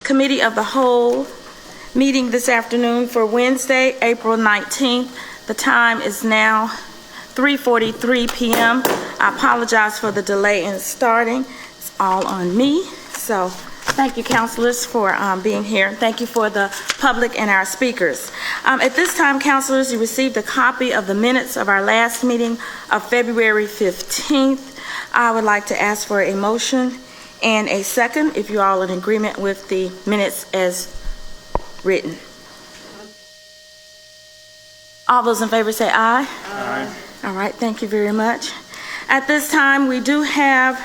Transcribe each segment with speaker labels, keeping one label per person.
Speaker 1: Committee of the Whole meeting this afternoon for Wednesday, April 19th. The time is now 3:43 p.m. I apologize for the delay in starting. It's all on me. So thank you, councilors, for being here. Thank you for the public and our speakers. At this time, councilors, you received a copy of the minutes of our last meeting of February 15th. I would like to ask for a motion and a second, if you all are in agreement with the minutes as written. All those in favor say aye. Aye. All right, thank you very much. At this time, we do have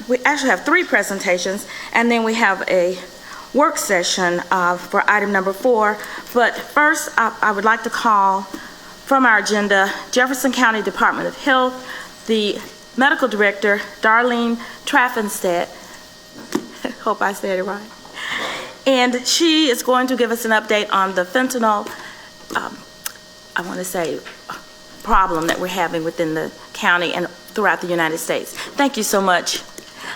Speaker 1: we actually have three presentations, and then we have a work session for item number 4. But first, I would like to call from our agenda Jefferson County Department of Health, the Medical Director, Darlene Traffenstedt. Hope I said it right. And she is going to give us an update on the fentanyl, problem that we're having within the county and throughout the United States. Thank you so much.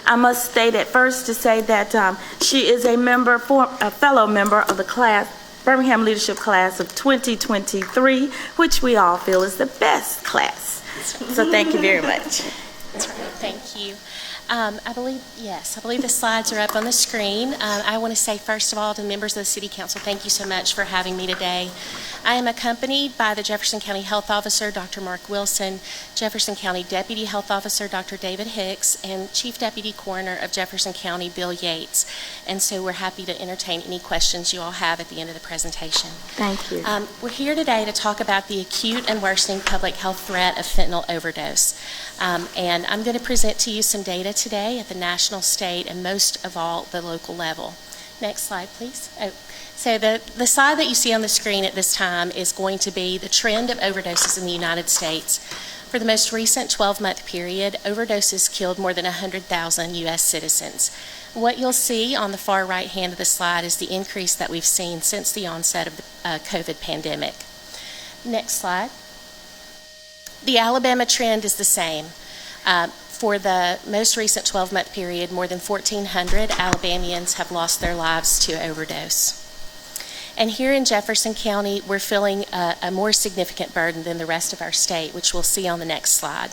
Speaker 1: I must state at first to say that she is a fellow member of the class, Birmingham Leadership Class of 2023, which we all feel is the best class. So thank you very much.
Speaker 2: That's right. Thank you. I believe the slides are up on the screen. I want to say, first of all, to members of the City Council, thank you so much for having me today. I am accompanied by the Jefferson County Health Officer, Dr. Mark Wilson, Jefferson County Deputy Health Officer, Dr. David Hicks, and Chief Deputy Coroner of Jefferson County, Bill Yates. And so we're happy to entertain any questions you all have at the end of the presentation.
Speaker 1: Thank you.
Speaker 2: We're here today to talk about the acute and worsening public health threat of fentanyl overdose. And I'm going to present to you some data today at the national, state, and most of all, the local level. Next slide, please. So the slide that you see on the screen at this time is going to be the trend of overdoses in the United States. For the most recent 12-month period, overdoses killed more than 100,000 U.S. citizens. What you'll see on the far right hand of the slide is the increase that we've seen since the onset of the COVID pandemic. Next slide. The Alabama trend is the same. For the most recent 12-month period, more than 1,400 Alabamians have lost their lives to overdose. And here in Jefferson County, we're feeling a more significant burden than the rest of our state, which we'll see on the next slide.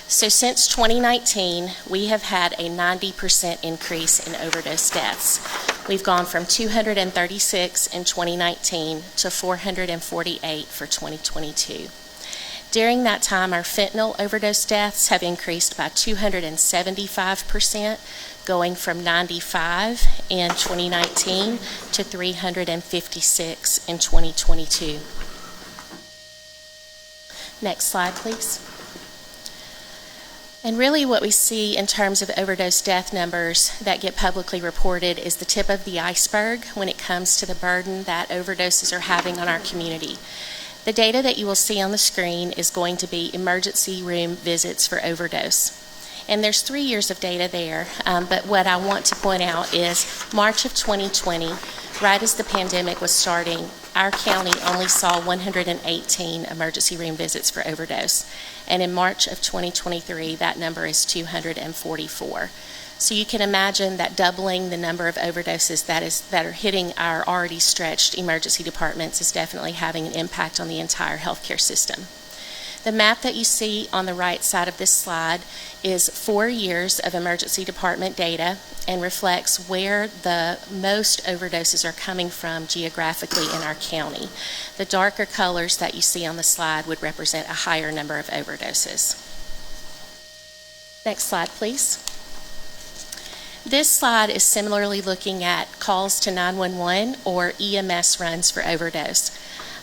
Speaker 2: So since 2019, we have had a 90% increase in overdose deaths. We've gone from 236 in 2019 to 448 for 2022. During that time, our fentanyl overdose deaths have increased by 275%, going from 95 in 2019 to 356 in 2022. Next slide, please. And really what we see in terms of overdose death numbers that get publicly reported is the tip of the iceberg when it comes to the burden that overdoses are having on our community. The data that you will see on the screen is going to be emergency room visits for overdose. And there's 3 years of data there, but what I want to point out is March of 2020, right as the pandemic was starting, our county only saw 118 emergency room visits for overdose. And in March of 2023, that number is 244. So you can imagine that doubling the number of overdoses that are hitting our already stretched emergency departments is definitely having an impact on the entire healthcare system. The map that you see on the right side of this slide is 4 years of emergency department data and reflects where the most overdoses are coming from geographically in our county. The darker colors that you see on the slide would represent a higher number of overdoses. Next slide, please. This slide is similarly looking at calls to 911 or EMS runs for overdose.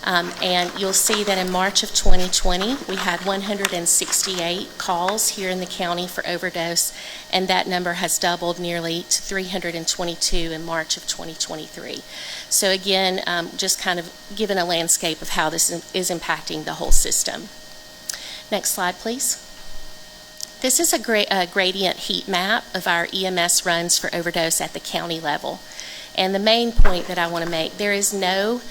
Speaker 2: And you'll see that in March of 2020, we had 168 calls here in the county for overdose, and that number has doubled nearly to 322 in March of 2023. So again, just kind of given a landscape of how this is impacting the whole system. Next slide, please. This is a gradient heat map of our EMS runs for overdose at the county level. And the main point that I want to make, there is no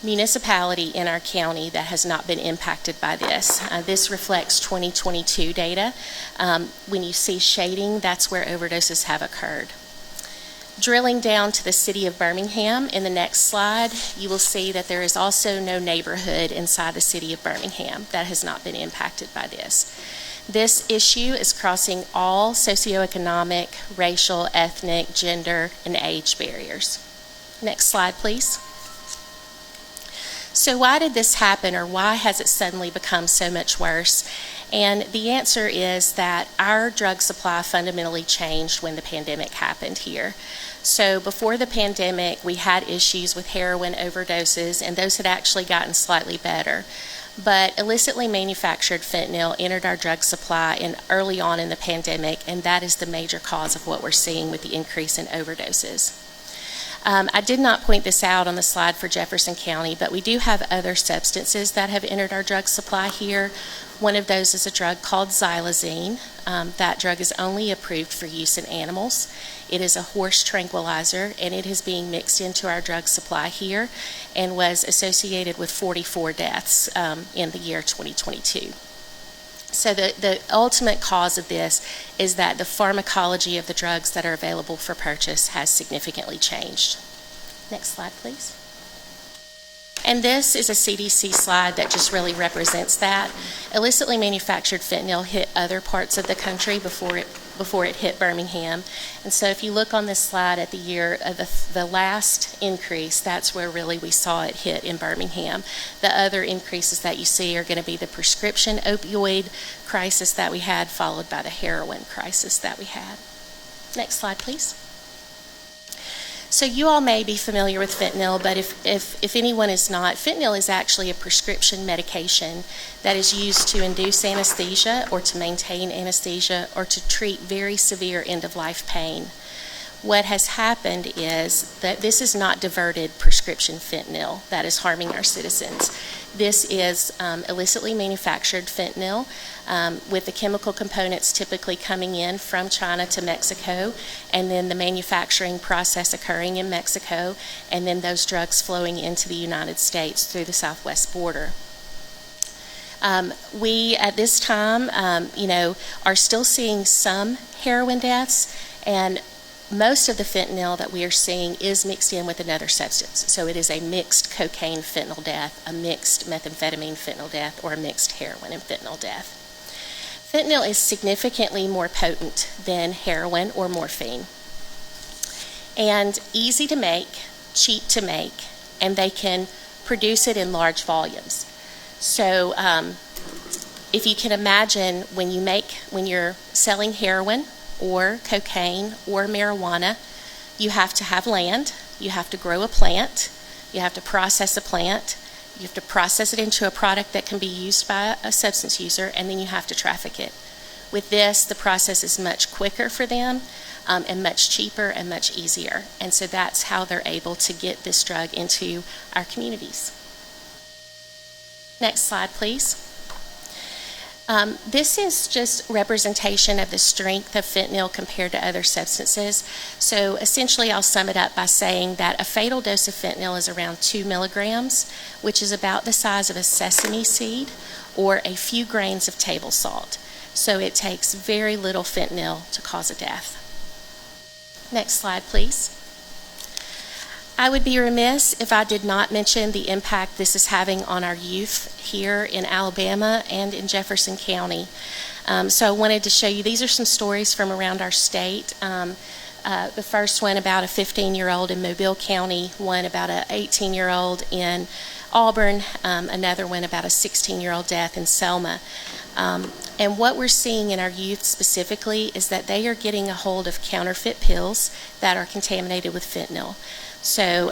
Speaker 2: municipality in our county that has not been impacted by this. This reflects 2022 data. When you see shading, that's where overdoses have occurred. Drilling down to the city of Birmingham in the next slide, you will see that there is also no neighborhood inside the city of Birmingham that has not been impacted by this. This issue is crossing all socioeconomic, racial, ethnic, gender, and age barriers. Next slide, please. So why did this happen, or why has it suddenly become so much worse? And the answer is that our drug supply fundamentally changed when the pandemic happened here. So before the pandemic, we had issues with heroin overdoses, and those had actually gotten slightly better. But illicitly manufactured fentanyl entered our drug supply early on in the pandemic, and that is the major cause of what we're seeing with the increase in overdoses. I did not point this out on the slide for Jefferson County, but we do have other substances that have entered our drug supply here. One of those is a drug called xylazine. That drug is only approved for use in animals. It is a horse tranquilizer, and it is being mixed into our drug supply here and was associated with 44 deaths in the year 2022. So the ultimate cause of this is that the pharmacology of the drugs that are available for purchase has significantly changed. Next slide, please. And this is a CDC slide that just really represents that. Illicitly manufactured fentanyl hit other parts of the country before it hit Birmingham. And so if you look on this slide at the year of the last increase, that's where really we saw it hit in Birmingham. The other increases that you see are going to be the prescription opioid crisis that we had, followed by the heroin crisis that we had. Next slide, please. So you all may be familiar with fentanyl, but if anyone is not, fentanyl is actually a prescription medication that is used to induce anesthesia or to maintain anesthesia or to treat very severe end-of-life pain. What has happened is that this is not diverted prescription fentanyl that is harming our citizens. This is illicitly manufactured fentanyl with the chemical components typically coming in from China to Mexico, and then the manufacturing process occurring in Mexico, and then those drugs flowing into the United States through the southwest border. We, at this time, are still seeing some heroin deaths, and most of the fentanyl that we are seeing is mixed in with another substance. So it is a mixed cocaine fentanyl death, a mixed methamphetamine fentanyl death, or a mixed heroin and fentanyl death. Fentanyl is significantly more potent than heroin or morphine, and easy to make, cheap to make, and they can produce it in large volumes. So if you can imagine when you're selling heroin or cocaine or marijuana, you have to have land, you have to grow a plant, you have to process a plant, you have to process it into a product that can be used by a substance user, and then you have to traffic it. With this, the process is much quicker for them and much cheaper and much easier. And so that's how they're able to get this drug into our communities. Next slide, please. This is just representation of the strength of fentanyl compared to other substances. So essentially, I'll sum it up by saying that a fatal dose of fentanyl is around 2 milligrams, which is about the size of a sesame seed or a few grains of table salt. So it takes very little fentanyl to cause a death. Next slide, please. I would be remiss if I did not mention the impact this is having on our youth here in Alabama and in Jefferson County. So I wanted to show you, these are some stories from around our state. The first one about a 15-year-old in Mobile County, one about an 18-year-old in Auburn, another one about a 16-year-old death in Selma. And what we're seeing in our youth specifically is that they are getting a hold of counterfeit pills that are contaminated with fentanyl. So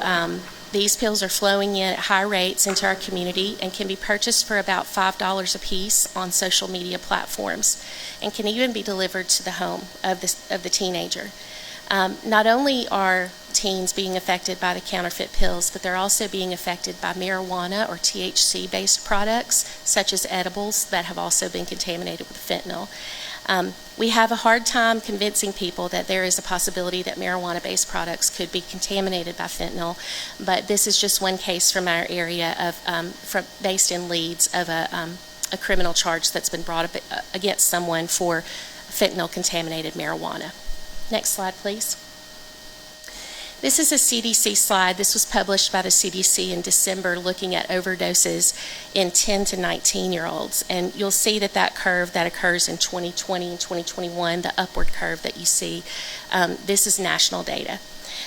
Speaker 2: these pills are flowing in at high rates into our community and can be purchased for about $5 a piece on social media platforms, and can even be delivered to the home of the teenager. Not only are teens being affected by the counterfeit pills, but they're also being affected by marijuana or THC-based products, such as edibles, that have also been contaminated with fentanyl. We have a hard time convincing people that there is a possibility that marijuana-based products could be contaminated by fentanyl, but this is just one case from our area based in Leeds of a criminal charge that's been brought up against someone for fentanyl-contaminated marijuana. Next slide, please. This is a CDC slide. This was published by the CDC in December looking at overdoses in 10 to 19-year-olds. And you'll see that that curve that occurs in 2020 and 2021, the upward curve that you see, this is national data.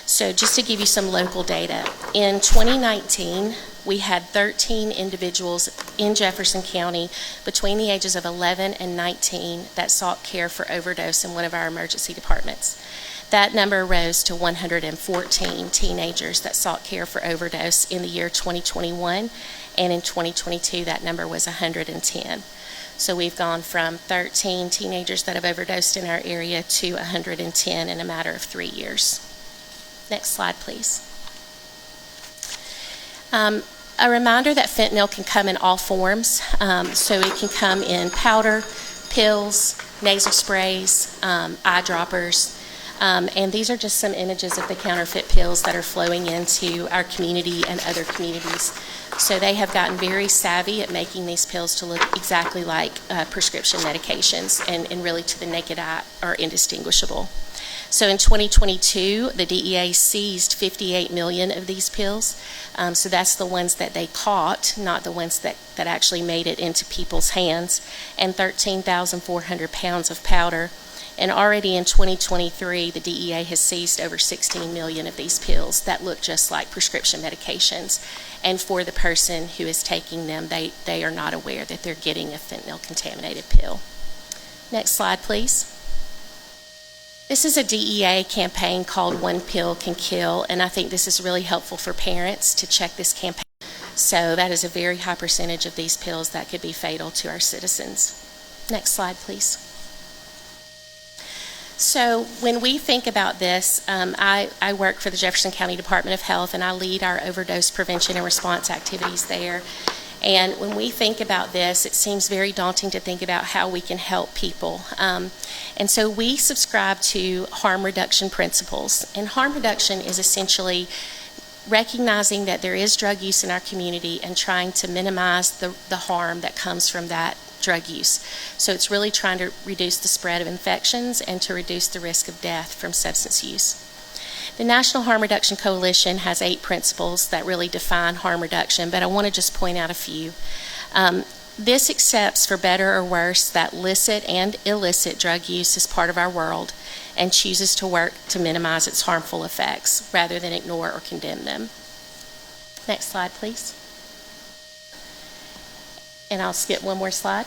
Speaker 2: So just to give you some local data, in 2019, we had 13 individuals in Jefferson County between the ages of 11 and 19 that sought care for overdose in one of our emergency departments. That number rose to 114 teenagers that sought care for overdose in the year 2021, and in 2022 that number was 110. So we've gone from 13 teenagers that have overdosed in our area to 110 in a matter of 3 years. Next slide, please. A reminder that fentanyl can come in all forms. So it can come in powder, pills, nasal sprays, eyedroppers. And these are just some images of the counterfeit pills that are flowing into our community and other communities. So they have gotten very savvy at making these pills to look exactly like prescription medications, and really to the naked eye are indistinguishable. So in 2022, the DEA seized 58 million of these pills. So that's the ones that they caught, not the ones that actually made it into people's hands, and 13,400 pounds of powder. And already in 2023, the DEA has seized over 16 million of these pills that look just like prescription medications. And for the person who is taking them, they are not aware that they're getting a fentanyl-contaminated pill. Next slide, please. This is a DEA campaign called One Pill Can Kill, and I think this is really helpful for parents to check this campaign. So that is a very high percentage of these pills that could be fatal to our citizens. Next slide, please. So when we think about this, I work for the Jefferson County Department of Health, and I lead our overdose prevention and response activities there. And when we think about this, it seems very daunting to think about how we can help people. And so we subscribe to harm reduction principles. And harm reduction is essentially recognizing that there is drug use in our community and trying to minimize the harm that comes from that drug use. So it's really trying to reduce the spread of infections and to reduce the risk of death from substance use. The National Harm Reduction Coalition has 8 principles that really define harm reduction, but I want to just point out a few. This accepts, for better or worse, that licit and illicit drug use is part of our world and chooses to work to minimize its harmful effects rather than ignore or condemn them. Next slide, please. And I'll skip one more slide.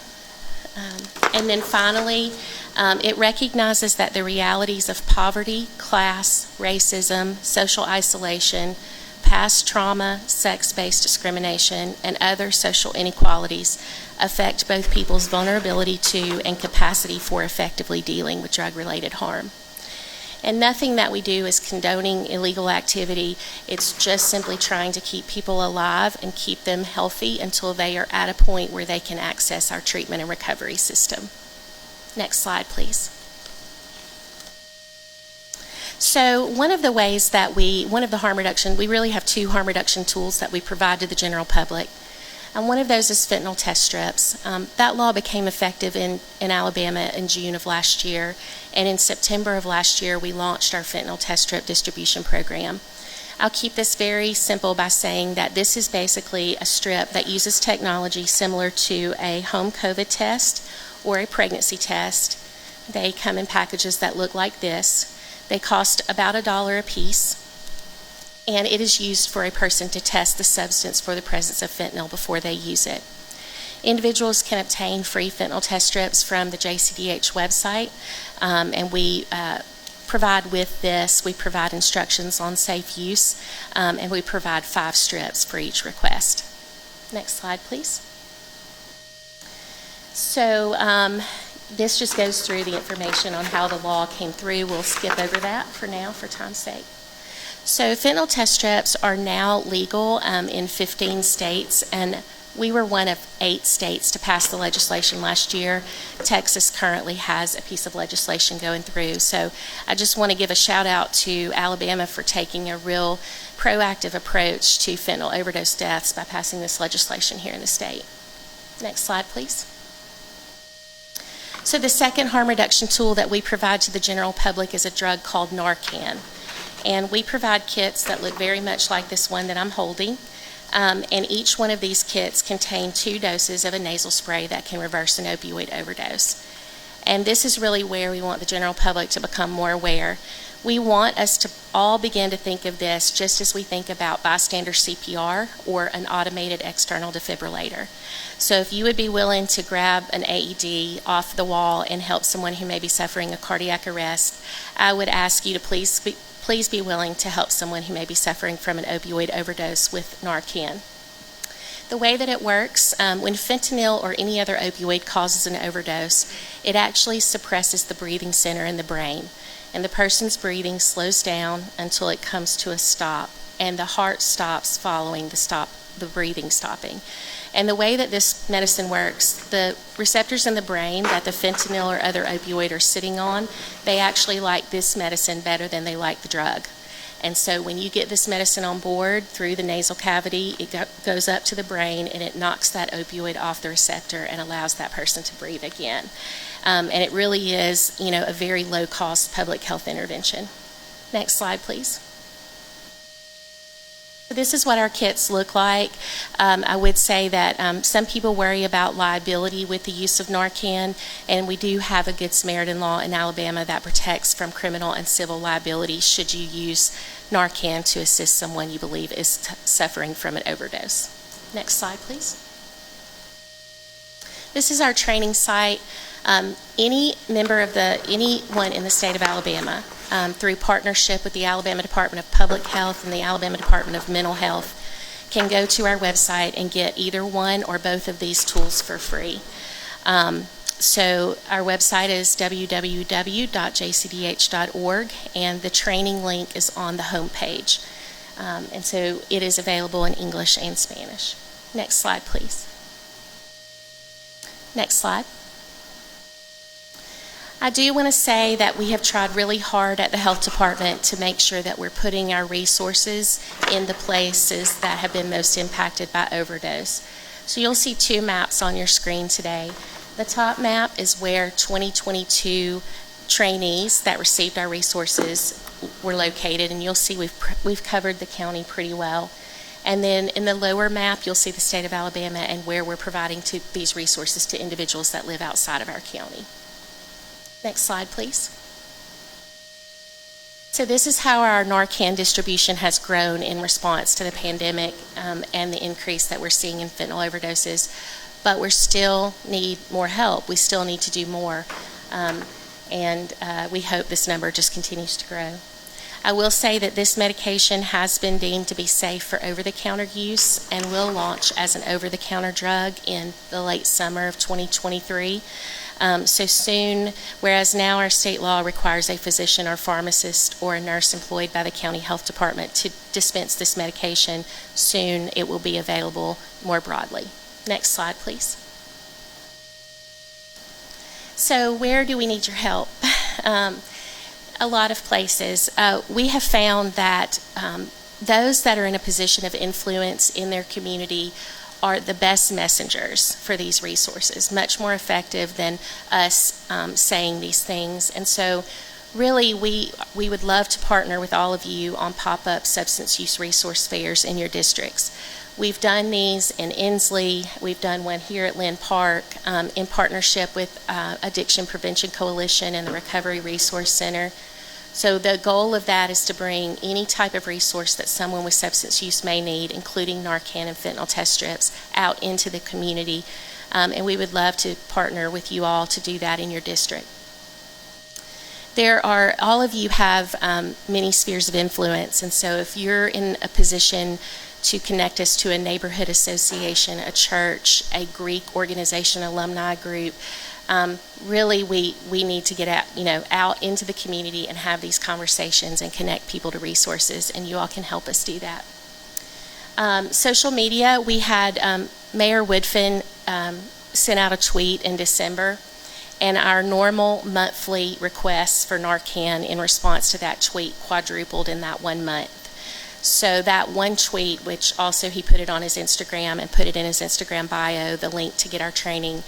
Speaker 2: And then finally, it recognizes that the realities of poverty, class, racism, social isolation, past trauma, sex-based discrimination, and other social inequalities affect both people's vulnerability to and capacity for effectively dealing with drug-related harm. And nothing that we do is condoning illegal activity. It's just simply trying to keep people alive and keep them healthy until they are at a point where they can access our treatment and recovery system. Next slide, please. So one of the ways that we really have 2 harm reduction tools that we provide to the general public. And one of those is fentanyl test strips. That law became effective in Alabama in June of last year. And in September of last year, we launched our fentanyl test strip distribution program. I'll keep this very simple by saying that this is basically a strip that uses technology similar to a home COVID test or a pregnancy test. They come in packages that look like this. They cost about $1 a piece. And it is used for a person to test the substance for the presence of fentanyl before they use it. Individuals can obtain free fentanyl test strips from the JCDH website, and we provide instructions on safe use, and we provide 5 strips for each request. Next slide, please. So this just goes through the information on how the law came through. We'll skip over that for now for time's sake. So fentanyl test strips are now legal in 15 states, and we were one of 8 states to pass the legislation last year. Texas currently has a piece of legislation going through. So I just want to give a shout out to Alabama for taking a real proactive approach to fentanyl overdose deaths by passing this legislation here in the state. Next slide, please. So the second harm reduction tool that we provide to the general public is a drug called Narcan. And we provide kits that look very much like this one that I'm holding. And each one of these kits contain 2 doses of a nasal spray that can reverse an opioid overdose. And this is really where we want the general public to become more aware. We want us to all begin to think of this just as we think about bystander CPR or an automated external defibrillator. So if you would be willing to grab an AED off the wall and help someone who may be suffering a cardiac arrest, I would ask you to please be willing to help someone who may be suffering from an opioid overdose with Narcan. The way that it works, when fentanyl or any other opioid causes an overdose, it actually suppresses the breathing center in the brain, and the person's breathing slows down until it comes to a stop, and the heart stops following the breathing stopping. And the way that this medicine works, the receptors in the brain that the fentanyl or other opioid are sitting on, they actually like this medicine better than they like the drug. And so when you get this medicine on board through the nasal cavity, it goes up to the brain and it knocks that opioid off the receptor and allows that person to breathe again. And it really is, a very low-cost public health intervention. Next slide, please. This is what our kits look like. I would say that some people worry about liability with the use of Narcan, and we do have a Good Samaritan law in Alabama that protects from criminal and civil liability should you use Narcan to assist someone you believe is suffering from an overdose. Next slide, please. This is our training site. Anyone in the state of Alabama, through partnership with the Alabama Department of Public Health and the Alabama Department of Mental Health, can go to our website and get either one or both of these tools for free. So our website is www.jcdh.org, and the training link is on the home page. And so it is available in English and Spanish. Next slide, please. Next slide. I do want to say that we have tried really hard at the health department to make sure that we're putting our resources in the places that have been most impacted by overdose. So you'll see 2 maps on your screen today. The top map is where 2022 trainees that received our resources were located, and you'll see we've covered the county pretty well. And then in the lower map, you'll see the state of Alabama and where we're providing these resources to individuals that live outside of our county. Next slide, please. So this is how our Narcan distribution has grown in response to the pandemic and the increase that we're seeing in fentanyl overdoses. But we still need more help. We still need to do more. And we hope this number just continues to grow. I will say that this medication has been deemed to be safe for over-the-counter use and will launch as an over-the-counter drug in the late summer of 2023. So soon, whereas now our state law requires a physician or pharmacist or a nurse employed by the county health department to dispense this medication, soon it will be available more broadly. Next slide, please. So where do we need your help? A lot of places. We have found that those that are in a position of influence in their community are the best messengers for these resources, much more effective than us saying these things. And so really we would love to partner with all of you on pop-up substance use resource fairs in your districts. We've done these in Inslee. We've done one here at Lynn Park in partnership with Addiction Prevention Coalition and the Recovery Resource Center. So the goal of that is to bring any type of resource that someone with substance use may need, including Narcan and fentanyl test strips, out into the community. And we would love to partner with you all to do that in your district. All of you have many spheres of influence, and so if you're in a position to connect us to a neighborhood association, a church, a Greek organization, alumni group, really we need to get out into the community and have these conversations and connect people to resources, and you all can help us do that. Social media, we had Mayor Woodfin sent out a tweet in December, and our normal monthly requests for Narcan in response to that tweet quadrupled in that 1 month. So that one tweet, which also he put it on his Instagram and put it in his Instagram bio, the link to get our training,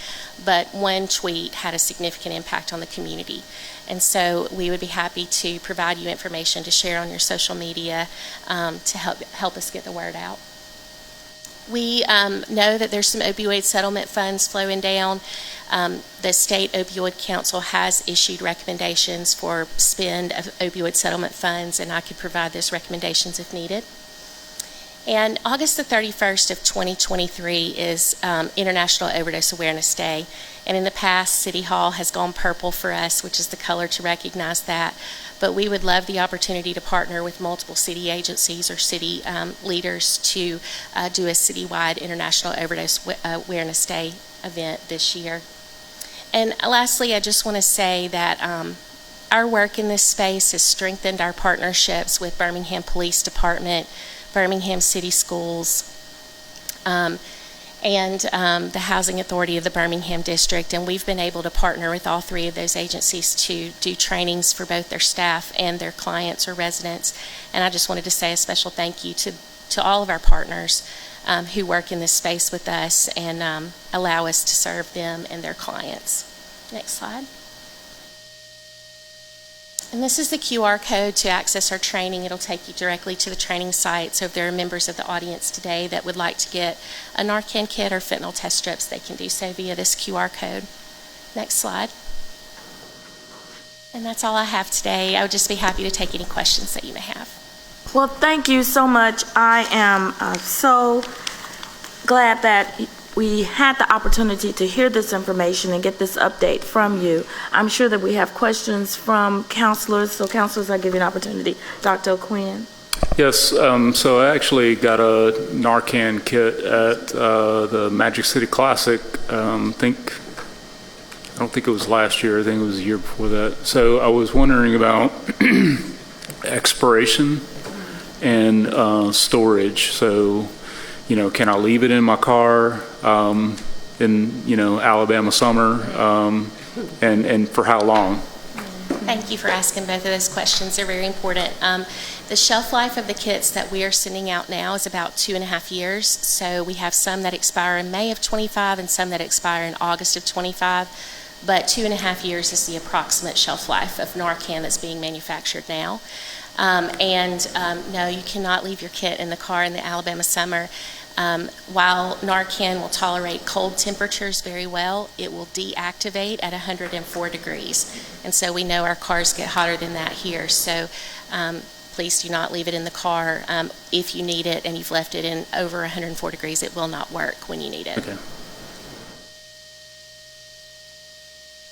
Speaker 2: but one tweet had a significant impact on the community. And so we would be happy to provide you information to share on your social media to help us get the word out. We know that there's some opioid settlement funds flowing down. The State Opioid Council has issued recommendations for spend of opioid settlement funds, and I could provide those recommendations if needed. And August the 31st of 2023 is International Overdose Awareness Day. And in the past, City Hall has gone purple for us, which is the color to recognize that. But we would love the opportunity to partner with multiple city agencies or city leaders to do a citywide International Overdose Awareness Day event this year. And lastly, I just want to say that our work in this space has strengthened our partnerships with Birmingham Police Department, Birmingham City Schools, and the Housing Authority of the Birmingham District, and we've been able to partner with all three of those agencies to do trainings for both their staff and their clients or residents. And I just wanted to say a special thank you to all of our partners who work in this space with us and allow us to serve them and their clients. Next slide. And this is the QR code to access our training. It'll take you directly to the training site. So if there are members of the audience today that would like to get a Narcan kit or fentanyl test strips, they can do so via this QR code. Next slide. And that's all I have today. I would just be happy to take any questions that you may have.
Speaker 1: Well, thank you so much. I am so glad that we had the opportunity to hear this information and get this update from you. I'm sure that we have questions from counselors. So counselors, I'll give you an opportunity. Dr. O'Quinn.
Speaker 3: Yes, so I actually got a Narcan kit at the Magic City Classic. I don't think it was last year. I think it was the year before that. So I was wondering about expiration and storage. So, can I leave it in my car in, Alabama summer, and for how long?
Speaker 2: Thank you for asking both of those questions. They're very important. The shelf life of the kits that we are sending out now is about 2.5 years. So we have some that expire in May of 25 and some that expire in August of 25. But 2.5 years is the approximate shelf life of Narcan that's being manufactured now. No, you cannot leave your kit in the car in the Alabama summer. While Narcan will tolerate cold temperatures very well, it will deactivate at 104 degrees. And so we know our cars get hotter than that here. So please do not leave it in the car. If you need it and you've left it in over 104 degrees, it will not work when you need it.
Speaker 3: Okay.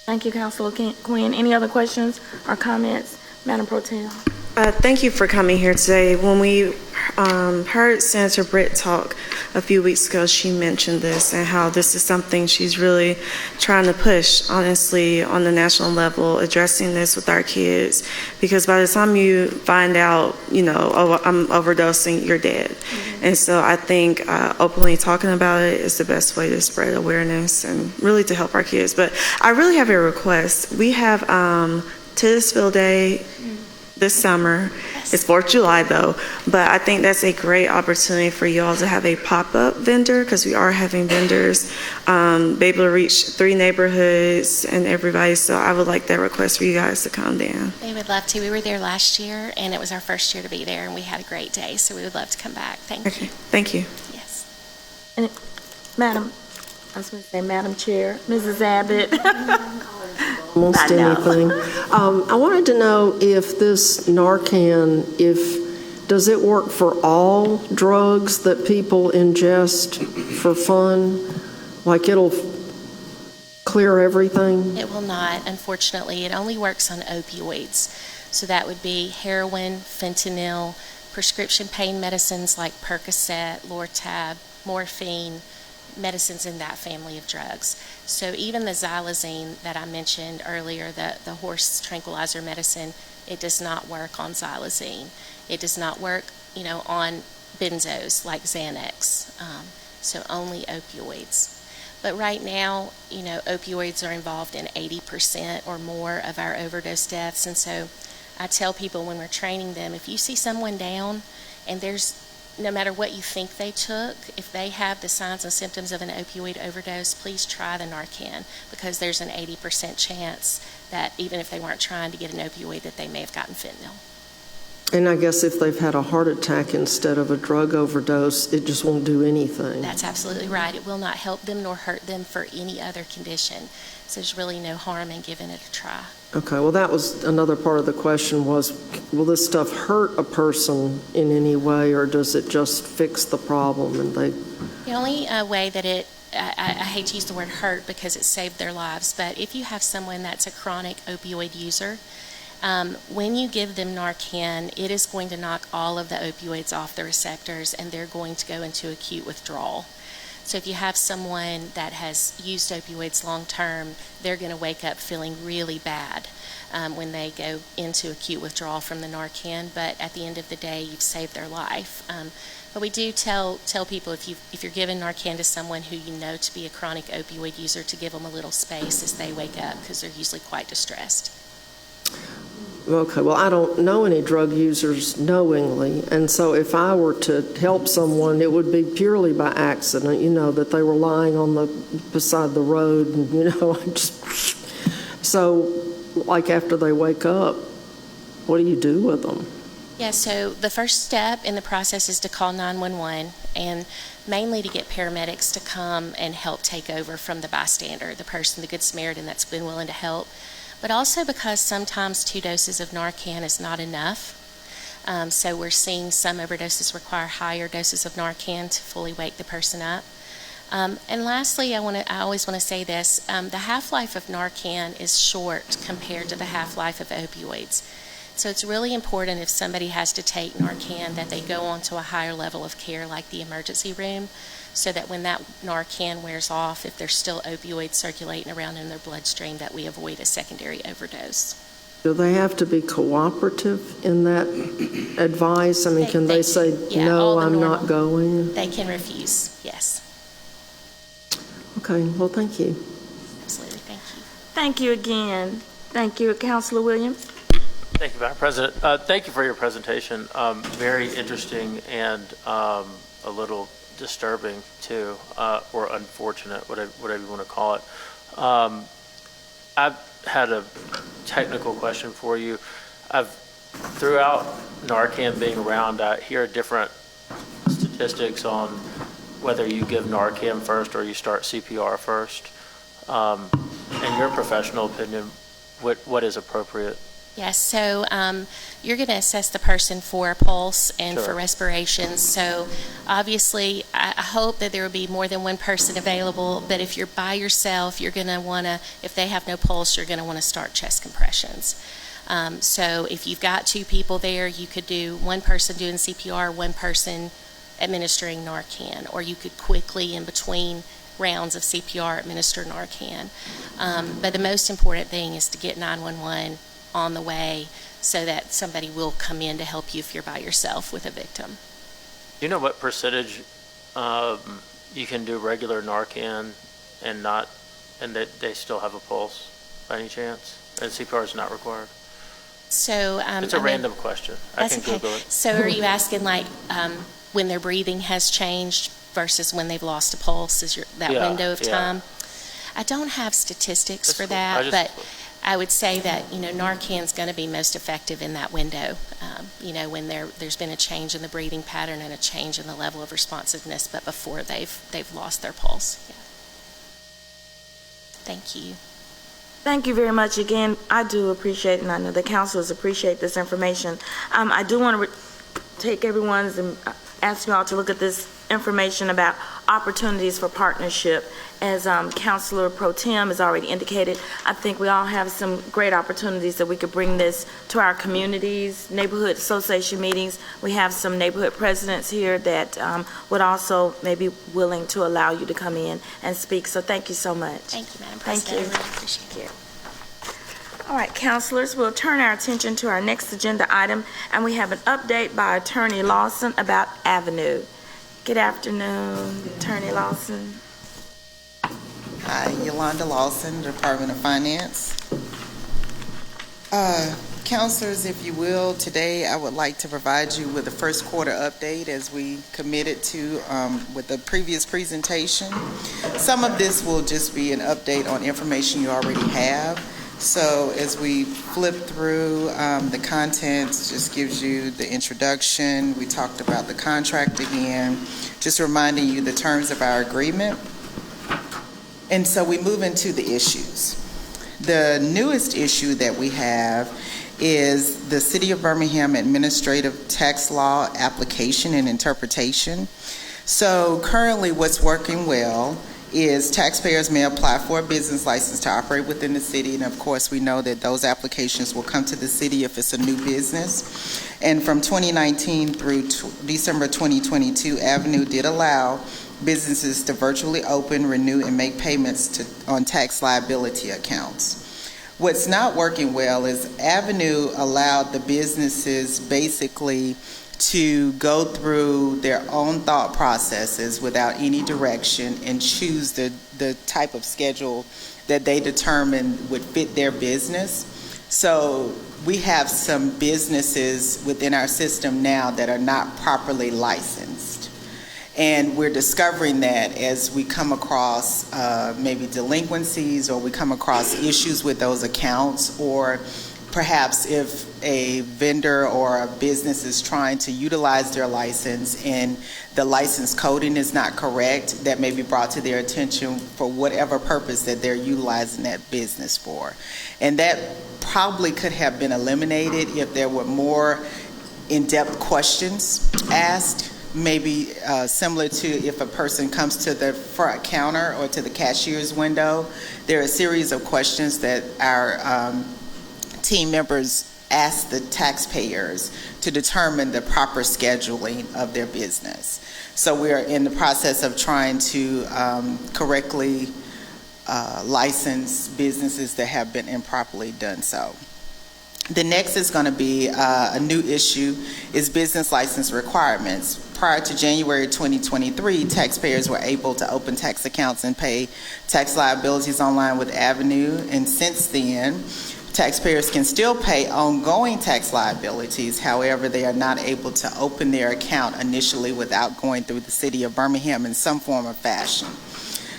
Speaker 1: Thank you, Councilor Quinn. Any other questions or comments? Madam Pro Tem.
Speaker 4: Thank you for coming here today. When we heard Senator Britt talk a few weeks ago, she mentioned this and how this is something she's really trying to push, honestly, on the national level, addressing this with our kids. Because by the time you find out, oh, I'm overdosing, you're dead. Mm-hmm. And so I think openly talking about it is the best way to spread awareness and really to help our kids. But I really have a request. We have Titusville Day this summer. It's 4th of July though, but I think that's a great opportunity for you all to have a pop-up vendor, because we are having vendors be able to reach 3 neighborhoods and everybody. So I would like that request for you guys to come down.
Speaker 2: They would love to. We were there last year and it was our first year to be there and we had a great day, so we would love to come back. Thank you.
Speaker 4: Thank you.
Speaker 2: Yes.
Speaker 1: And Madam Chair, Mrs. Abbott.
Speaker 5: Almost anything. I wanted to know if this Narcan, does it work for all drugs that people ingest for fun? Like it'll clear everything?
Speaker 2: It will not, unfortunately. It only works on opioids. So that would be heroin, fentanyl, prescription pain medicines like Percocet, Lortab, morphine, medicines in that family of drugs. So even the xylazine that I mentioned earlier, the horse tranquilizer medicine, it does not work on xylazine. It does not work, on benzos like Xanax. So only opioids. But right now, opioids are involved in 80% or more of our overdose deaths. And so I tell people when we're training them, if you see someone down And no matter what you think they took, if they have the signs and symptoms of an opioid overdose, please try the Narcan, because there's an 80% chance that even if they weren't trying to get an opioid, that they may have gotten fentanyl.
Speaker 5: And I guess if they've had a heart attack instead of a drug overdose, it just won't do anything.
Speaker 2: That's absolutely right. It will not help them nor hurt them for any other condition. So there's really no harm in giving it a try.
Speaker 5: Okay, well, that was another part of the question was, will this stuff hurt a person in any way, or does it just fix the problem? And
Speaker 2: The only way that I hate to use the word hurt because it saved their lives, but if you have someone that's a chronic opioid user, when you give them Narcan, it is going to knock all of the opioids off the receptors, and they're going to go into acute withdrawal. So if you have someone that has used opioids long term, they're going to wake up feeling really bad when they go into acute withdrawal from the Narcan. But at the end of the day, you've saved their life. But we do tell people if you're giving Narcan to someone who you know to be a chronic opioid user, to give them a little space as they wake up, because they're usually quite distressed.
Speaker 5: Okay, well, I don't know any drug users knowingly, and so if I were to help someone, it would be purely by accident, that they were lying beside the road, and, so, like after they wake up, what do you do with them?
Speaker 2: Yeah, so the first step in the process is to call 911, and mainly to get paramedics to come and help take over from the bystander, the person, the Good Samaritan that's been willing to help. But also because sometimes 2 doses of Narcan is not enough. So we're seeing some overdoses require higher doses of Narcan to fully wake the person up. And lastly, I always want to say this, the half-life of Narcan is short compared to the half-life of opioids. So it's really important if somebody has to take Narcan that they go on to a higher level of care like the emergency room, so that when that Narcan wears off, if there's still opioids circulating around in their bloodstream, that we avoid a secondary overdose.
Speaker 5: Do they have to be cooperative in that advice? I mean, can they say, no, I'm not going?
Speaker 2: They can refuse, yes.
Speaker 5: Okay, well, thank you.
Speaker 2: Absolutely, thank you.
Speaker 1: Thank you again. Thank you, Councilor Williams.
Speaker 6: Thank you, Madam President. Thank you for your presentation. Very interesting and a little disturbing too, or unfortunate, whatever you want to call it. I've had a technical question for you. Throughout Narcan being around, I hear different statistics on whether you give Narcan first or you start CPR first. In your professional opinion, what is appropriate?
Speaker 2: Yes, so you're going to assess the person for a pulse and for respiration. So obviously, I hope that there will be more than one person available, but if you're by yourself, you're going to want to, if they have no pulse, you're going to want to start chest compressions. So if you've got 2 people there, you could do one person doing CPR, one person administering Narcan, or you could quickly, in between rounds of CPR, administer Narcan. But the most important thing is to get 911 on the way so that somebody will come in to help you if you're by yourself with a victim.
Speaker 6: Do you know what percentage you can do regular Narcan and that they still have a pulse by any chance? And CPR is not required?
Speaker 2: So
Speaker 6: it's a random question. I can Google it.
Speaker 2: So are you asking when their breathing has changed versus when they've lost a pulse? Is that window of time? I don't have statistics for that, but I would say that Narcan's going to be most effective in that window. When there's been a change in the breathing pattern and a change in the level of responsiveness, but before they've lost their pulse. Yeah. Thank you.
Speaker 1: Thank you very much again. I do appreciate, and I know the councilors appreciate this information. I do want to take everyone's and ask you all to look at this information about opportunities for partnership. As Councilor Pro Tem has already indicated, I think we all have some great opportunities that we could bring this to our communities, neighborhood association meetings. We have some neighborhood presidents here that would also maybe willing to allow you to come in and speak. So thank you so much.
Speaker 2: Thank you, Madam President.
Speaker 1: Thank you.
Speaker 2: I really appreciate it.
Speaker 1: All right, councilors, we'll turn our attention to our next agenda item, and we have an update by Attorney Lawson about Avenue. Good afternoon, Attorney Lawson.
Speaker 7: Hi, Yolanda Lawson, Department of Finance. Councilors, if you will, today I would like to provide you with a first quarter update as we committed to with the previous presentation. Some of this will just be an update on information you already have. So as we flip through the contents, just gives you the introduction. We talked about the contract again, just reminding you the terms of our agreement. And so we move into the issues. The newest issue that we have is the City of Birmingham Administrative Tax Law Application and Interpretation. So currently what's working well is taxpayers may apply for a business license to operate within the city, and of course we know that those applications will come to the city if it's a new business. And from 2019 through December 2022, Avenue did allow businesses to virtually open, renew, and make payments on tax liability accounts. What's not working well is Avenue allowed the businesses basically to go through their own thought processes without any direction and choose the type of schedule that they determine would fit their business. So we have some businesses within our system now that are not properly licensed. And we're discovering that as we come across maybe delinquencies, or we come across issues with those accounts, or perhaps if a vendor or a business is trying to utilize their license and the license coding is not correct, that may be brought to their attention for whatever purpose that they're utilizing that business for. And that probably could have been eliminated if there were more in-depth questions asked. Maybe similar to if a person comes to the front counter or to the cashier's window, there are a series of questions that our team members ask the taxpayers to determine the proper scheduling of their business. So we are in the process of trying to correctly license businesses that have been improperly done so. The next is going to be a new issue is business license requirements. Prior to January 2023, taxpayers were able to open tax accounts and pay tax liabilities online with Avenue, and since then, taxpayers can still pay ongoing tax liabilities. However, they are not able to open their account initially without going through the City of Birmingham in some form or fashion.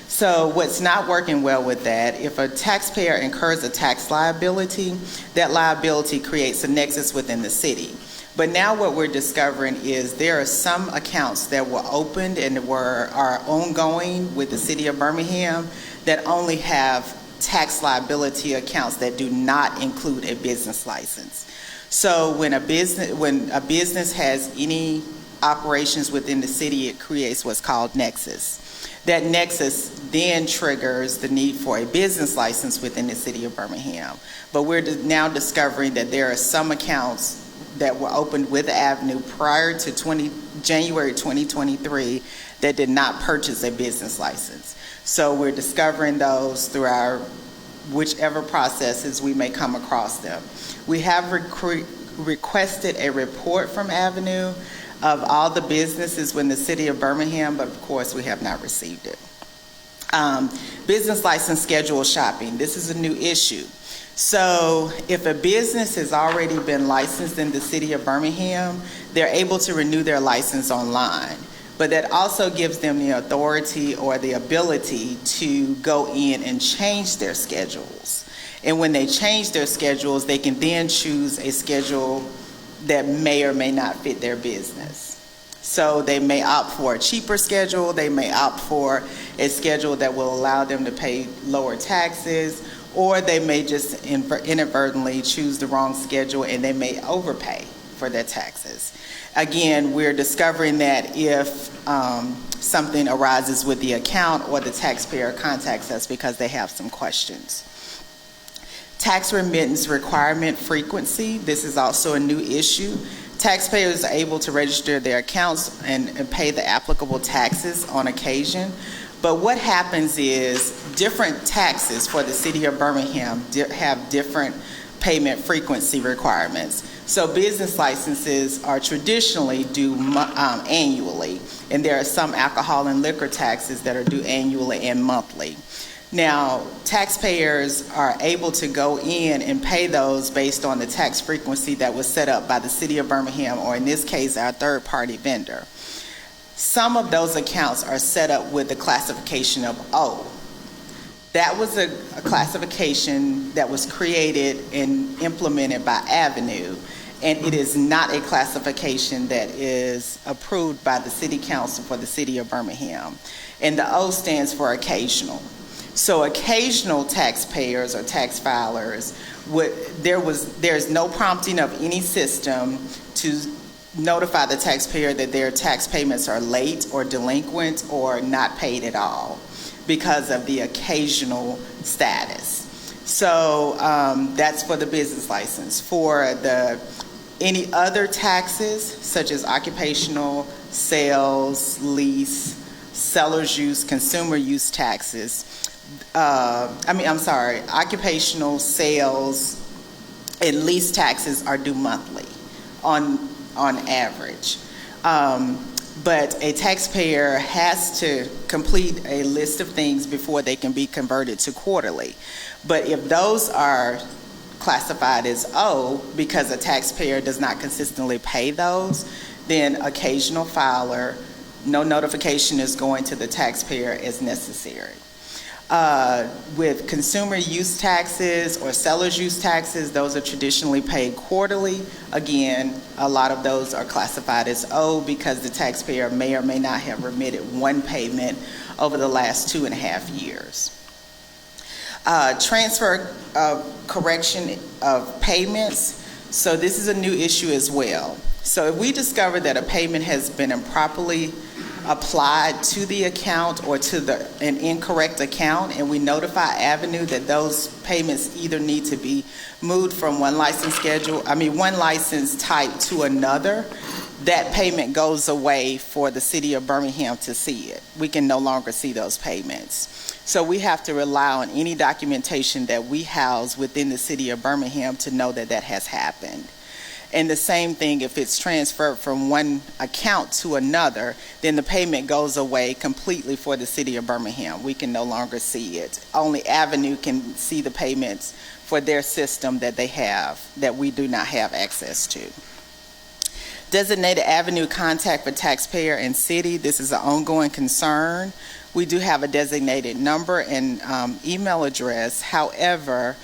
Speaker 7: So what's not working well with that, if a taxpayer incurs a tax liability, that liability creates a nexus within the city. But now what we're discovering is there are some accounts that were opened and are ongoing with the City of Birmingham that only have tax liability accounts that do not include a business license. So when a business has any operations within the city, it creates what's called nexus. That nexus then triggers the need for a business license within the City of Birmingham. But we're now discovering that there are some accounts that were opened with Avenue prior to January 2023 that did not purchase a business license. So we're discovering those through our whichever processes we may come across them. We have requested a report from Avenue of all the businesses within the City of Birmingham, but of course we have not received it. Business license schedule shopping. This is a new issue. So if a business has already been licensed in the City of Birmingham, they're able to renew their license online. But that also gives them the authority or the ability to go in and change their schedules. And when they change their schedules, they can then choose a schedule that may or may not fit their business. So they may opt for a cheaper schedule, they may opt for a schedule that will allow them to pay lower taxes, or they may just inadvertently choose the wrong schedule and they may overpay for their taxes. Again, we're discovering that if something arises with the account or the taxpayer contacts us because they have some questions. Tax remittance requirement frequency. This is also a new issue. Taxpayers are able to register their accounts and pay the applicable taxes on occasion. But what happens is different taxes for the City of Birmingham have different payment frequency requirements. So business licenses are traditionally due annually, and there are some alcohol and liquor taxes that are due annually and monthly. Now, taxpayers are able to go in and pay those based on the tax frequency that was set up by the City of Birmingham, or in this case, our third-party vendor. Some of those accounts are set up with the classification of O. That was a classification that was created and implemented by Avenue, and it is not a classification that is approved by the City Council for the City of Birmingham. And the O stands for occasional. So occasional taxpayers or tax filers, there's no prompting of any system to notify the taxpayer that their tax payments are late or delinquent or not paid at all because of the occasional status. So that's for the business license. For any other taxes, such as occupational, sales, lease, seller's use, consumer use taxes, occupational, sales, and lease taxes are due monthly on average. But a taxpayer has to complete a list of things before they can be converted to quarterly. But if those are classified as O because a taxpayer does not consistently pay those, then occasional filer, no notification is going to the taxpayer as necessary. With consumer use taxes or seller's use taxes, those are traditionally paid quarterly. Again, a lot of those are classified as O because the taxpayer may or may not have remitted one payment over the last 2.5 years. Transfer correction of payments. So this is a new issue as well. So if we discover that a payment has been improperly applied to the account or to an incorrect account, and we notify Avenue that those payments either need to be moved from one license type to another, that payment goes away for the City of Birmingham to see it. We can no longer see those payments. So we have to rely on any documentation that we house within the City of Birmingham to know that that has happened. And the same thing, if it's transferred from one account to another, then the payment goes away completely for the City of Birmingham. We can no longer see it. Only Avenue can see the payments for their system that they have, that we do not have access to. Designated Avenue contact for taxpayer and city. This is an ongoing concern. We do have a designated number and email address. However,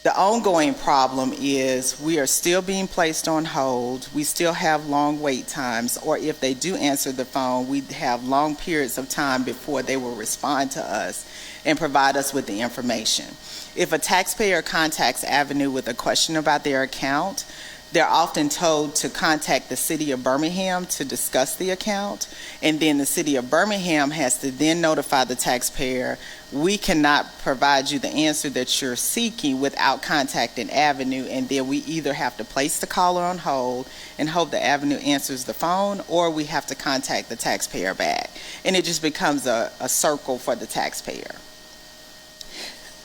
Speaker 7: the ongoing problem is we are still being placed on hold. We still have long wait times, or if they do answer the phone, we have long periods of time before they will respond to us and provide us with the information. If a taxpayer contacts Avenue with a question about their account, they're often told to contact the City of Birmingham to discuss the account, and then the City of Birmingham has to then notify the taxpayer, we cannot provide you the answer that you're seeking without contacting Avenue, and then we either have to place the caller on hold and hope the Avenue answers the phone, or we have to contact the taxpayer back. And it just becomes a circle for the taxpayer.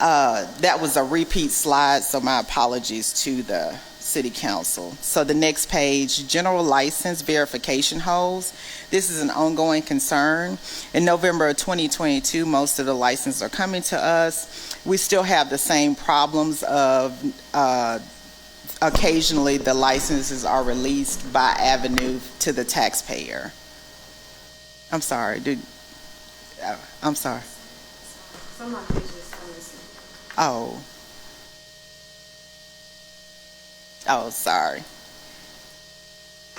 Speaker 7: That was a repeat slide, so my apologies to the City Council. So the next page, general license verification holds. This is an ongoing concern. In November of 2022, most of the licenses are coming to us. We still have the same problems of occasionally the licenses are released by Avenue to the taxpayer. I'm sorry. I'm sorry.
Speaker 4: Some of my pages are missing.
Speaker 7: Oh, sorry.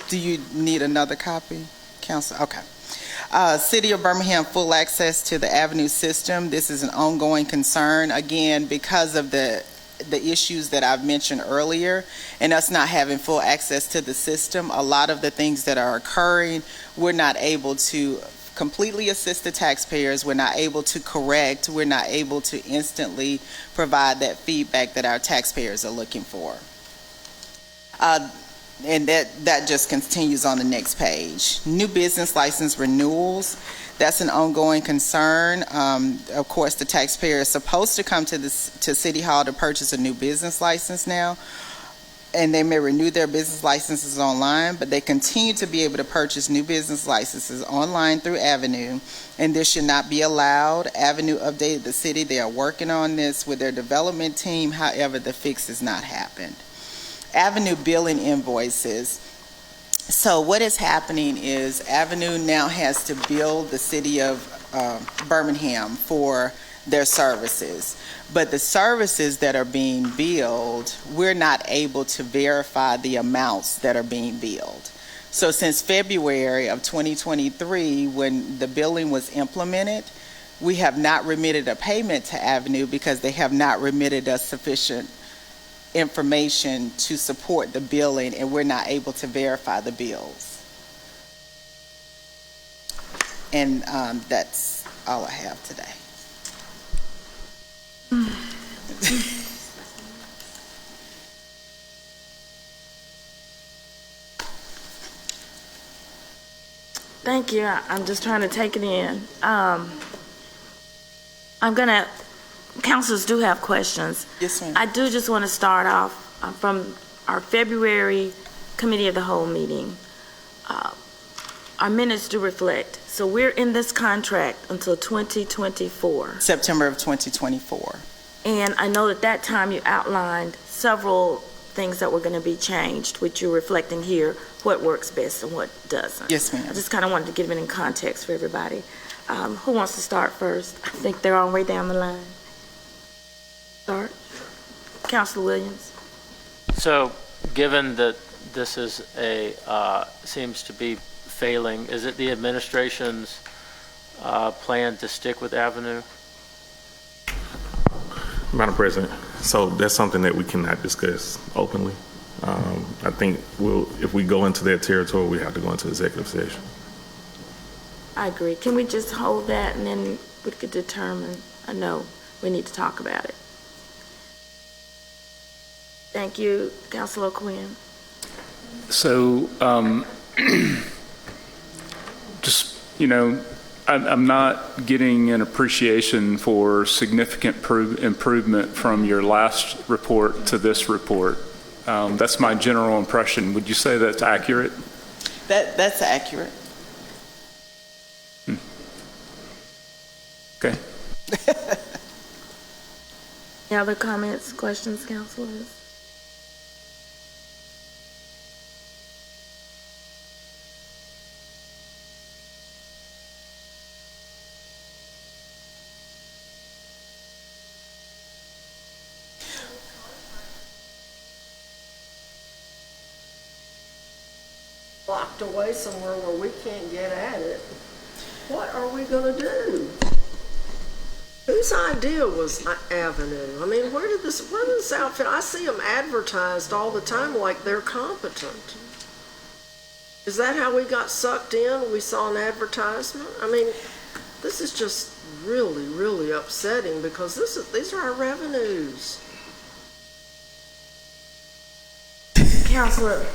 Speaker 7: Do you need another copy, Council? Okay. City of Birmingham full access to the Avenue system. This is an ongoing concern, again, because of the issues that I've mentioned earlier and us not having full access to the system. A lot of the things that are occurring, we're not able to completely assist the taxpayers. We're not able to correct. We're not able to instantly provide that feedback that our taxpayers are looking for. And that just continues on the next page. New business license renewals. That's an ongoing concern. Of course, the taxpayer is supposed to come to City Hall to purchase a new business license now. and they may renew their business licenses online, but they continue to be able to purchase new business licenses online through Avenue, and this should not be allowed. Avenue updated the city. They are working on this with their development team. However, the fix has not happened. Avenue billing invoices. So what is happening is Avenue now has to bill the city of Birmingham for their services. But the services that are being billed, we're not able to verify the amounts that are being billed. So since February of 2023, when the billing was implemented, we have not remitted a payment to Avenue because they have not remitted us sufficient information to support the billing, and we're not able to verify the bills. And that's all I have today.
Speaker 1: Thank you. I'm just trying to take it in. Councilors do have questions.
Speaker 7: Yes, ma'am.
Speaker 1: I do just want to start off from our February Committee of the Whole meeting. Our minutes do reflect. So we're in this contract until 2024.
Speaker 7: September of 2024.
Speaker 1: And I know at that time you outlined several things that were going to be changed, which you're reflecting here, what works best and what doesn't.
Speaker 7: Yes, ma'am.
Speaker 1: I just kind of wanted to give it in context for everybody. Who wants to start first? I think they're all the way down the line. Start. Councilor Williams.
Speaker 6: So, given that this is seems to be failing, is it the administration's plan to stick with Avenue?
Speaker 8: Madam President, so that's something that we cannot discuss openly. I think if we go into that territory, we have to go into executive session.
Speaker 1: I agree. Can we just hold that and then we could determine? I know we need to talk about it. Thank you, Councilor Quinn.
Speaker 3: So, I'm not getting an appreciation for significant improvement from your last report to this report. That's my general impression. Would you say that's accurate?
Speaker 7: That's accurate.
Speaker 3: Okay.
Speaker 1: Any other comments, questions, councilors?
Speaker 5: Locked away somewhere where we can't get at it. What are we going to do? Whose idea was Avenue? I mean, where did this outfit? I see them advertised all the time like they're competent. Is that how we got sucked in? We saw an advertisement? I mean, this is just really, really upsetting because these are our revenues.
Speaker 1: Councilor,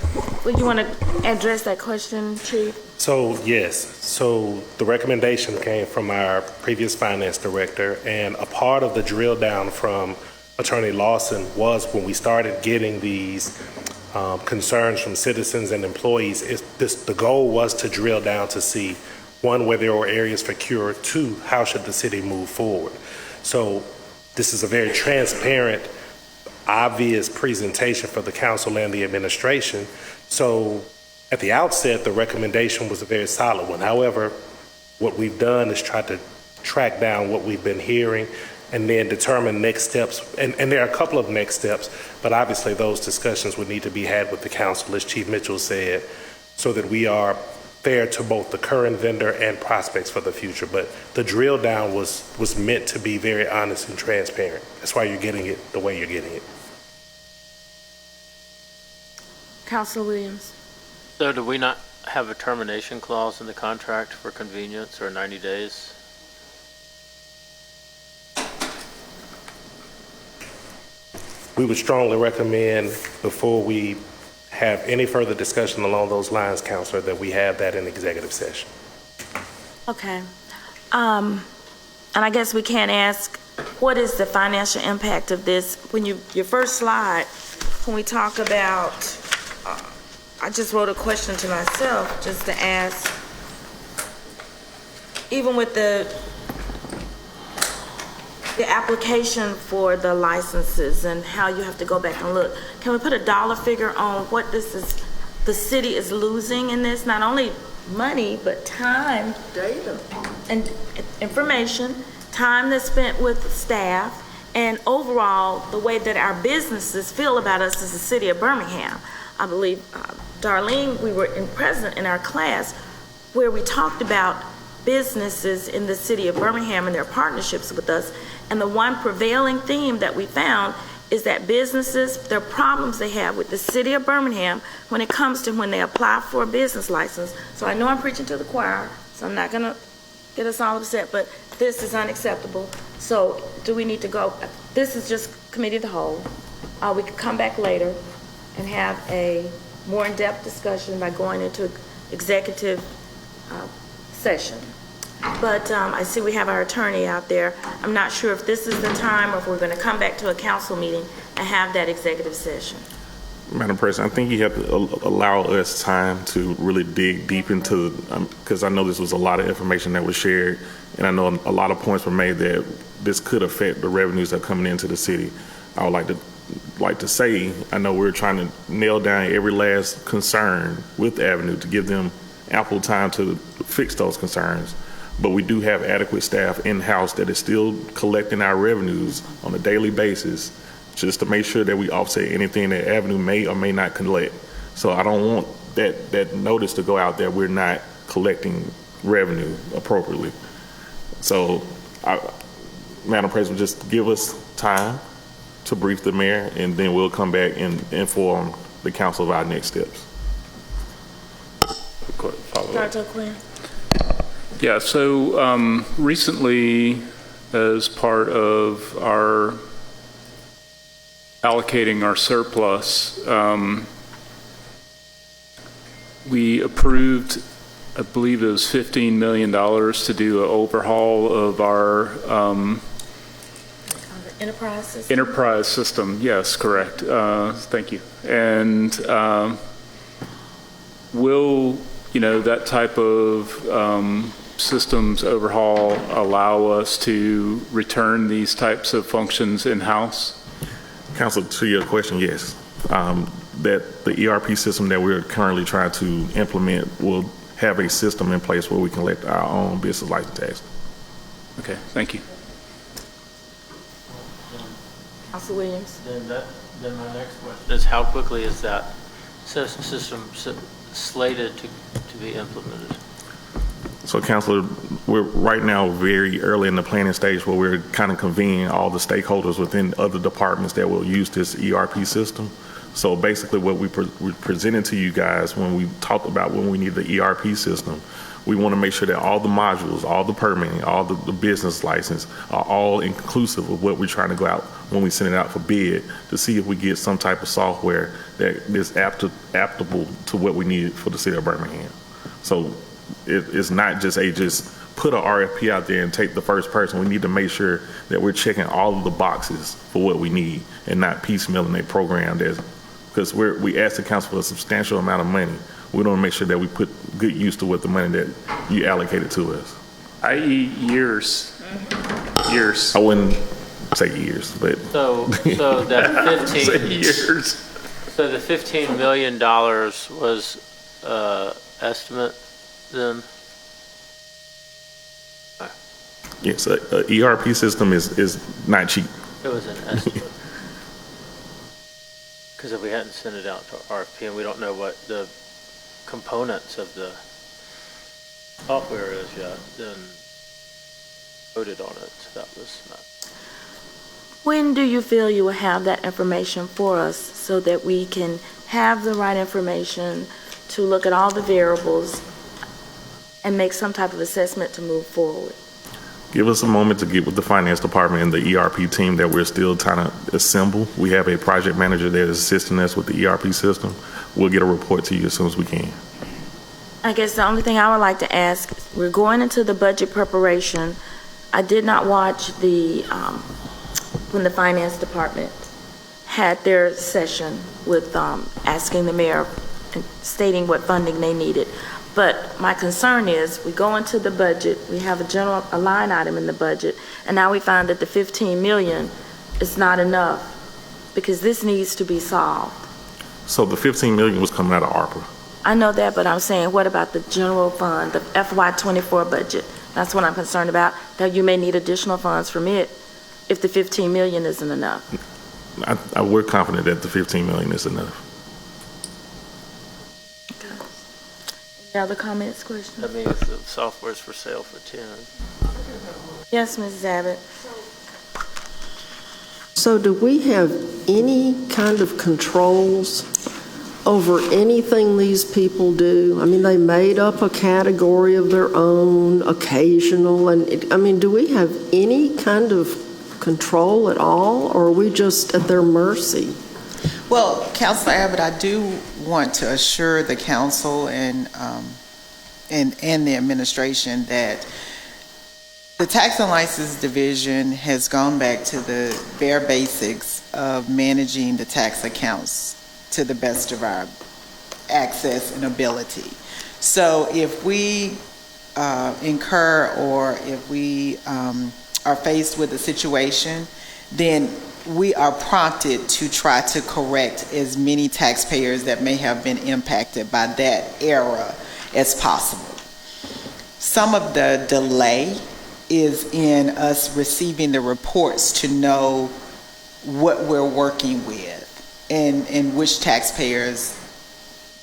Speaker 1: would you want to address that question, Chief?
Speaker 9: So, yes. So the recommendation came from our previous finance director, and a part of the drill down from Attorney Lawson was when we started getting these concerns from citizens and employees. The goal was to drill down to see, one, where there were areas for cure, two, how should the city move forward. So this is a very transparent, obvious presentation for the council and the administration. So at the outset, the recommendation was a very solid one. However, what we've done is try to track down what we've been hearing and then determine next steps. And there are a couple of next steps, but obviously those discussions would need to be had with the council, as Chief Mitchell said, so that we are fair to both the current vendor and prospects for the future. But the drill down was meant to be very honest and transparent. That's why you're getting it the way you're getting it.
Speaker 1: Councilor Williams.
Speaker 6: So do we not have a termination clause in the contract for convenience or 90 days?
Speaker 9: We would strongly recommend, before we have any further discussion along those lines, Councilor, that we have that in executive session.
Speaker 1: Okay. And I guess we can't ask, what is the financial impact of this? When your first slide when we talk about, I just wrote a question to myself just to ask, even with the application for the licenses and how you have to go back and look, can we put a dollar figure on what this is, the city is losing in this? Not only money, but time.
Speaker 5: Data.
Speaker 1: And information, time that's spent with staff, and overall, the way that our businesses feel about us as the city of Birmingham. I believe, Darlene, we were present in our class where we talked about businesses in the city of Birmingham and their partnerships with us. And the one prevailing theme that we found is that businesses, their problems they have with the city of Birmingham when it comes to when they apply for a business license. So I know I'm preaching to the choir, so I'm not going to get us all upset, but this is unacceptable. So do we need to go? This is just committee of the whole. We could come back later and have a more in-depth discussion by going into executive session. But I see we have our attorney out there. I'm not sure if this is the time or if we're going to come back to a council meeting and have that executive session.
Speaker 8: Madam President, I think you have to allow us time to really dig deep into, because I know this was a lot of information that was shared, and I know a lot of points were made that this could affect the revenues that are coming into the city. I would like to say, I know we're trying to nail down every last concern with Avenue to give them ample time to fix those concerns. But we do have adequate staff in-house that is still collecting our revenues on a daily basis just to make sure that we offset anything that Avenue may or may not collect. So I don't want that notice to go out there we're not collecting revenue appropriately. So, Madam President, just give us time to brief the mayor, and then we'll come back and inform the council of our next steps.
Speaker 1: Dr. Quinn.
Speaker 3: Yeah, so recently, as part of our allocating our surplus, we approved, I believe it was $15 million to do an overhaul of our enterprise system. Yes, correct. Thank you. And will, that type of systems overhaul allow us to return these types of functions in-house?
Speaker 8: Council, to your question, yes. That the ERP system that we're currently trying to implement will have a system in place where we can collect our own business license tax.
Speaker 3: Okay, thank you.
Speaker 1: Council Williams.
Speaker 6: Then my next question is, how quickly is that system slated to be implemented?
Speaker 8: So, Councilor, we're right now very early in the planning stage where we're kind of convening all the stakeholders within other departments that will use this ERP system. So basically what we presented to you guys when we talked about when we need the ERP system, we want to make sure that all the modules, all the permitting, all the business license are all inclusive of what we're trying to go out when we send it out for bid to see if we get some type of software that is adaptable to what we need for the city of Birmingham. So it's not just put an RFP out there and take the first person. We need to make sure that we're checking all of the boxes for what we need and not piecemealing a program because we asked the council for a substantial amount of money. We want to make sure that we put good use to what the money that you allocated to us.
Speaker 3: I.e. years. Years.
Speaker 8: I wouldn't say years, but.
Speaker 6: So that 15.
Speaker 3: Say years.
Speaker 6: So the $15 million was estimate then?
Speaker 8: Yes, a ERP system is not cheap.
Speaker 6: It was an estimate. Because if we hadn't sent it out to RFP and we don't know what the components of the software is yet, then voted on it. So that was not.
Speaker 1: When do you feel you will have that information for us so that we can have the right information to look at all the variables and make some type of assessment to move forward?
Speaker 8: Give us a moment to get with the finance department and the ERP team that we're still trying to assemble. We have a project manager that is assisting us with the ERP system. We'll get a report to you as soon as we can.
Speaker 1: I guess the only thing I would like to ask, we're going into the budget preparation. I did not watch when the finance department had their session with asking the mayor and stating what funding they needed. But my concern is, we go into the budget, we have a line item in the budget, and now we find that the 15 million is not enough, because this needs to be solved.
Speaker 8: So the 15 million was coming out of ARPA.
Speaker 1: I know that, but I'm saying, what about the general fund, the FY24 budget? That's what I'm concerned about, that you may need additional funds from it if the 15 million isn't enough.
Speaker 8: We're confident that the 15 million is enough.
Speaker 1: Any other comments, questions?
Speaker 6: I mean, if the software's for sale for 10.
Speaker 1: Yes, Mrs. Abbott.
Speaker 5: So do we have any kind of controls over anything these people do? I mean, they made up a category of their own, occasional, and do we have any kind of control at all, or are we just at their mercy?
Speaker 7: Well, Councilor Abbott, I do want to assure the council and the administration that the Tax and License Division has gone back to the bare basics of managing the tax accounts to the best of our access and ability. So if we incur, or if we are faced with a situation, then we are prompted to try to correct as many taxpayers that may have been impacted by that error as possible. Some of the delay is in us receiving the reports to know what we're working with and which taxpayers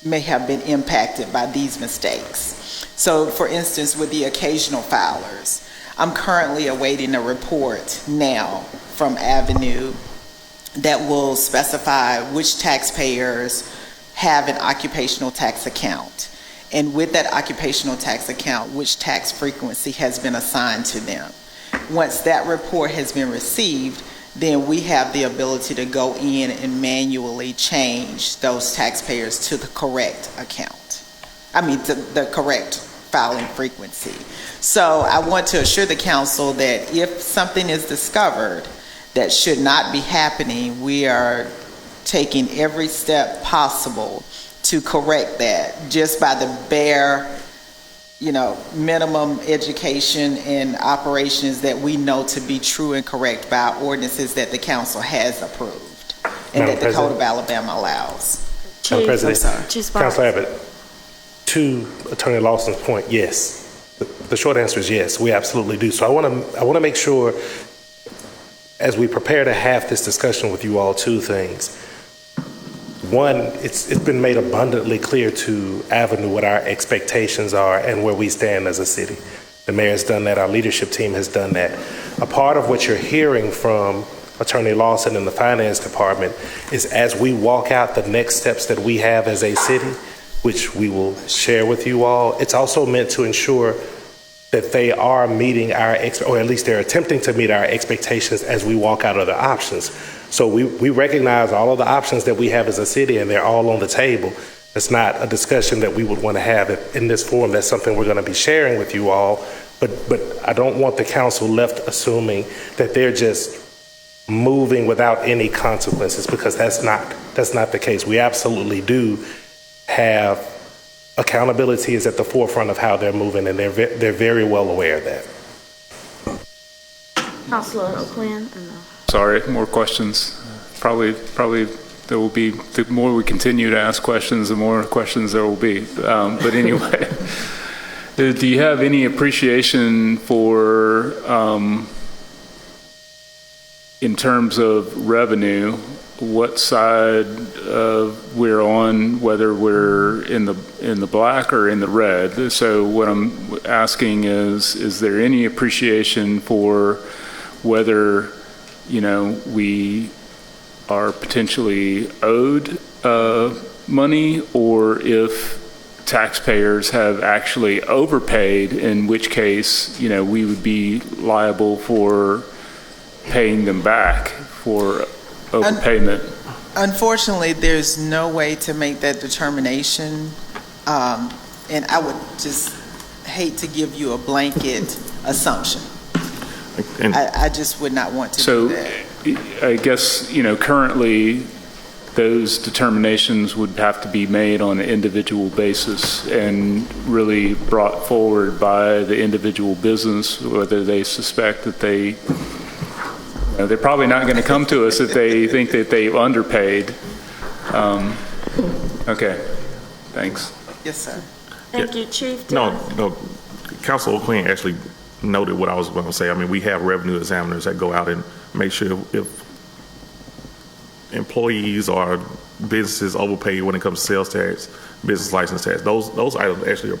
Speaker 7: may have been impacted by these mistakes. So, for instance, with the occasional filers, I'm currently awaiting a report now from Avenue that will specify which taxpayers have an occupational tax account, and with that occupational tax account, which tax frequency has been assigned to them. Once that report has been received, then we have the ability to go in and manually change those taxpayers to the correct account. To the correct filing frequency. So I want to assure the council that if something is discovered that should not be happening, we are taking every step possible to correct that, just by the bare, minimum education and operations that we know to be true and correct by ordinances that the council has approved and that the Code of Alabama allows.
Speaker 9: Madam President,
Speaker 1: Chief
Speaker 9: Councilor Abbott, to Attorney Lawson's point, yes. The short answer is yes, we absolutely do. So I want to make sure, as we prepare to have this discussion with you all, two things. One, it's been made abundantly clear to Avenue what our expectations are and where we stand as a city. The mayor's done that, our leadership team has done that. A part of what you're hearing from Attorney Lawson and the Finance Department is, as we walk out the next steps that we have as a city, which we will share with you all, it's also meant to ensure that they are meeting or at least they're attempting to meet our expectations as we walk out of the options. So we recognize all of the options that we have as a city, and they're all on the table. It's not a discussion that we would want to have in this forum. That's something we're going to be sharing with you all. But I don't want the council left assuming that they're just moving without any consequences, because that's not the case. We absolutely do have accountability is at the forefront of how they're moving, and they're very well aware of that.
Speaker 1: Councilor O'Quinn?
Speaker 3: Sorry, more questions. Probably there will be, the more we continue to ask questions, the more questions there will be. But anyway, do you have any appreciation for, in terms of revenue, what side we're on, whether we're in the black or in the red? So what I'm asking is there any appreciation for whether we are potentially owed money, or if taxpayers have actually overpaid, in which case we would be liable for paying them back for overpayment?
Speaker 7: Unfortunately, there's no way to make that determination, and I would just hate to give you a blanket assumption. I just would not want to do that.
Speaker 3: I guess, currently, those determinations would have to be made on an individual basis and really brought forward by the individual business, whether they suspect that they're probably not going to come to us if they think that they've underpaid. Okay, thanks.
Speaker 7: Yes, sir.
Speaker 1: Thank you, Chief.
Speaker 8: No, Council O'Quinn actually noted what I was going to say. I mean, we have revenue examiners that go out and make sure if employees or businesses overpay when it comes to sales tax, business license tax. Those items actually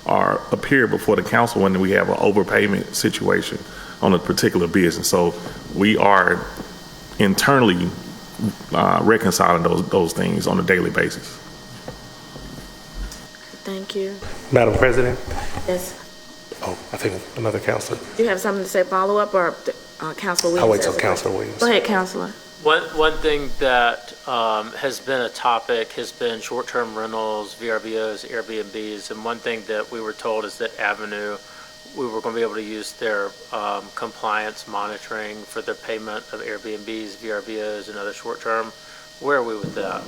Speaker 8: appear before the council when we have an overpayment situation on a particular business. So we are internally reconciling those things on a daily basis.
Speaker 1: Thank you.
Speaker 9: Madam President?
Speaker 1: Yes.
Speaker 9: Oh, I think another counselor.
Speaker 1: Do you have something to say, follow-up, or Councilor Williams?
Speaker 9: I'll wait till Councilor Williams.
Speaker 1: Go ahead, Councilor.
Speaker 6: One thing that has been a topic has been short-term rentals, VRBOs, Airbnbs, and one thing that we were told is that Avenue, we were going to be able to use their compliance monitoring for the payment of Airbnbs, VRBOs, and other short-term. Where are we with that?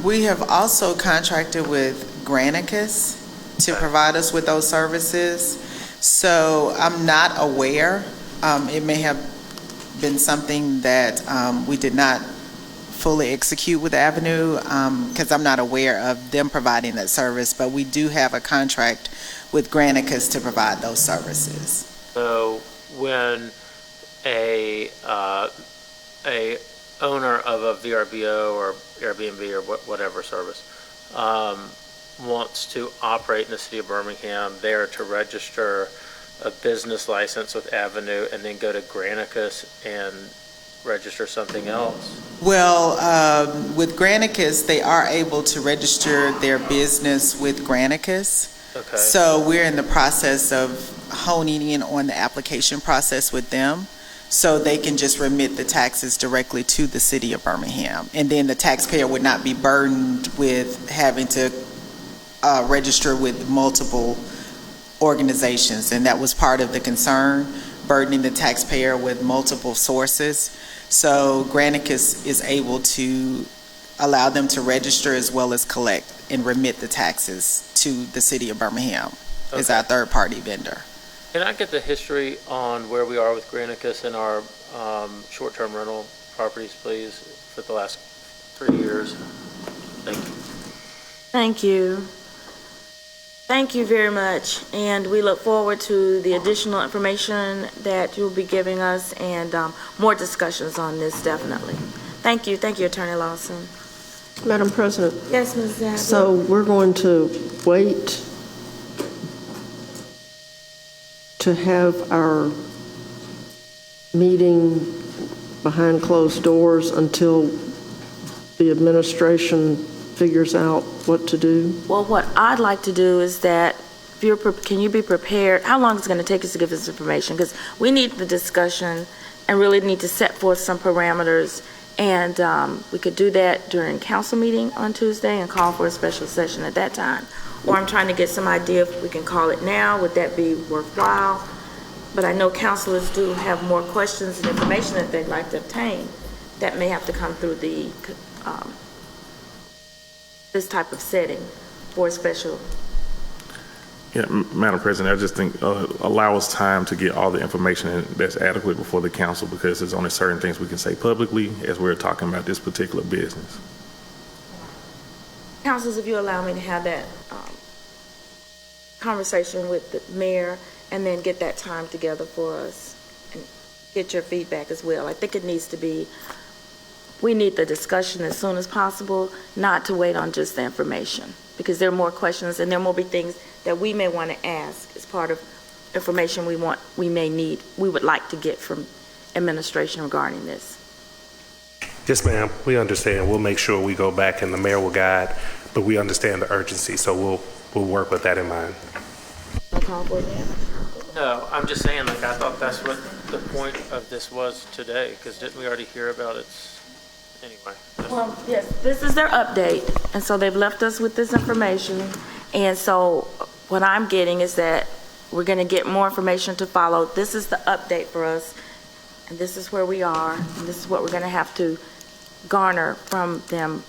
Speaker 7: We have also contracted with Granicus to provide us with those services. So I'm not aware. It may have been something that we did not fully execute with Avenue because I'm not aware of them providing that service, but we do have a contract with Granicus to provide those services.
Speaker 6: So when a owner of a VRBO or Airbnb or whatever service wants to operate in the city of Birmingham, they're to register a business license with Avenue and then go to Granicus and register something else?
Speaker 7: Well, with Granicus, they are able to register their business with Granicus.
Speaker 6: Okay.
Speaker 7: So we're in the process of honing in on the application process with them, so they can just remit the taxes directly to the city of Birmingham. And then the taxpayer would not be burdened with having to register with multiple organizations. And that was part of the concern, burdening the taxpayer with multiple sources. So Granicus is able to allow them to register as well as collect and remit the taxes to the city of Birmingham as our third-party vendor.
Speaker 6: Can I get the history on where we are with Granicus and our short-term rental properties, please, for the last 3 years? Thank you.
Speaker 1: Thank you. Thank you very much, and we look forward to the additional information that you'll be giving us and more discussions on this, definitely. Thank you, Attorney Lawson.
Speaker 5: Madam President?
Speaker 1: Yes, Ms. Zabel.
Speaker 5: So we're going to wait to have our meeting behind closed doors until the administration figures out what to do?
Speaker 1: Well, what I'd like to do is that, can you be prepared? How long is it going to take us to give this information? Because we need the discussion and really need to set forth some parameters. And we could do that during council meeting on Tuesday and call for a special session at that time. Or I'm trying to get some idea if we can call it now. Would that be worthwhile? But I know councilors do have more questions and information that they'd like to obtain. That may have to come through the this type of setting for a special.
Speaker 8: Yeah, Madam President, I just think allow us time to get all the information that's adequate before the council, because there's only certain things we can say publicly as we're talking about this particular business.
Speaker 1: Councilors, if you allow me to have that conversation with the mayor and then get that time together for us and get your feedback as well. I think it needs to be, we need the discussion as soon as possible, not to wait on just the information, because there are more questions and there will be things that we may want to ask as part of information we would like to get from administration regarding this.
Speaker 9: Yes, ma'am. We understand. We'll make sure we go back and the mayor will guide, but we understand the urgency, so we'll work with that in mind.
Speaker 6: No, I'm just saying, like, I thought that's what the point of this was today, because didn't we already hear about it? Anyway.
Speaker 1: Well, yes, this is their update, and so they've left us with this information. And so what I'm getting is that we're going to get more information to follow. This is the update for us, and this is where we are, and this is what we're going to have to garner from them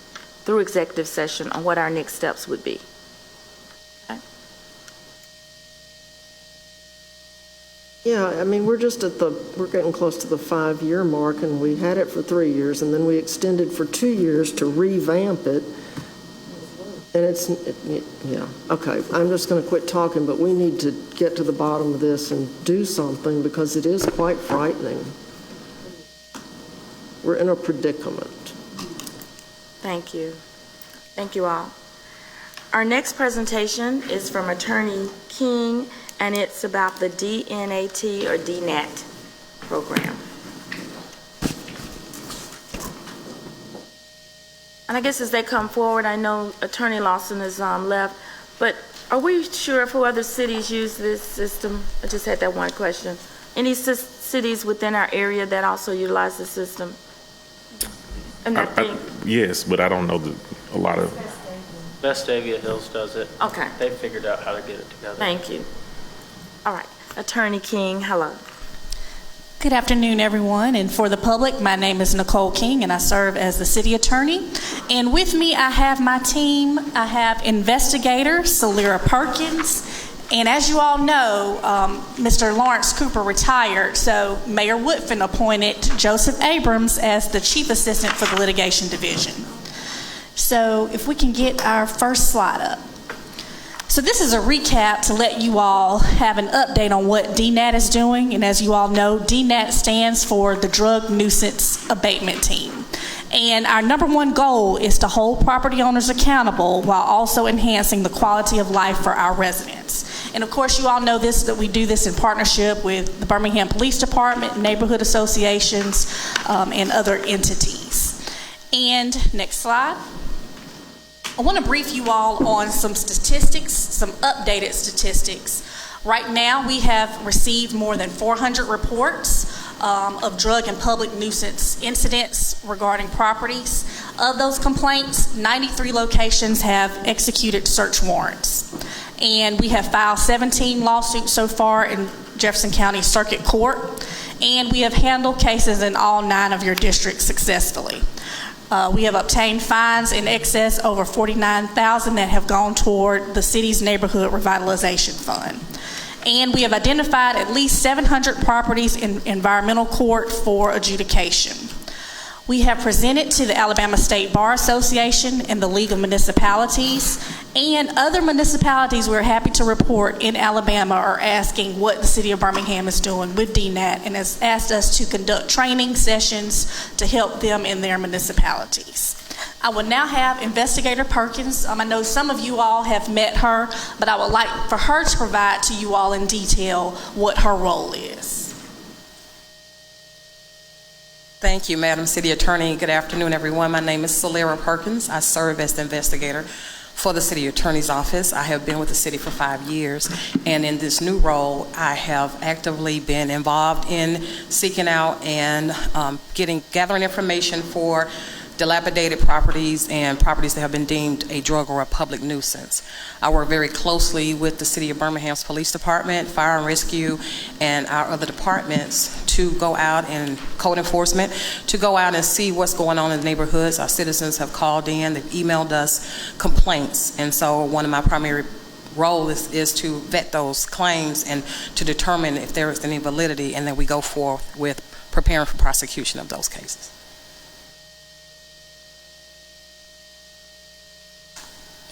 Speaker 1: through executive session on what our next steps would be. Okay?
Speaker 5: Yeah, I mean, we're getting close to the 5-year mark, and we had it for 3 years, and then we extended for 2 years to revamp it. And yeah, okay, I'm just going to quit talking, but we need to get to the bottom of this and do something because it is quite frightening. We're in a predicament.
Speaker 1: Thank you. Thank you all. Our next presentation is from Attorney King, and it's about the DNAT or DNAT program. And I guess as they come forward, I know Attorney Lawson is left, but are we sure if other cities use this system? I just had that one question. Any cities within our area that also utilize the system?
Speaker 8: Yes, but I don't know a lot of.
Speaker 6: Vestavia Hills does it.
Speaker 1: Okay.
Speaker 6: They figured out how to get it together.
Speaker 1: Thank you. All right. Attorney King, hello.
Speaker 10: Good afternoon, everyone, and for the public, my name is Nicole King, and I serve as the city attorney. And with me, I have my team. I have investigator Salira Perkins, and as you all know, Mr. Lawrence Cooper retired, so Mayor Woodfin appointed Joseph Abrams as the chief assistant for the litigation division. So if we can get our first slide up. So this is a recap to let you all have an update on what DNAT is doing. And as you all know, DNAT stands for the Drug Nuisance Abatement Team. And our number one goal is to hold property owners accountable while also enhancing the quality of life for our residents. And of course, you all know this, that we do this in partnership with the Birmingham Police Department, neighborhood associations, and other entities. And next slide. I want to brief you all on some statistics, some updated statistics. Right now, we have received more than 400 reports of drug and public nuisance incidents regarding properties. Of those complaints, 93 locations have executed search warrants. And we have filed 17 lawsuits so far in Jefferson County Circuit Court. And we have handled cases in all 9 of your districts successfully. We have obtained fines in excess over $49,000 that have gone toward the city's neighborhood revitalization fund. And we have identified at least 700 properties in environmental court for adjudication. We have presented to the Alabama State Bar Association and the League of Municipalities, and other municipalities we're happy to report in Alabama are asking what the city of Birmingham is doing with DNAT and has asked us to conduct training sessions to help them in their municipalities. I will now have Investigator Perkins. I know some of you all have met her, but I would like for her to provide to you all in detail what her role is.
Speaker 11: Thank you, Madam City Attorney. Good afternoon, everyone. My name is Salira Perkins. I serve as the investigator for the City Attorney's Office. I have been with the city for 5 years, and in this new role, I have actively been involved in seeking out and gathering information for dilapidated properties and properties that have been deemed a drug or a public nuisance. I work very closely with the City of Birmingham's Police Department, Fire and Rescue, and our other departments to go out and code enforcement, to go out and see what's going on in the neighborhoods. Our citizens have called in, they've emailed us complaints, and so one of my primary role is to vet those claims and to determine if there is any validity, and then we go forth with preparing for prosecution of those cases.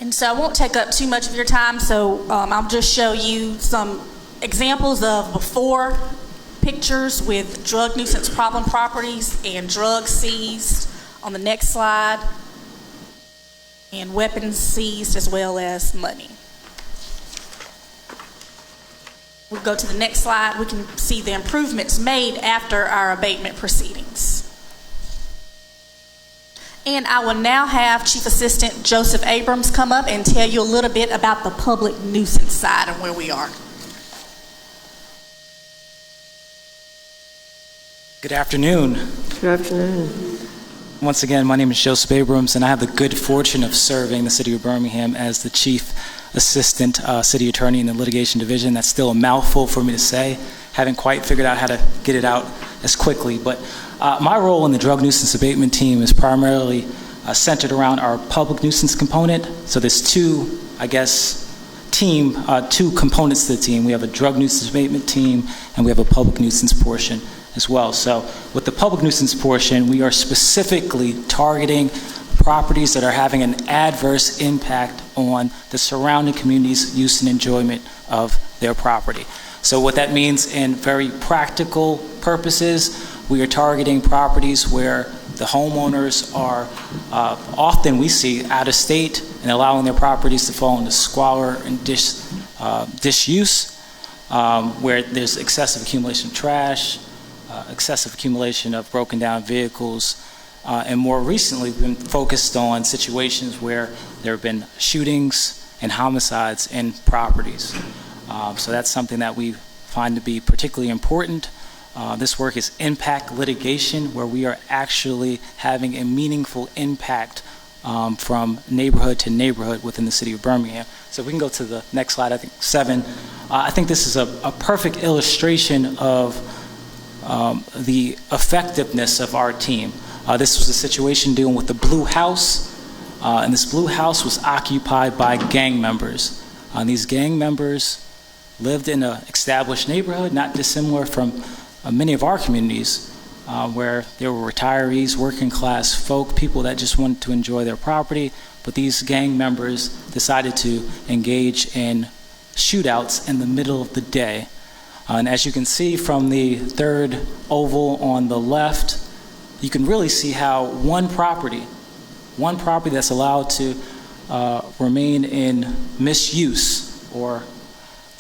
Speaker 10: And so I won't take up too much of your time, so I'll just show you some examples of before pictures with drug nuisance problem properties and drugs seized on the next slide, and weapons seized as well as money. We'll go to the next slide. We can see the improvements made after our abatement proceedings. And I will now have Chief Assistant Joseph Abrams come up and tell you a little bit about the public nuisance side and where we are.
Speaker 12: Good afternoon.
Speaker 5: Good afternoon.
Speaker 12: Once again, my name is Joseph Abrams, and I have the good fortune of serving the city of Birmingham as the Chief assistant city attorney in the litigation division. That's still a mouthful for me to say. Haven't quite figured out how to get it out as quickly. But my role in the drug nuisance abatement team is primarily centered around our public nuisance component. So there's two components to the team. We have a drug nuisance abatement team, and we have a public nuisance portion as well. So with the public nuisance portion, we are specifically targeting properties that are having an adverse impact on the surrounding community's use and enjoyment of their property. So what that means in very practical purposes, we are targeting properties where the homeowners are often, we see, out of state and allowing their properties to fall into squalor and disuse, where there's excessive accumulation of trash, excessive accumulation of broken down vehicles, and more recently we've been focused on situations where there have been shootings and homicides in properties. So that's something that we find to be particularly important. This work is impact litigation, where we are actually having a meaningful impact from neighborhood to neighborhood within the city of Birmingham. So if we can go to the next slide, I think 7. I think this is a perfect illustration of the effectiveness of our team. This was a situation dealing with the Blue House, and this Blue House was occupied by gang members. These gang members lived in an established neighborhood, not dissimilar from many of our communities, where there were retirees, working class folk, people that just wanted to enjoy their property, but these gang members decided to engage in shootouts in the middle of the day. And as you can see from the third oval on the left, you can really see how one property that's allowed to remain in misuse or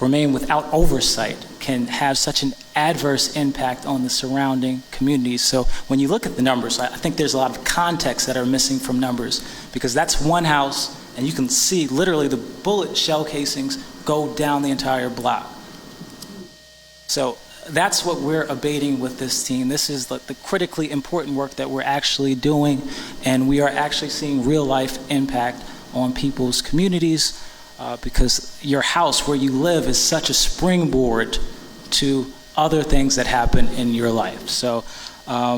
Speaker 12: remain without oversight can have such an adverse impact on the surrounding communities. So when you look at the numbers, I think there's a lot of context that are missing from numbers, because that's one house and you can see literally the bullet shell casings go down the entire block. So that's what we're abating with this team. This is the critically important work that we're actually doing, and we are actually seeing real life impact on people's communities, because your house where you live is such a springboard to other things that happen in your life. So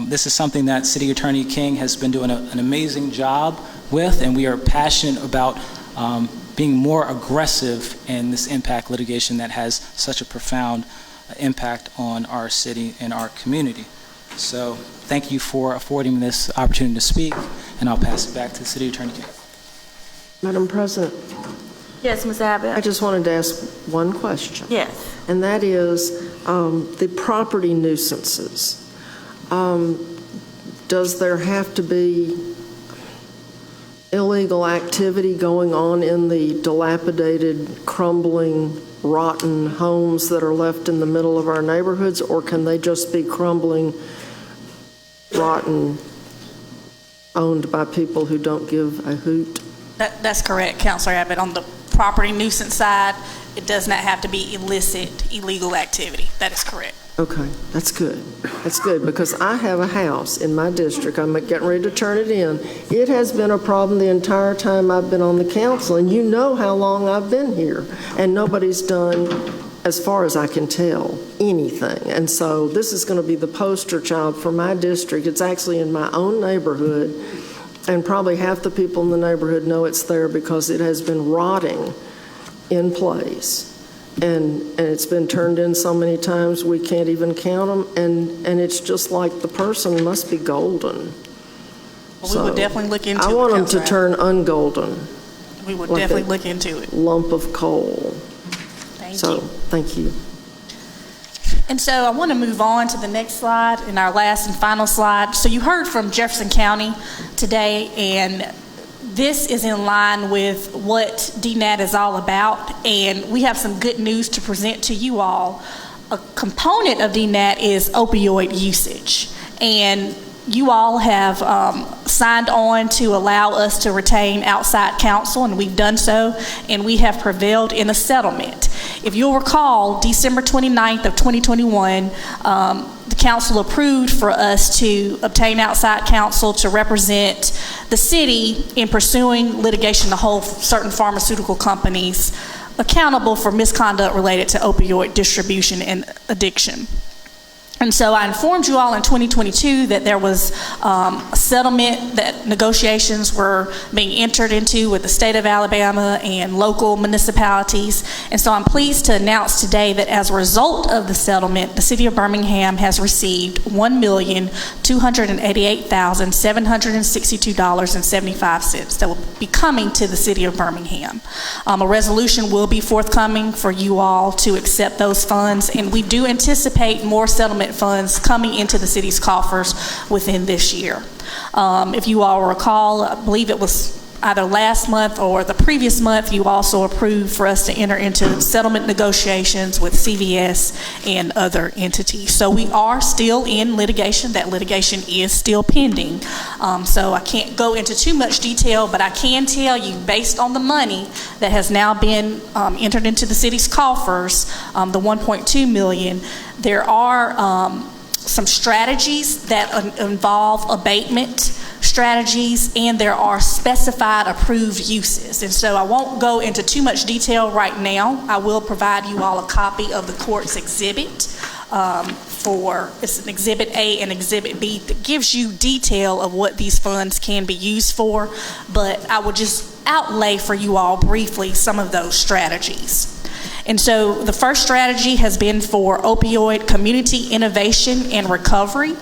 Speaker 12: this is something that City Attorney King has been doing an amazing job with, and we are passionate about being more aggressive in this impact litigation that has such a profound impact on our city and our community. So thank you for affording me this opportunity to speak, and I'll pass it back to City Attorney King.
Speaker 5: Madam President.
Speaker 1: Yes, Ms. Abbott.
Speaker 5: I just wanted to ask one question.
Speaker 1: Yes.
Speaker 5: And that is the property nuisances. Does there have to be illegal activity going on in the dilapidated, crumbling, rotten homes that are left in the middle of our neighborhoods, or can they just be crumbling, rotten, owned by people who don't give a hoot?
Speaker 10: That's correct, Councilor Abbott. On the property nuisance side, it does not have to be illicit, illegal activity. That is correct.
Speaker 5: Okay, that's good. That's good, because I have a house in my district. I'm getting ready to turn it in. It has been a problem the entire time I've been on the council, and you know how long I've been here, and nobody's done, as far as I can tell, anything. And so this is going to be the poster child for my district. It's actually in my own neighborhood, and probably half the people in the neighborhood know it's there because it has been rotting in place. And it's been turned in so many times we can't even count them, and it's just like the person must be golden.
Speaker 10: Well, we would definitely look into it.
Speaker 5: I want them to turn ungolden.
Speaker 10: We would
Speaker 5: like
Speaker 10: definitely look into it.
Speaker 5: Lump of coal.
Speaker 10: Thank
Speaker 5: So,
Speaker 10: you.
Speaker 5: thank you.
Speaker 10: And so I want to move on to the next slide, and our last and final slide. So you heard from Jefferson County today, and this is in line with what DNAT is all about, and we have some good news to present to you all. A component of DNAT is opioid usage, and you all have signed on to allow us to retain outside counsel, and we've done so, and we have prevailed in a settlement. If you'll recall, December 29th of 2021, the council approved for us to obtain outside counsel to represent the city in pursuing litigation to hold certain pharmaceutical companies accountable for misconduct related to opioid distribution and addiction. And so I informed you all in 2022 that there was a settlement, that negotiations were being entered into with the state of Alabama and local municipalities. And so I'm pleased to announce today that as a result of the settlement, the city of Birmingham has received $1,288,762.75 that will be coming to the city of Birmingham. A resolution will be forthcoming for you all to accept those funds, and we do anticipate more settlement funds coming into the city's coffers within this year. If you all recall, I believe it was either last month or the previous month, you also approved for us to enter into settlement negotiations with CVS and other entities. So we are still in litigation. That litigation is still pending. So I can't go into too much detail, but I can tell you, based on the money that has now been entered into the city's coffers, the $1.2 million, there are some strategies that involve abatement strategies, and there are specified approved uses. And so I won't go into too much detail right now. I will provide you all a copy of the court's exhibit. It's an Exhibit A and Exhibit B that gives you detail of what these funds can be used for, but I will just outlay for you all briefly some of those strategies. And so the first strategy has been for opioid community innovation and recovery,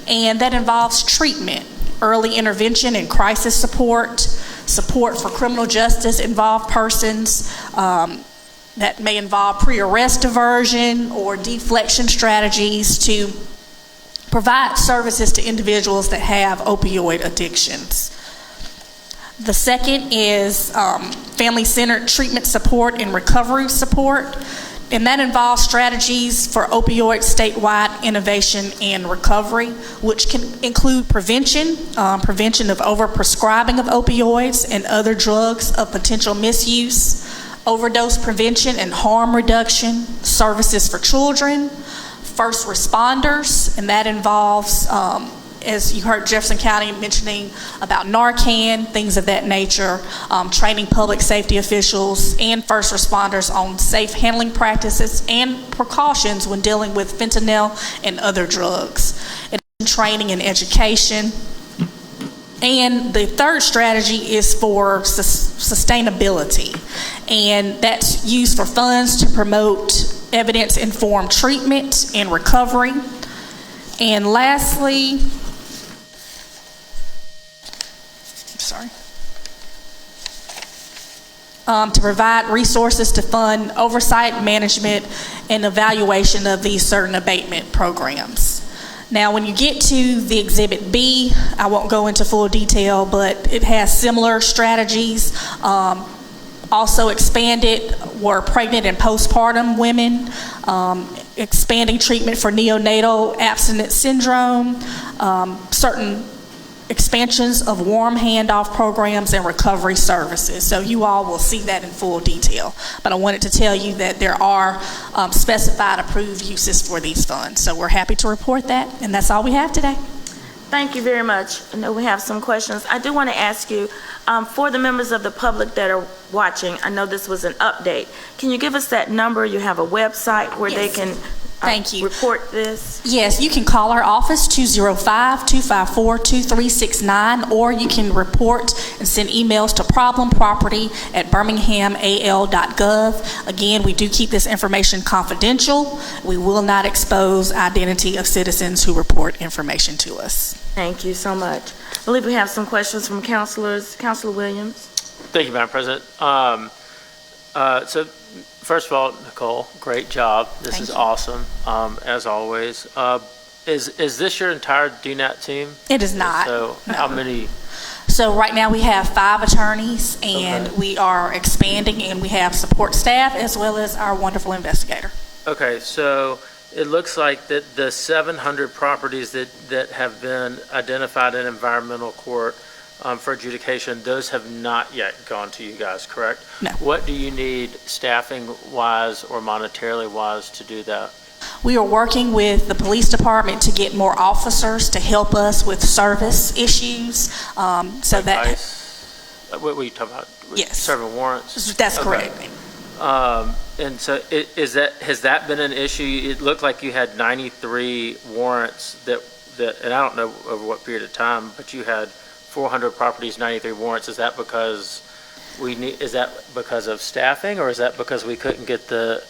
Speaker 10: and that involves treatment, early intervention and crisis support, support for criminal justice involved persons, that may involve pre-arrest diversion or deflection strategies to provide services to individuals that have opioid addictions. The second is family-centered treatment support and recovery support, and that involves strategies for opioid statewide innovation and recovery, which can include prevention, prevention of overprescribing of opioids and other drugs of potential misuse, overdose prevention and harm reduction, services for children, first responders, and that involves, as you heard Jefferson County mentioning about Narcan, things of that nature, training public safety officials and first responders on safe handling practices and precautions when dealing with fentanyl and other drugs, and training and education. And the third strategy is for sustainability, and that's used for funds to promote evidence-informed treatment and recovery. And lastly, to provide resources to fund oversight, management, and evaluation of these certain abatement programs. Now, when you get to the Exhibit B, I won't go into full detail, but it has similar strategies. Also expanded were pregnant and postpartum women, expanding treatment for neonatal abstinence syndrome, certain expansions of warm handoff programs and recovery services. So you all will see that in full detail. But I wanted to tell you that there are specified approved uses for these funds. So we're happy to report that, and that's all we have today.
Speaker 1: Thank you very much. I know we have some questions. I do want to ask you, for the members of the public that are watching, I know this was an update. Can you give us that number? You have a website where they can
Speaker 10: Thank you.
Speaker 1: report this?
Speaker 10: Yes, you can call our office, 205-254-2369, or you can report and send emails to problemproperty@birminghamal.gov. Again, we do keep this information confidential. We will not expose identity of citizens who report information to us.
Speaker 1: Thank you so much. I believe we have some questions from councilors. Councilor Williams.
Speaker 6: Thank you, Madam President. So first of all, Nicole, great job. This is awesome, as always. Is this your entire DNAT team?
Speaker 10: It is not.
Speaker 6: So how many?
Speaker 10: So right now we have 5 attorneys, and we are expanding, and we have support staff as well as our wonderful investigator.
Speaker 6: Okay, so it looks like that the 700 properties that have been identified in environmental court for adjudication, those have not yet gone to you guys, correct?
Speaker 10: No.
Speaker 6: What do you need staffing-wise or monetarily-wise to do that?
Speaker 10: We are working with the police department to get more officers to help us with service issues. So
Speaker 6: Like
Speaker 10: that
Speaker 6: ICE? What were you talking about?
Speaker 10: Yes.
Speaker 6: Serving warrants?
Speaker 10: That's
Speaker 6: Okay.
Speaker 10: correct.
Speaker 6: And so has that been an issue? It looked like you had 93 warrants that, and I don't know over what period of time, but you had 400 properties, 93 warrants. Is that because of staffing, or is that because we couldn't get the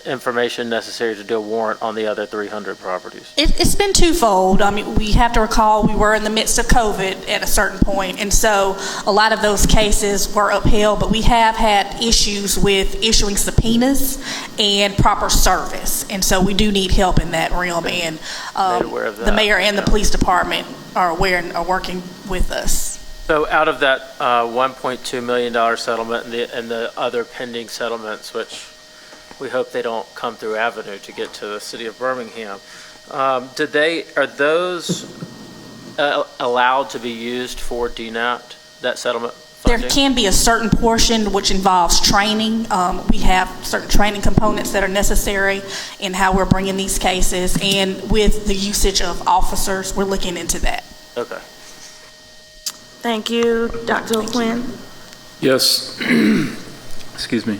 Speaker 6: information necessary to do a warrant on the other 300 properties?
Speaker 10: It's been twofold. I mean, we have to recall we were in the midst of COVID at a certain point, and so a lot of those cases were upheld, but we have had issues with issuing subpoenas and proper service, and so we do need help in that realm, and
Speaker 6: Made aware of
Speaker 10: the
Speaker 6: that,
Speaker 10: mayor and the
Speaker 6: yeah.
Speaker 10: police department are aware and are working with us.
Speaker 6: So out of that $1.2 million settlement and the other pending settlements, which we hope they don't come through Avenue to get to the city of Birmingham, are those allowed to be used for DNAT, that settlement funding?
Speaker 10: There can be a certain portion which involves training. We have certain training components that are necessary in how we're bringing these cases, and with the usage of officers, we're looking into that.
Speaker 6: Okay.
Speaker 1: Thank you. Dr. O'Quinn?
Speaker 3: Yes. Excuse me.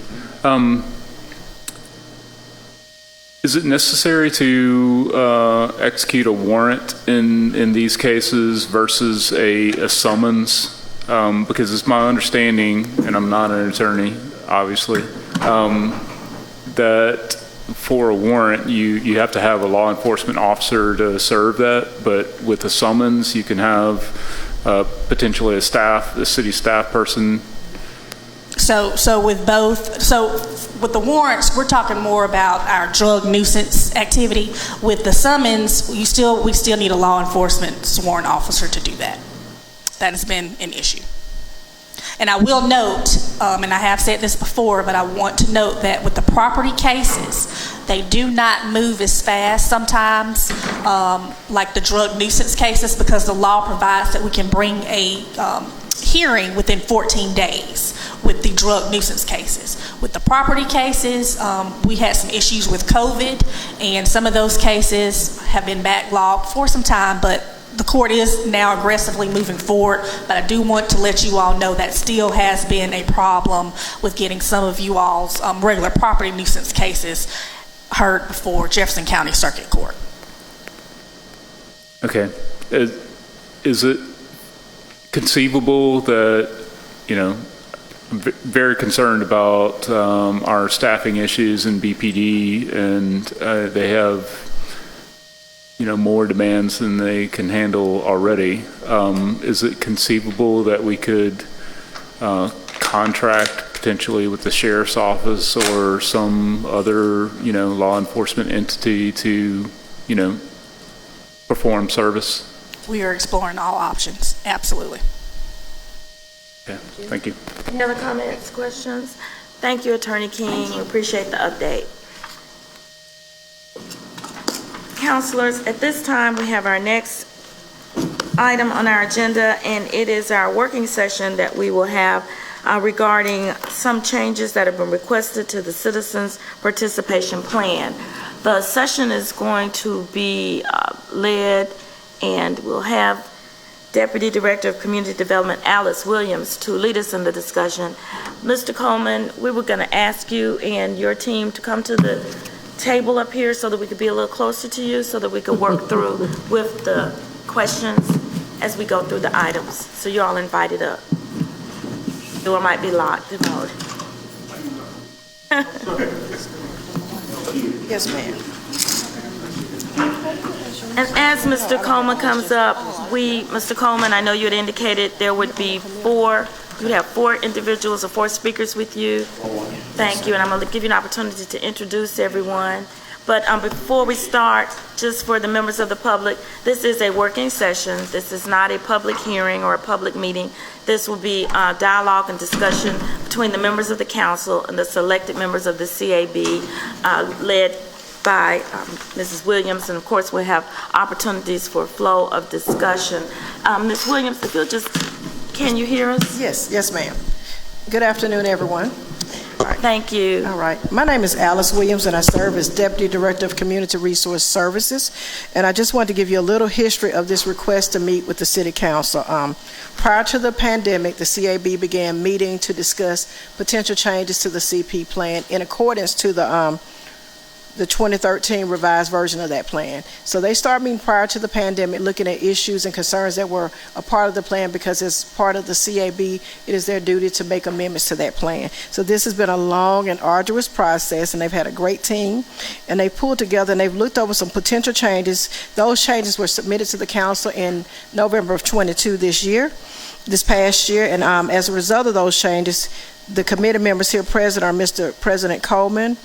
Speaker 3: Is it necessary to execute a warrant in these cases versus a summons? Because it's my understanding, and I'm not an attorney, obviously, that for a warrant, you have to have a law enforcement officer to serve that, but with a summons, you can have potentially a city staff person.
Speaker 10: So with with the warrants, we're talking more about our drug nuisance activity. With the summons, we still need a law enforcement sworn officer to do that. That has been an issue. And I will note, and I have said this before, but I want to note that with the property cases, they do not move as fast sometimes, like the drug nuisance cases, because the law provides that we can bring a hearing within 14 days with the drug nuisance cases. With the property cases, we had some issues with COVID, and some of those cases have been backlogged for some time, but the court is now aggressively moving forward. But I do want to let you all know that still has been a problem with getting some of you all's regular property nuisance cases heard before Jefferson County Circuit Court.
Speaker 3: Okay. Is it conceivable that, I'm very concerned about our staffing issues in BPD, and they have, more demands than they can handle already. Is it conceivable that we could contract potentially with the sheriff's office or some other, law enforcement entity to, perform service?
Speaker 10: We are exploring all options, absolutely.
Speaker 3: Yeah, thank you.
Speaker 1: Any other comments, questions? Thank you, Attorney King. We appreciate the update. Counselors, at this time, we have our next item on our agenda, and it is our working session that we will have regarding some changes that have been requested to the Citizens Participation Plan. The session is going to be led, and we'll have Deputy Director of Community Development Alice Williams to lead us in the discussion. Mr. Coleman, we were going to ask you and your team to come to the table up here so that we could be a little closer to you, so that we could work through with the questions as we go through the items. So you're all invited up. The door might be locked. Yes, ma'am. And as Mr. Coleman comes up, Mr. Coleman, I know you had indicated there would be you'd have 4 individuals or 4 speakers with you. Thank you, and I'm going to give you an opportunity to introduce everyone. But before we start, just for the members of the public, this is a working session. This is not a public hearing or a public meeting. This will be dialogue and discussion between the members of the council and the selected members of the CAB, led by Mrs. Williams, and of course we'll have opportunities for flow of discussion. Ms. Williams, if you'll just, can you hear us?
Speaker 13: Yes, ma'am. Good afternoon, everyone.
Speaker 1: Thank you.
Speaker 13: All right. My name is Alice Williams, and I serve as Deputy Director of Community Resource Services. And I just wanted to give you a little history of this request to meet with the City Council. Prior to the pandemic, the CAB began meeting to discuss potential changes to the CP plan in accordance to the 2013 revised version of that plan. So they started meeting prior to the pandemic, looking at issues and concerns that were a part of the plan, because as part of the CAB, it is their duty to make amendments to that plan. So this has been a long and arduous process, and they've had a great team, and they pulled together and they've looked over some potential changes. Those changes were submitted to the council in November of 22 this past year, and as a result of those changes, the committee members here present are Mr. President Coleman,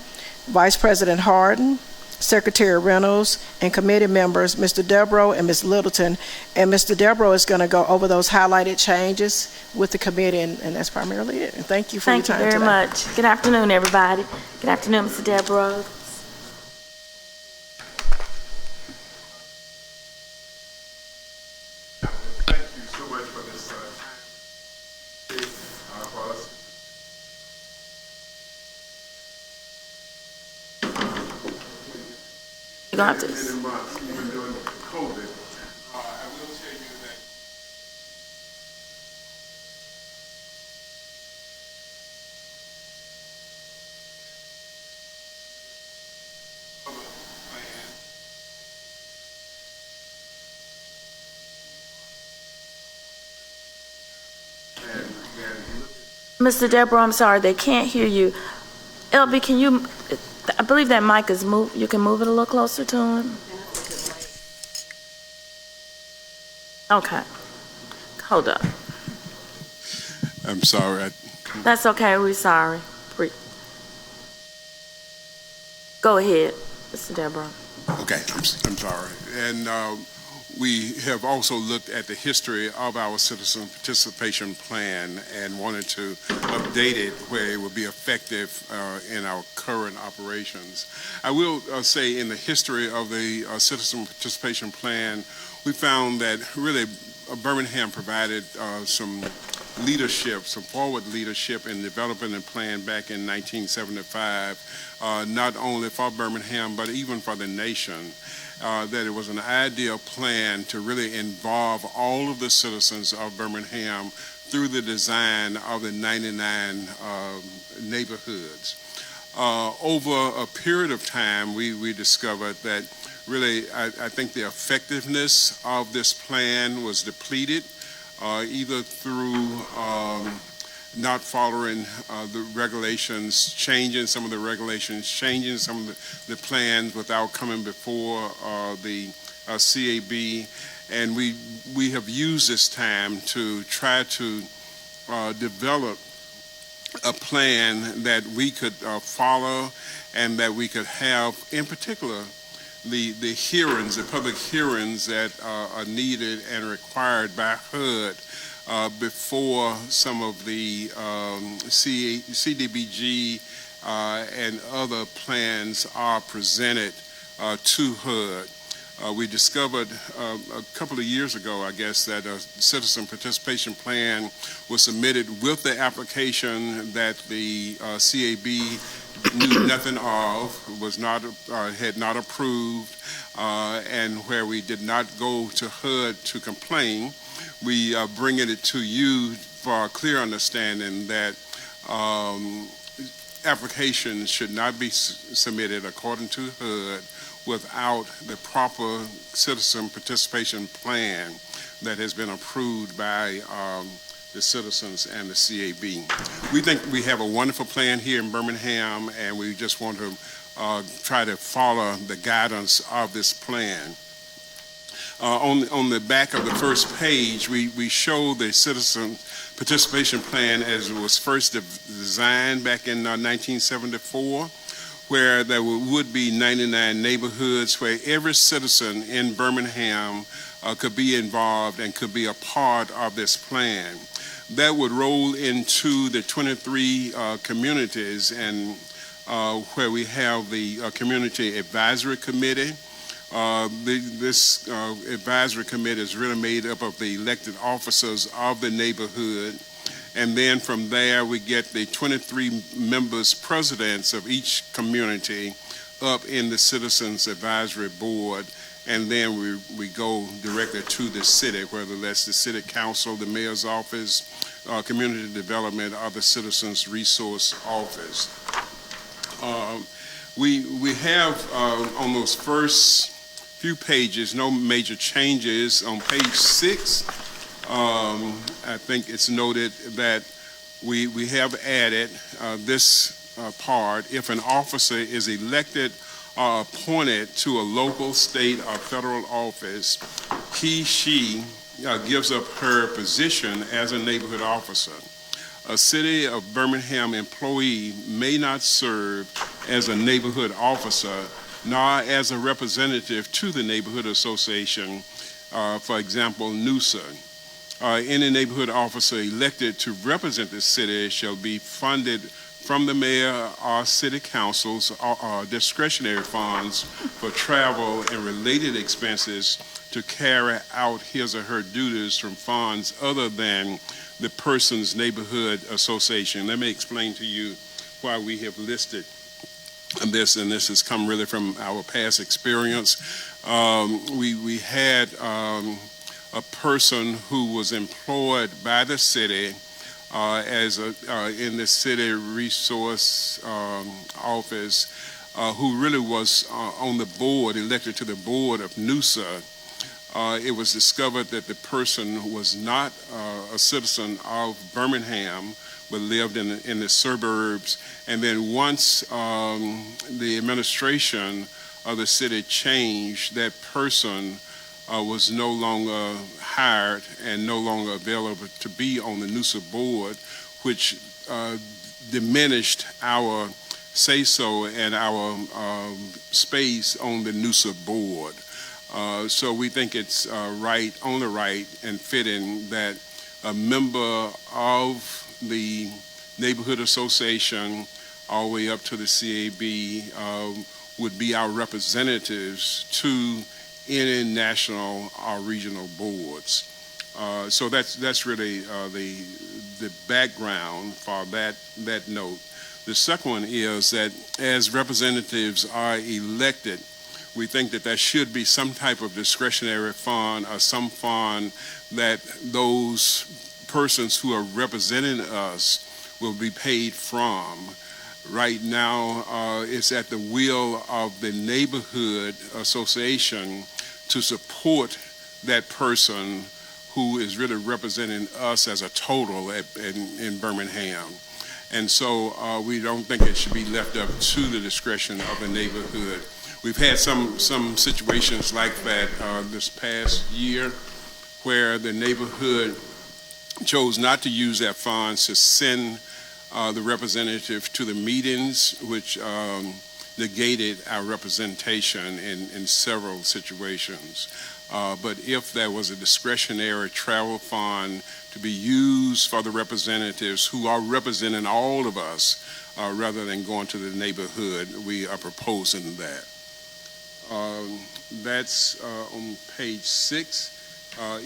Speaker 13: Vice President Harden, Secretary Reynolds, and committee members, Mr. Debro and Ms. Littleton. And Mr. Debro is going to go over those highlighted changes with the committee, and that's primarily it. And thank you for your time today.
Speaker 1: Thank you very much. Good afternoon, everybody. Good afternoon, Mr. Debro.
Speaker 14: Thank you so much for this time for us.
Speaker 1: You're going to have to.
Speaker 14: Many months, even during COVID, I will tell you that
Speaker 1: Mr. Debro, I'm sorry, they can't hear you. LB, can you, I believe that mic is moved. You can move it a little closer to him. Okay. Hold up.
Speaker 14: I'm sorry.
Speaker 1: That's okay. We're sorry. Go ahead, Mr. Debro.
Speaker 14: Okay, I'm sorry. And we have also looked at the history of our citizen participation plan and wanted to update it where it would be effective in our current operations. I will say in the history of the citizen participation plan, we found that really Birmingham provided some leadership, some forward leadership in developing the plan back in 1975, not only for Birmingham, but even for the nation. That it was an ideal plan to really involve all of the citizens of Birmingham through the design of the 99 neighborhoods. Over a period of time, we discovered that really I think the effectiveness of this plan was depleted, either through not following the regulations, changing some of the regulations, changing some of the plans without coming before the CAB. And we have used this time to try to develop a plan that we could follow and that we could have, in particular, the hearings, the public hearings that are needed and required by HUD before some of the CDBG and other plans are presented to HUD. We discovered a couple of years ago, I guess, that a citizen participation plan was submitted with the application that the CAB knew nothing of, was not, had not approved, and where we did not go to HUD to complain. We bringing it to you for a clear understanding that applications should not be submitted according to HUD without the proper citizen participation plan that has been approved by the citizens and the CAB. We think we have a wonderful plan here in Birmingham, and we just want to try to follow the guidance of this plan. On the back of the first page, we show the citizen participation plan as it was first designed back in 1974, where there would be 99 neighborhoods where every citizen in Birmingham could be involved and could be a part of this plan. That would roll into the 23 communities and where we have the Community Advisory Committee. This advisory committee is really made up of the elected officers of the neighborhood. And then from there, we get the 23 members, presidents of each community up in the Citizens Advisory Board. And then we go directly to the city, whether that's the city council, the mayor's office, community development, or the Citizens Resource Office. We have on those first few pages no major changes. On page 6, I think it's noted that we have added this part: if an officer is elected or appointed to a local, state, or federal office, she gives up her position as a neighborhood officer. A City of Birmingham employee may not serve as a neighborhood officer nor as a representative to the neighborhood association, for example, NUSA. Any neighborhood officer elected to represent the city shall be funded from the mayor or city council's discretionary funds for travel and related expenses to carry out his or her duties from funds other than the person's neighborhood association. Let me explain to you why we have listed this, and this has come really from our past experience. We had a person who was employed by the city as in the city resource office, who really was on the board, elected to the board of NUSA. It was discovered that the person was not a citizen of Birmingham, but lived in the suburbs. And then once the administration of the city changed, that person was no longer hired and no longer available to be on the NUSA board, which diminished our say-so and our space on the NUSA board. So we think it's only right and fitting that a member of the neighborhood association all the way up to the CAB would be our representatives to any national or regional boards. So that's really the background for that note. The second one is that as representatives are elected, we think that there should be some type of discretionary fund or some fund that those persons who are representing us will be paid from. Right now, it's at the will of the neighborhood association to support that person who is really representing us as a total in Birmingham. And so we don't think it should be left up to the discretion of the neighborhood. We've had some situations like that this past year where the neighborhood chose not to use that funds to send the representative to the meetings, which negated our representation in several situations. But if there was a discretionary travel fund to be used for the representatives who are representing all of us, rather than going to the neighborhood, we are proposing that. That's on page 6.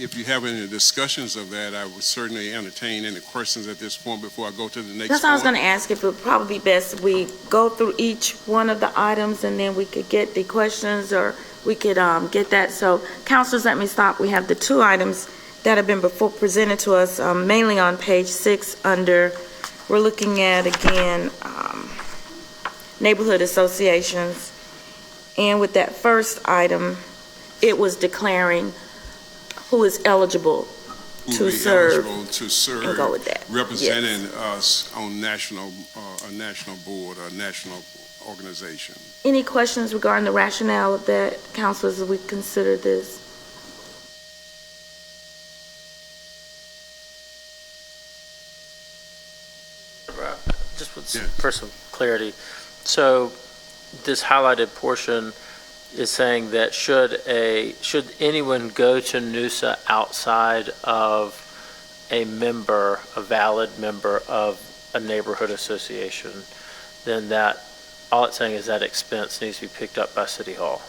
Speaker 14: If you have any discussions of that, I would certainly entertain any questions at this point before I go to the next
Speaker 1: That's what I was
Speaker 14: point.
Speaker 1: going to ask, if it would probably be best if we go through each one of the items and then we could get the questions, or we could get that. So, councilors, let me stop. We have the 2 items that have been before presented to us, mainly on page 6 under, we're looking at, again, neighborhood associations. And with that first item, it was declaring who is eligible to serve.
Speaker 14: Eligible to serve,
Speaker 1: and go with that.
Speaker 14: representing us on a national board or national organization.
Speaker 1: Any questions regarding the rationale of that, councilors, as we consider this?
Speaker 6: Just for some clarity, so this highlighted portion is saying that should anyone go to NUSA outside of a valid member of a neighborhood association, then that all it's saying is that expense needs to be picked up by City Hall.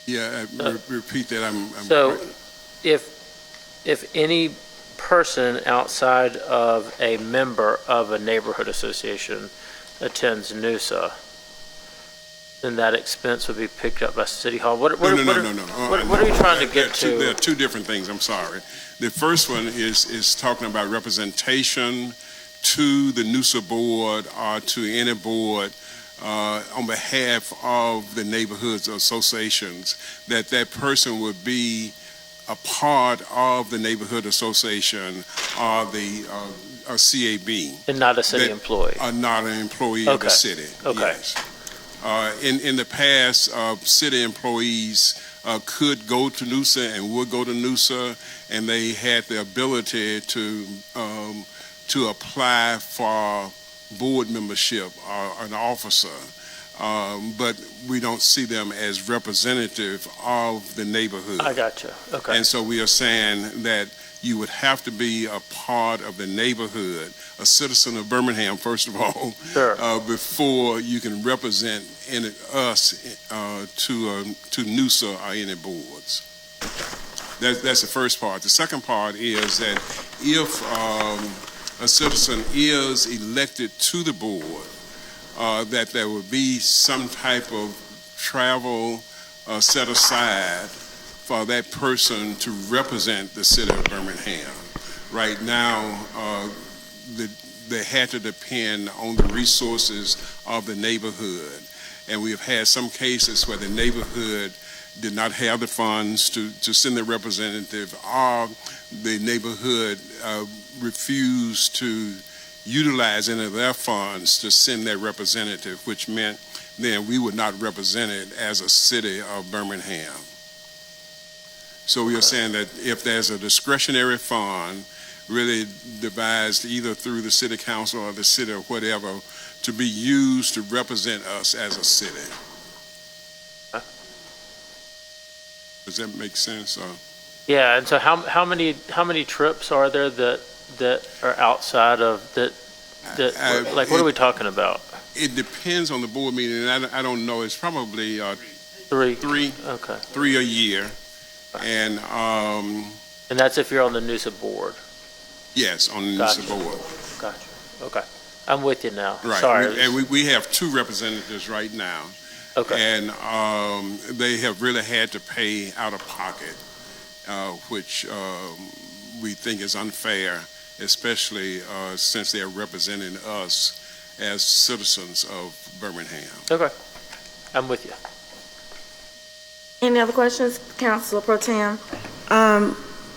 Speaker 14: Yeah, repeat that.
Speaker 6: So if any person outside of a member of a neighborhood association attends NUSA, then that expense would be picked up by City Hall. What are you trying to get to?
Speaker 14: There are two different things. I'm sorry. The first one is talking about representation to the NUSA board or to any board on behalf of the neighborhoods associations, that person would be a part of the neighborhood association or the CAB.
Speaker 6: And not a city employee.
Speaker 14: Not an employee of the city.
Speaker 6: Okay.
Speaker 14: Yes. In the past, city employees could go to NUSA and would go to NUSA, and they had the ability to apply for board membership or an officer, but we don't see them as representative of the neighborhood.
Speaker 6: I gotcha. Okay.
Speaker 14: And so we are saying that you would have to be a part of the neighborhood, a citizen of Birmingham, first of all,
Speaker 6: sure.
Speaker 14: Before you can represent us to NUSA or any boards. That's the first part. The second part is that if a citizen is elected to the board, that there would be some type of travel set aside for that person to represent the city of Birmingham. Right now, they had to depend on the resources of the neighborhood. And we have had some cases where the neighborhood did not have the funds to send their representative, or the neighborhood refused to utilize any of their funds to send their representative, which meant then we were not represented as a city of Birmingham. So we are saying that if there's a discretionary fund really devised either through the city council or the city or whatever to be used to represent us as a city. Does that make sense?
Speaker 6: Yeah, and so how many trips are there that are outside of that like what are we talking about?
Speaker 14: It depends on the board meeting, and I don't know. It's probably
Speaker 6: three.
Speaker 14: Okay. 3 a year. And
Speaker 6: that's if you're on the NUSA board.
Speaker 14: Yes, on the NUSA board.
Speaker 6: Gotcha. Okay, I'm with you now.
Speaker 14: Right.
Speaker 6: Sorry.
Speaker 14: We have 2 representatives right now.
Speaker 6: Okay.
Speaker 14: And they have really had to pay out of pocket, which we think is unfair, especially since they are representing us as citizens of Birmingham.
Speaker 6: Okay, I'm with you.
Speaker 1: Any other questions, Councilor Pro Tem?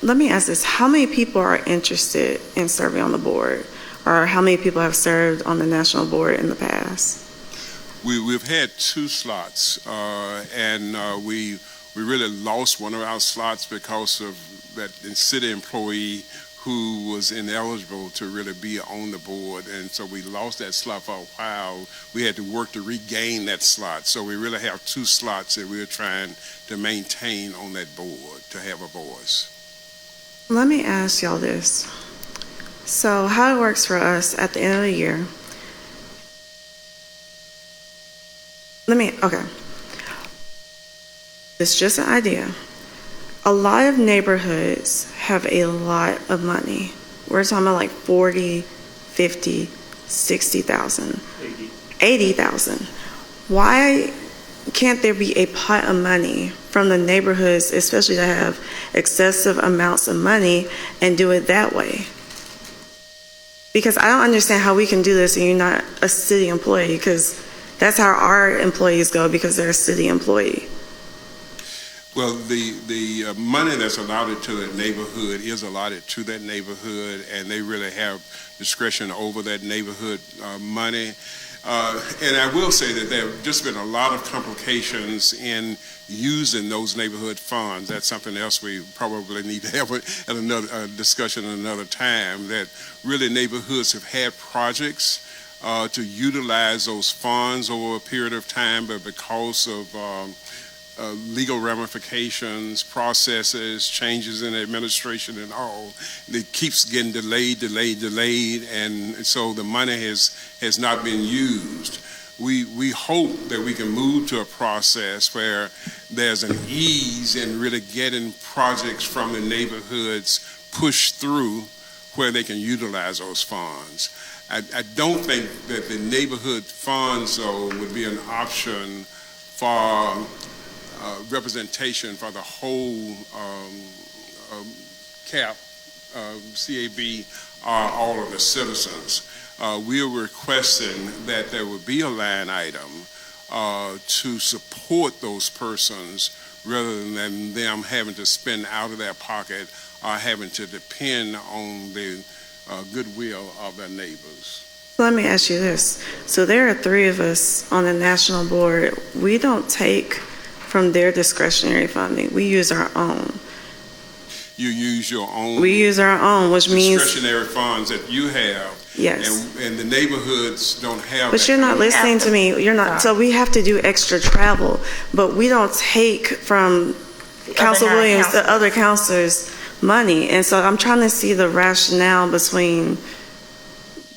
Speaker 4: Let me ask this. How many people are interested in serving on the board? Or how many people have served on the national board in the past?
Speaker 14: We've had 2 slots, and we really lost one of our slots because of that city employee who was ineligible to really be on the board, and so we lost that slot for a while. We had to work to regain that slot, so we really have 2 slots that we're trying to maintain on that board to have a voice.
Speaker 4: Let me ask y'all this. So how it works for us at the end of the year, okay. It's just an idea. A lot of neighborhoods have a lot of money. We're talking about like 40, 50, 60,000, 80,000. Why can't there be a pot of money from the neighborhoods, especially that have excessive amounts of money, and do it that way? Because I don't understand how we can do this and you're not a city employee, because that's how our employees go, because they're a city employee.
Speaker 14: Well, the money that's allotted to the neighborhood is allotted to that neighborhood, and they really have discretion over that neighborhood money. And I will say that there have just been a lot of complications in using those neighborhood funds. That's something else we probably need to have another discussion another time, that really neighborhoods have had projects to utilize those funds over a period of time, but because of legal ramifications, processes, changes in administration and all. It keeps getting delayed, and so the money has not been used. We hope that we can move to a process where there's an ease in really getting projects from the neighborhoods pushed through where they can utilize those funds. I don't think that the neighborhood funds, though, would be an option for representation for the whole CAB, all of the citizens. We are requesting that there would be a line item to support those persons rather than them having to spend out of their pocket or having to depend on the goodwill of their neighbors.
Speaker 4: Let me ask you this. So there are 3 of us on the national board. We don't take from their discretionary funding. We use our own.
Speaker 14: You use your own.
Speaker 4: We use our own, which means
Speaker 14: discretionary funds that you have.
Speaker 4: Yes.
Speaker 14: And the neighborhoods don't have.
Speaker 4: But you're not listening to me. You're not. So we have to do extra travel, but we don't take from Council Williams, the other councilors' money. And so I'm trying to see the rationale between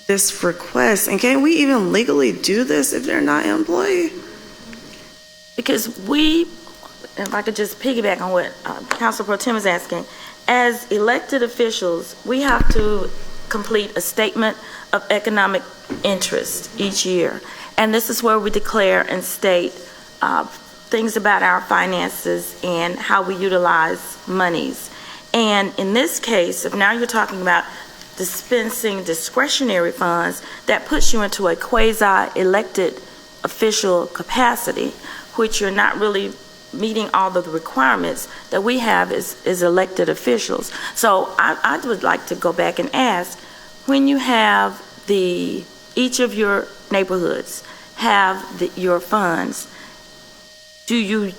Speaker 4: this request, and can we even legally do this if they're not employed?
Speaker 1: Because if I could just piggyback on what Council Pro Tem is asking, as elected officials, we have to complete a statement of economic interest each year. And this is where we declare and state things about our finances and how we utilize monies. And in this case, if now you're talking about dispensing discretionary funds, that puts you into a quasi-elected official capacity, which you're not really meeting all of the requirements that we have as elected officials. So I would like to go back and ask, when you have each of your neighborhoods have your funds, do you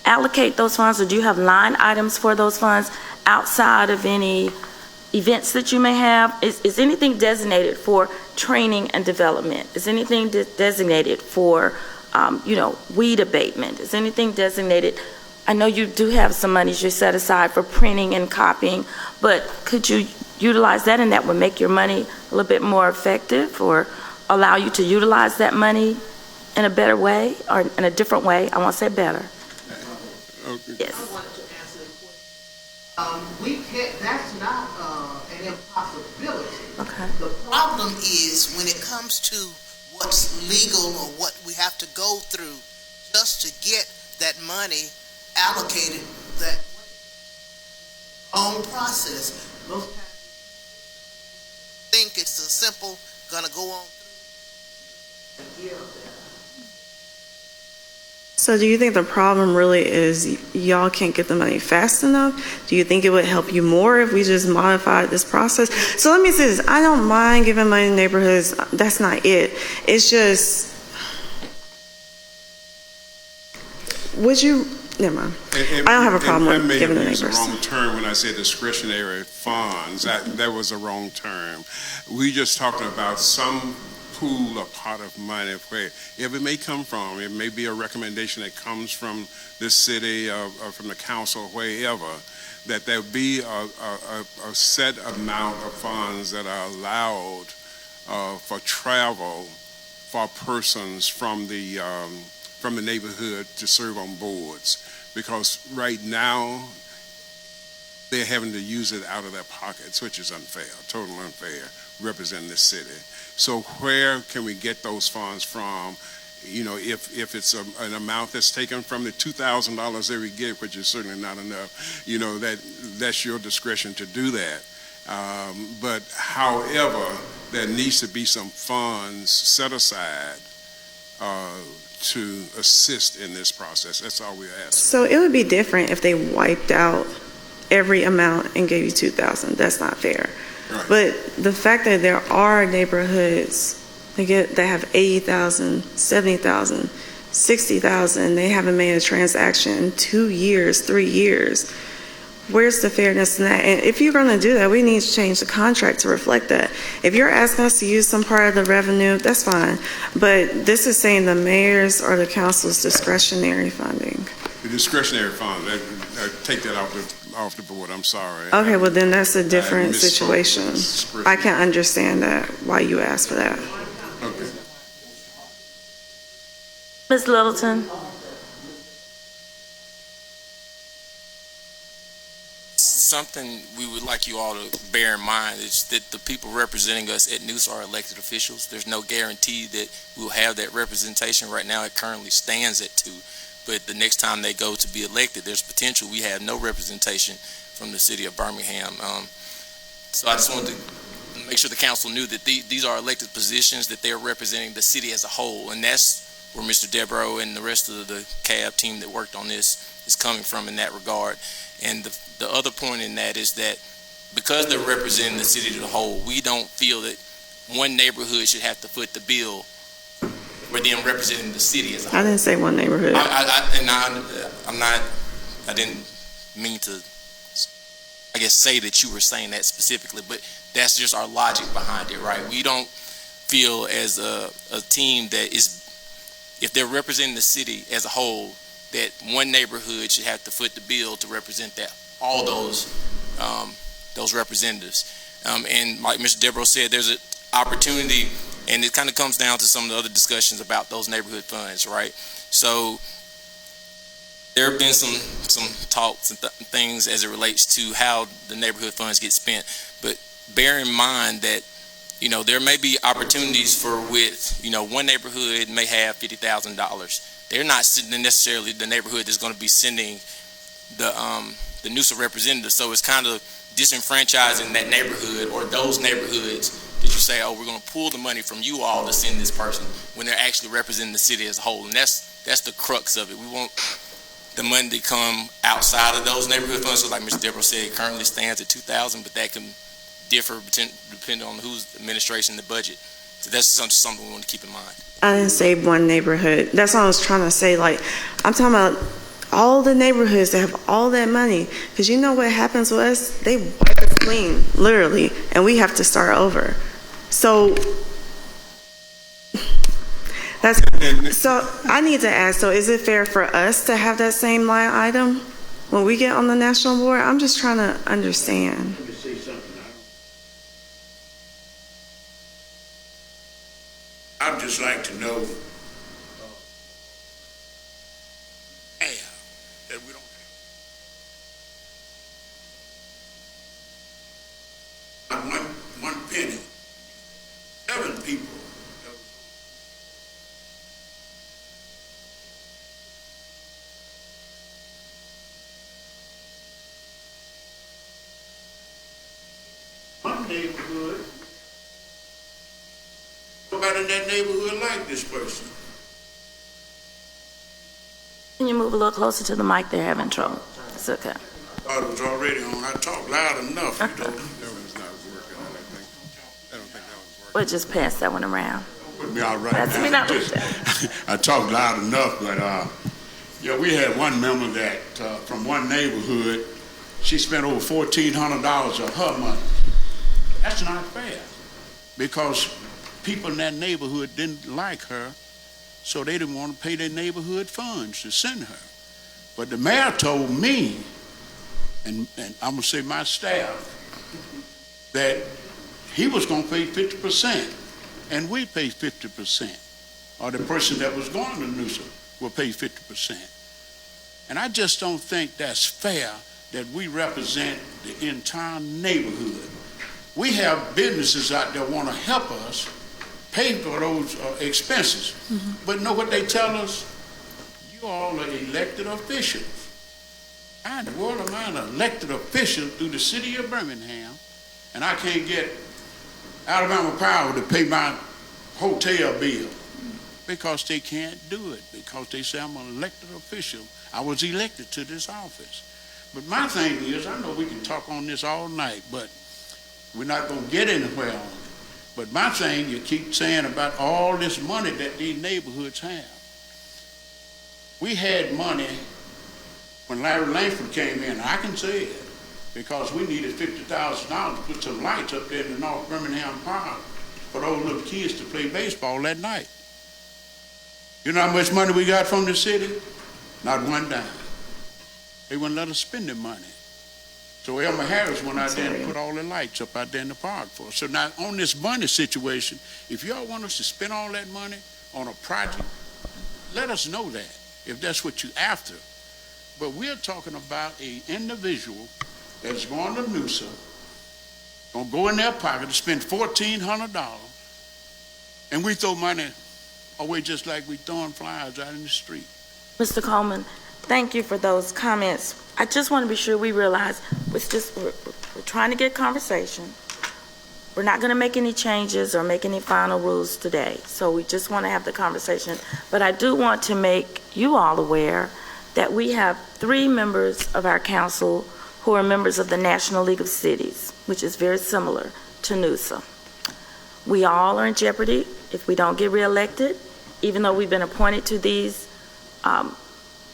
Speaker 1: allocate those funds, or do you have line items for those funds outside of any events that you may have? Is anything designated for training and development? Is anything designated for weed abatement? Is anything designated? I know you do have some monies you set aside for printing and copying, but could you utilize that, and that would make your money a little bit more effective, or allow you to utilize that money in a better way, or in a different way? I won't say better.
Speaker 14: Okay.
Speaker 1: Yes.
Speaker 15: I wanted to answer the question. That's not an impossibility.
Speaker 1: Okay.
Speaker 15: The problem is when it comes to what's legal or what we have to go through just to get that money allocated, that own process. Most times think it's a simple, gonna go on through.
Speaker 4: So do you think the problem really is y'all can't get the money fast enough? Do you think it would help you more if we just modified this process? So let me say this. I don't mind giving money to neighborhoods. That's not it. It's just, would you, never mind. I don't have a problem with giving to neighbors.
Speaker 14: I may have used the wrong term when I said discretionary funds. That was a wrong term. We just talking about some pool, a pot of money where if it may come from, it may be a recommendation that comes from this city or from the council, wherever, that there be a set amount of funds that are allowed for travel for persons from the neighborhood to serve on boards. Because right now, they're having to use it out of their pockets, which is unfair, totally unfair, representing the city. So where can we get those funds from? If it's an amount that's taken from the $2,000 that we get, which is certainly not enough, that's your discretion to do that. But however, there needs to be some funds set aside to assist in this process. That's all we ask.
Speaker 4: So it would be different if they wiped out every amount and gave you $2,000. That's not fair.
Speaker 14: Right.
Speaker 4: But the fact that there are neighborhoods that have $80,000, $70,000, $60,000, they haven't made a transaction in 2 years, 3 years. Where's the fairness in that? And if you're going to do that, we need to change the contract to reflect that. If you're asking us to use some part of the revenue, that's fine. But this is saying the mayor's or the council's discretionary funding.
Speaker 14: discretionary funds, take that off the board, I'm sorry.
Speaker 4: Okay, well then that's a different
Speaker 14: misspoke.
Speaker 4: situation. I can understand that, why you asked for that.
Speaker 14: Okay.
Speaker 1: Ms. Littleton?
Speaker 16: Something we would like you all to bear in mind is that the people representing us at News are elected officials. There's no guarantee that we'll have that representation. Right now it currently stands at 2, but the next time they go to be elected, there's potential we have no representation from the city of Birmingham. So I just wanted to make sure the council knew that these are elected positions, that they're representing the city as a whole, and that's where Mr. Debro and the rest of the CAB team that worked on this is coming from in that regard. And the other point in that is that because they're representing the city as a whole, we don't feel that one neighborhood should have to foot the bill for them representing the city as a whole.
Speaker 4: I didn't say one neighborhood.
Speaker 16: I didn't mean to, I guess, say that you were saying that specifically, but that's just our logic behind it, right? We don't feel as a team that is, if they're representing the city as a whole, that one neighborhood should have to foot the bill to represent that all those representatives. And like Mr. Debro said, there's an opportunity, and it kind of comes down to some of the other discussions about those neighborhood funds, right? So there have been some talks and things as it relates to how the neighborhood funds get spent, but bear in mind that there may be opportunities for one neighborhood may have $50,000. They're not necessarily the neighborhood that's going to be sending the NUSA representative. So it's kind of disenfranchising that neighborhood or those neighborhoods that you say, oh, we're going to pull the money from you all to send this person when they're actually representing the city as a whole. And that's the crux of it. We want the money to come outside of those neighborhood funds. So like Mr. Debro said, it currently stands at $2,000, but that can differ depending on who's administrating the budget. So that's something we want to keep in mind.
Speaker 4: I didn't say one neighborhood. That's what I was trying to say. Like, I'm talking about all the neighborhoods that have all that money. Because you know what happens with us? They wipe us clean, literally, and we have to start over. So I need to ask, so is it fair for us to have that same line item when we get on the national board? I'm just trying to understand.
Speaker 17: I'd just like to know that we don't have one penny. 7 people. One neighborhood. Nobody in that neighborhood like this person.
Speaker 1: Can you move a little closer to the mic? They're having trouble. It's okay.
Speaker 17: I thought it was already on. I talked loud enough,
Speaker 14: That one's not working, I don't think. I don't think that one's working.
Speaker 1: We'll just pass that one around.
Speaker 17: Put me all right
Speaker 1: That's
Speaker 17: now.
Speaker 1: me not with that.
Speaker 17: I talked loud enough, but we had one member that from one neighborhood, she spent over $1,400 of her money. That's not fair, because people in that neighborhood didn't like her, so they didn't want to pay their neighborhood funds to send her. But the mayor told me, and I'm going to say my staff, that he was going to pay 50%, and we pay 50%, or the person that was going to NUSA will pay 50%. And I just don't think that's fair that we represent the entire neighborhood. We have businesses out there want to help us pay for those expenses. But know what they tell us? You all are elected officials. How in the world am I an elected official through the city of Birmingham, and I can't get Alabama Power to pay my hotel bill? Because they can't do it, because they say I'm an elected official. I was elected to this office. But my thing is, I know we can talk on this all night, but we're not going to get anywhere on it. But my thing, you keep saying about all this money that these neighborhoods have. We had money when Larry Langford came in. I can say it, because we needed $50,000 to put some lights up there in the North Birmingham Park for those little kids to play baseball that night. You know how much money we got from the city? Not one dime. They wouldn't let us spend the money. So Elmer Harris went out there and put all the lights up out there in the park for us. So now on this money situation, if y'all want us to spend all that money on a project, let us know that, if that's what you're after. But we're talking about an individual that's going to Noosa, gonna go in their pocket to spend $1,400, and we throw money away just like we throwing flyers out in the street.
Speaker 1: Mr. Coleman, thank you for those comments. I just want to be sure we realize we're trying to get conversation. We're not going to make any changes or make any final rules today. So we just want to have the conversation. But I do want to make you all aware that we have 3 members of our council who are members of the National League of Cities, which is very similar to Noosa. We all are in jeopardy if we don't get reelected, even though we've been appointed to these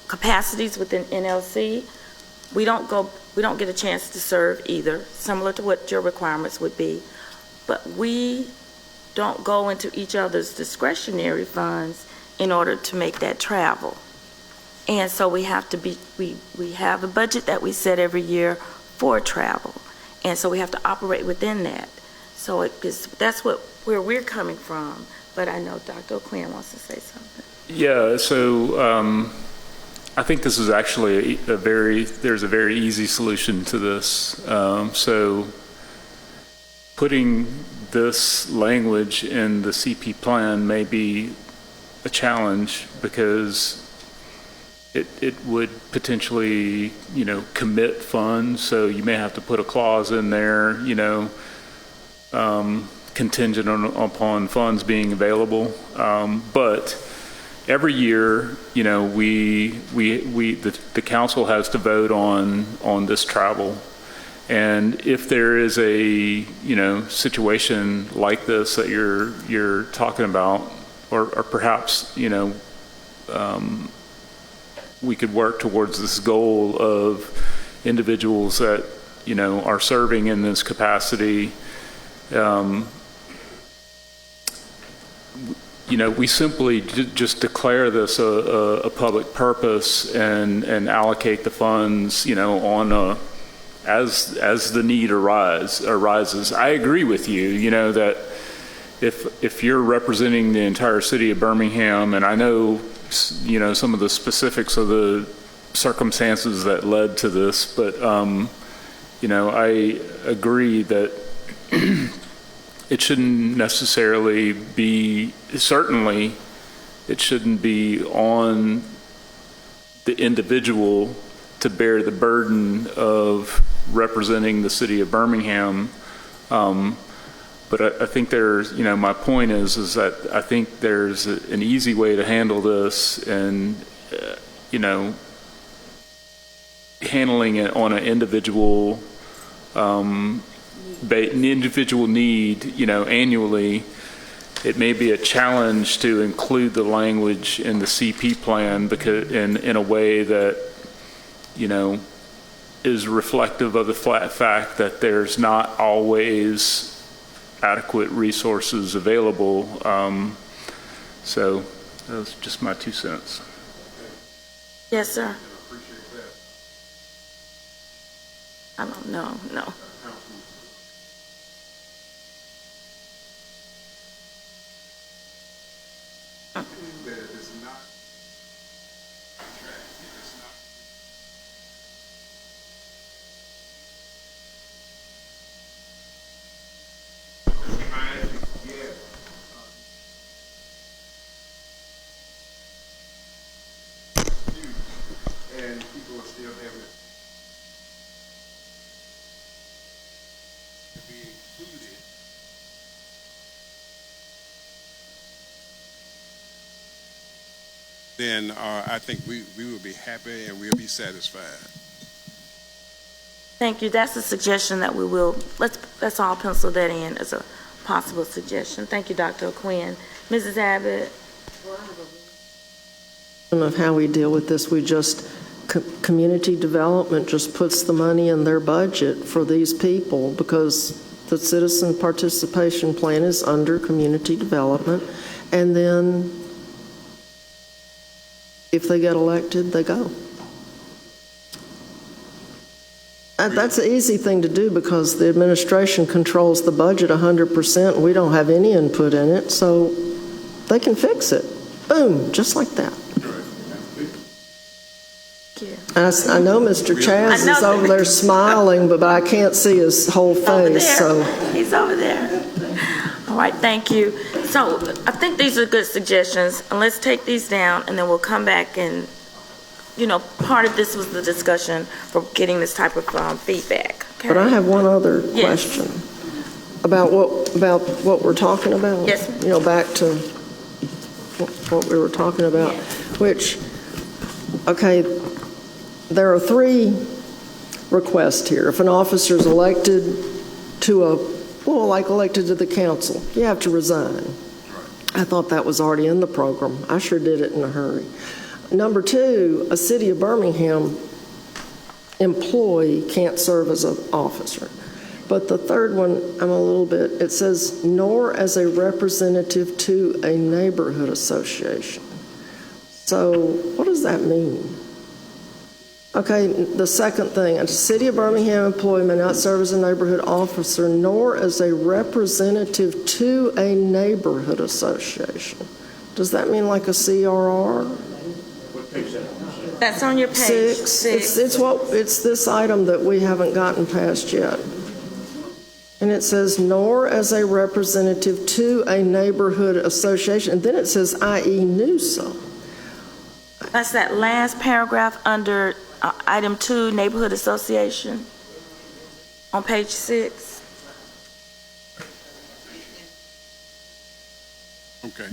Speaker 1: capacities within NLC. We don't get a chance to serve either, similar to what your requirements would be. But we don't go into each other's discretionary funds in order to make that travel. And so we have to be, we have a budget that we set every year for travel. And so we have to operate within that. So that's where we're coming from. But I know Dr. O'Quinn wants to say something.
Speaker 3: Yeah, so I think this is actually there's a very easy solution to this. So putting this language in the CP plan may be a challenge because it would potentially, commit funds. So you may have to put a clause in there, contingent upon funds being available. But every year, the council has to vote on this travel. And if there is a, situation like this that you're talking about, or perhaps, we could work towards this goal of individuals that, are serving in this capacity. We simply just declare this a public purpose and allocate the funds, on as the need arises. I agree with you, that if you're representing the entire city of Birmingham, and I know, some of the specifics of the circumstances that led to this, but, I agree that it shouldn't necessarily be, certainly, it shouldn't be on the individual to bear the burden of representing the city of Birmingham. But I think there's, my point is that I think there's an easy way to handle this, and, handling it on an individual, need, annually. It may be a challenge to include the language in the CP plan because in a way that, is reflective of the flat fact that there's not always adequate resources available. So that's just my 2 cents.
Speaker 1: Yes, sir. I don't know, no.
Speaker 17: And people are still having it to be included. Then I think we will be happy and we'll be satisfied.
Speaker 1: Thank you. That's a suggestion that we will, let's all pencil that in as a possible suggestion. Thank you, Dr. O'Quinn. Mrs. Abbott.
Speaker 5: Of how we deal with this, we just, community development just puts the money in their budget for these people because the citizen participation plan is under community development, and then if they get elected, they go. That's an easy thing to do because the administration controls the budget 100% and we don't have any input in it, so they can fix it. Boom, just like that. I know Mr. Chaz is over there smiling, but I can't see his whole face. So
Speaker 1: he's over there. All right, thank you. So I think these are good suggestions, and let's take these down, and then we'll come back and, part of this was the discussion for getting this type of feedback. Okay?
Speaker 5: But I have one other question about what we're talking about.
Speaker 1: Yes.
Speaker 5: Back to what we were talking about, which, okay, there are 3 requests here. If an officer is elected to elected to the council, you have to resign. I thought that was already in the program. I sure did it in a hurry. Number 2, a City of Birmingham employee can't serve as an officer. But the third one, it says, nor as a representative to a neighborhood association. So what does that mean? Okay, the second thing, a City of Birmingham employee may not serve as a neighborhood officer nor as a representative to a neighborhood association. Does that mean like a CRR?
Speaker 1: That's on your page.
Speaker 5: 6. It's this item that we haven't gotten past yet. And it says, nor as a representative to a neighborhood association. And then it says, i.e. NUSA.
Speaker 1: That's that last paragraph under item 2, neighborhood association, on page 6.
Speaker 14: Okay,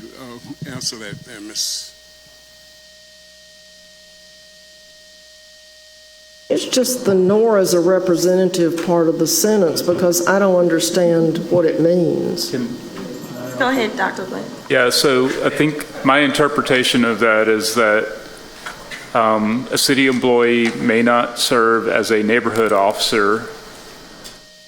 Speaker 14: answer that there, Ms.
Speaker 5: It's just the nor as a representative part of the sentence because I don't understand what it means.
Speaker 1: Go ahead, Dr. Glenn.
Speaker 3: Yeah, so I think my interpretation of that is that a city employee may not serve as a neighborhood officer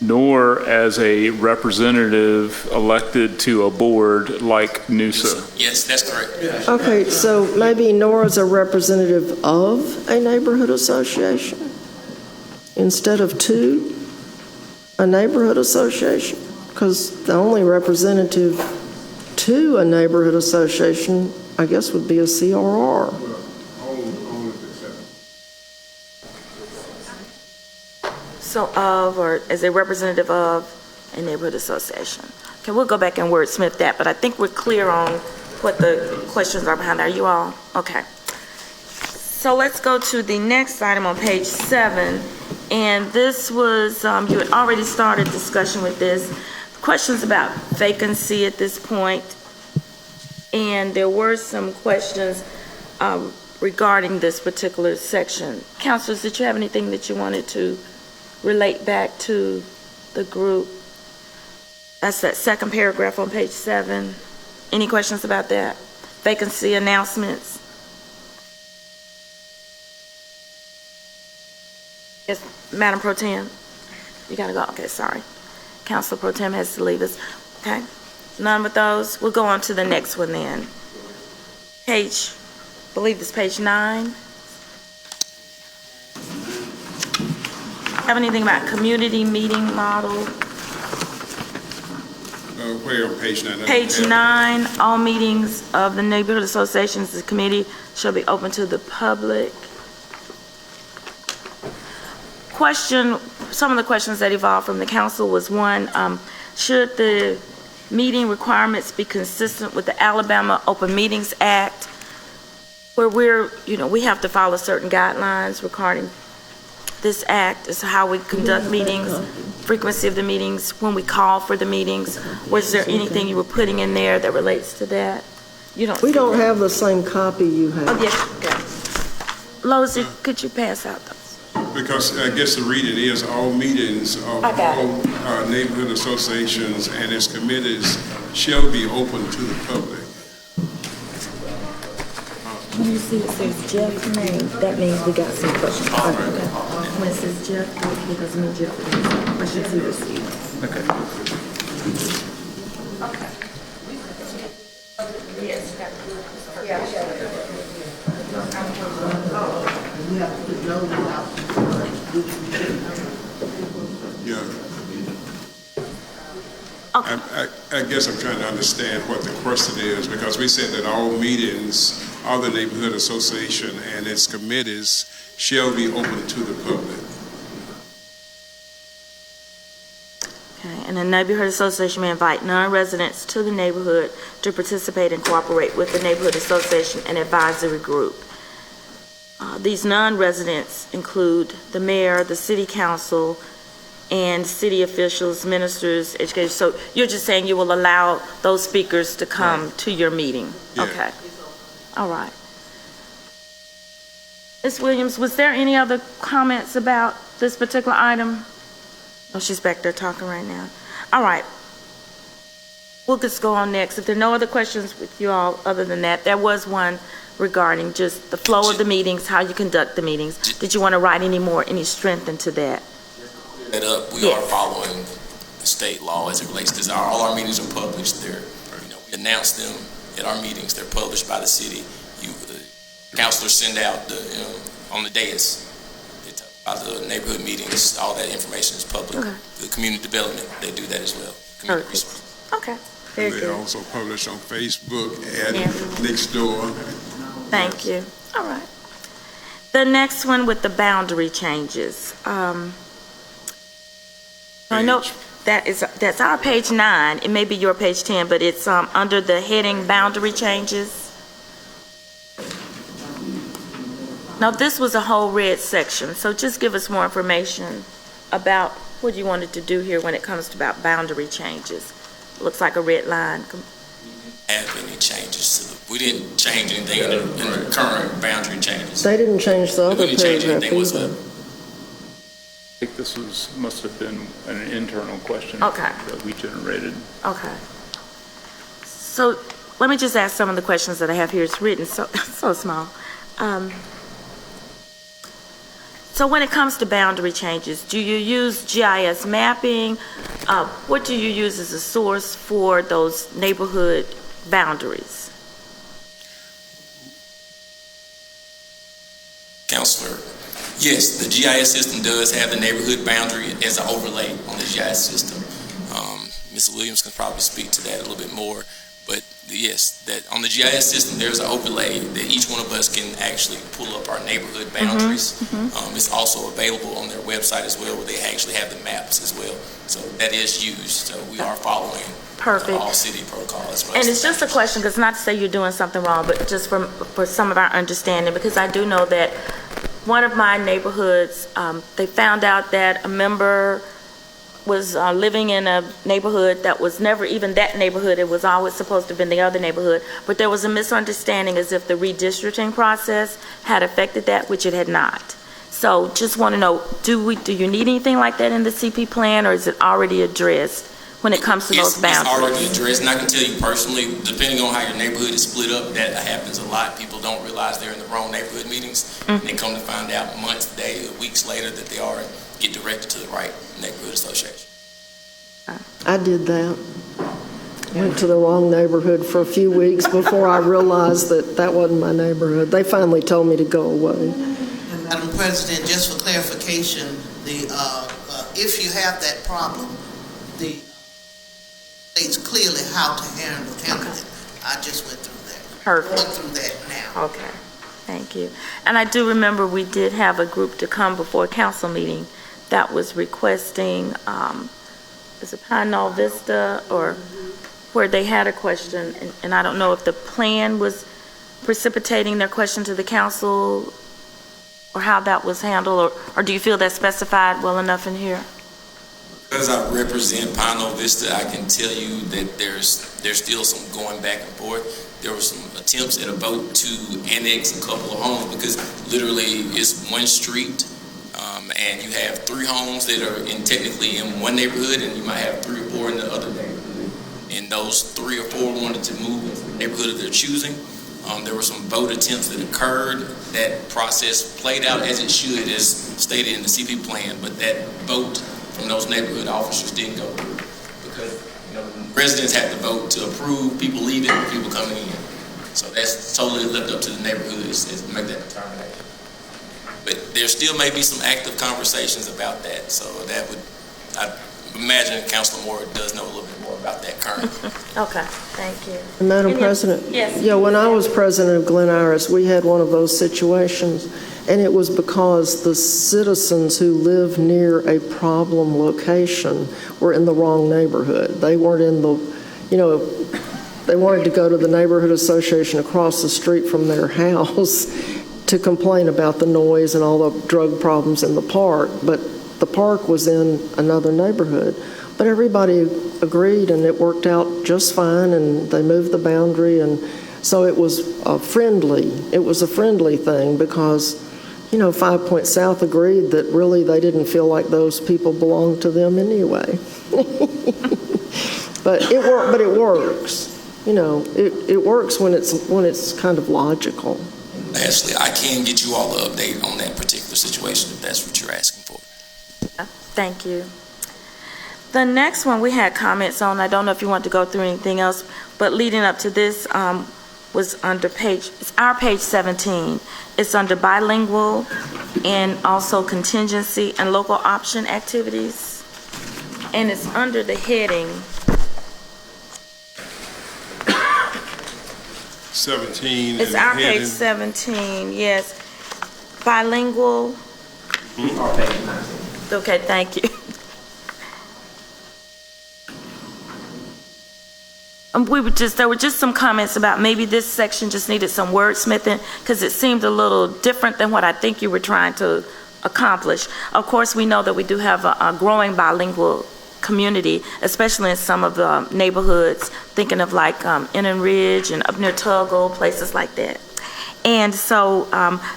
Speaker 3: nor as a representative elected to a board like NUSA.
Speaker 16: Yes, that's correct.
Speaker 5: Okay, so maybe nor as a representative of a neighborhood association instead of to a neighborhood association, because the only representative to a neighborhood association, I guess, would be a CRR.
Speaker 1: So of, or as a representative of a neighborhood association. Okay, we'll go back and wordsmith that, but I think we're clear on what the questions are behind. Are you all? Okay. So let's go to the next item on page 7. And this was, you had already started discussion with this. Questions about vacancy at this point. And there were some questions regarding this particular section. Councilors, did you have anything that you wanted to relate back to the group? That's that second paragraph on page 7. Any questions about that? Vacancy announcements. Yes, Madam Pro Tem. You gotta go. Okay, sorry. Council Pro Tem has to leave us. Okay. None with those. We'll go on to the next one then. Page, I believe it's page 9. Have anything about community meeting model?
Speaker 14: Where on page 9?
Speaker 1: Page 9, all meetings of the neighborhood associations and committee shall be open to the public. Some of the questions that evolved from the council was one, should the meeting requirements be consistent with the Alabama Open Meetings Act, where we have to follow certain guidelines regarding this act as to how we conduct meetings, frequency of the meetings, when we call for the meetings. Was there anything you were putting in there that relates to that?
Speaker 5: We don't have the same copy you have.
Speaker 1: Oh, yes, okay. Lozy, could you pass out those?
Speaker 14: Because I guess the reading is all meetings of all neighborhood associations and its committees shall be open to the public.
Speaker 1: When you see it says Jeff's name, that means we got some questions. Okay. When it says Jeff, because me and Jeff have some questions he received.
Speaker 3: Okay.
Speaker 1: Okay. Yes.
Speaker 14: I guess I'm trying to understand what the question is, because we said that all meetings of the neighborhood association and its committees shall be open to the public.
Speaker 1: Okay, and the neighborhood association may invite non-residents to the neighborhood to participate and cooperate with the neighborhood association and advisory group. These non-residents include the mayor, the city council, and city officials, ministers, educators. So you're just saying you will allow those speakers to come to your meeting?
Speaker 14: Yeah.
Speaker 1: Okay. All right. Ms. Williams, was there any other comments about this particular item? Oh, she's back there talking right now. All right. We'll just go on next. If there are no other questions with you all other than that, there was one regarding just the flow of the meetings, how you conduct the meetings. Did you want to write any strength into that?
Speaker 16: That up, we are following the state law as it relates to this. All our meetings are published. We announce them at our meetings. They're published by the city. Councilors send out on the dais. They talk about the neighborhood meetings. All that information is public.
Speaker 1: Okay.
Speaker 16: The community development, they do that as well.
Speaker 1: Perfect. Okay. Very
Speaker 14: They
Speaker 1: good.
Speaker 14: also publish on Facebook and Nextdoor.
Speaker 1: Thank you. All right. The next one with the boundary changes. I know that's our page 9. It may be your page 10, but it's under the heading boundary changes. Now, this was a whole red section, so just give us more information about what you wanted to do here when it comes to about boundary changes. Looks like a red line.
Speaker 16: Have any changes to we didn't change anything in the current boundary changes.
Speaker 5: They didn't change the other
Speaker 16: We didn't change
Speaker 5: paragraph
Speaker 16: anything
Speaker 5: either.
Speaker 16: whatsoever.
Speaker 3: I think this must have been an internal question
Speaker 1: Okay.
Speaker 3: that we generated.
Speaker 1: Okay. So let me just ask some of the questions that I have here. It's written so small. So when it comes to boundary changes, do you use GIS mapping? What do you use as a source for those neighborhood boundaries?
Speaker 16: Counselor, yes, the GIS system does have the neighborhood boundary as an overlay on the GIS system. Ms. Williams can probably speak to that a little bit more, but yes, that on the GIS system, there's an overlay that each one of us can actually pull up our neighborhood boundaries. It's also available on their website as well, where they actually have the maps as well. So that is used. So we are following
Speaker 1: Perfect.
Speaker 16: all city protocol as well.
Speaker 1: And it's just a question, because not to say you're doing something wrong, but just for some of our understanding, because I do know that one of my neighborhoods, they found out that a member was living in a neighborhood that was never even that neighborhood. It was always supposed to have been the other neighborhood. But there was a misunderstanding as if the redistricting process had affected that, which it had not. So just want to know, do you need anything like that in the CP plan, or is it already addressed when it comes to those boundaries?
Speaker 16: It's already addressed, and I can tell you personally, depending on how your neighborhood is split up, that happens a lot. People don't realize they're in the wrong neighborhood meetings, and they come to find out months, days, weeks later that they get directed to the right neighborhood association.
Speaker 5: I did that. Went to the wrong neighborhood for a few weeks before I realized that wasn't my neighborhood. They finally told me to go away.
Speaker 15: And Madam President, just for clarification, if you have that problem, the states clearly how to handle it. I just went through that.
Speaker 1: Perfect.
Speaker 15: Went through that now.
Speaker 1: Okay, thank you. And I do remember we did have a group to come before a council meeting that was requesting, is it Pine Knoll Vista, or where they had a question, and I don't know if the plan was precipitating their question to the council, or how that was handled, or do you feel that's specified well enough in here?
Speaker 16: Because I represent Pine Knoll Vista, I can tell you that there's still some going back and forth. There were some attempts at a vote to annex a couple of homes, because literally it's one street, and you have 3 homes that are technically in one neighborhood, and you might have 3 or 4 in the other neighborhood. And those 3 or 4 wanted to move into the neighborhood of their choosing. There were some vote attempts that occurred. That process played out as it should, as stated in the CP plan, but that vote from those neighborhood officers didn't go through, because residents have to vote to approve people leaving and people coming in. So that's totally left up to the neighborhoods to make that determination. But there still may be some active conversations about that. So that I imagine Councilor Moore does know a little bit more about about that currently.
Speaker 1: Okay, thank you.
Speaker 5: And Madam
Speaker 1: Any-
Speaker 5: President?
Speaker 1: Yes.
Speaker 5: Yeah, when I was president of Glen Iris, we had one of those situations, and it was because the citizens who live near a problem location were in the wrong neighborhood. They weren't in the, they wanted to go to the neighborhood association across the street from their house to complain about the noise and all the drug problems in the park, but the park was in another neighborhood. But everybody agreed, and it worked out just fine, and they moved the boundary, and so it was a friendly thing because, 5 Point South agreed that really they didn't feel like those people belonged to them anyway. But it works. It works when it's kind of logical.
Speaker 16: Lastly, I can get you all the update on that particular situation if that's what you're asking for.
Speaker 1: Thank you. The next one we had comments on, I don't know if you want to go through anything else, but leading up to this was under it's our page 17. It's under bilingual and also contingency and local option activities. And it's under the heading
Speaker 14: 17.
Speaker 1: It's our page 17, yes. Bilingual. Okay, thank you. There were just some comments about maybe this section just needed some wordsmithing because it seemed a little different than what I think you were trying to accomplish. Of course, we know that we do have a growing bilingual community, especially in some of the neighborhoods, thinking of like Innan Ridge and up near Tuggle, places like that. And so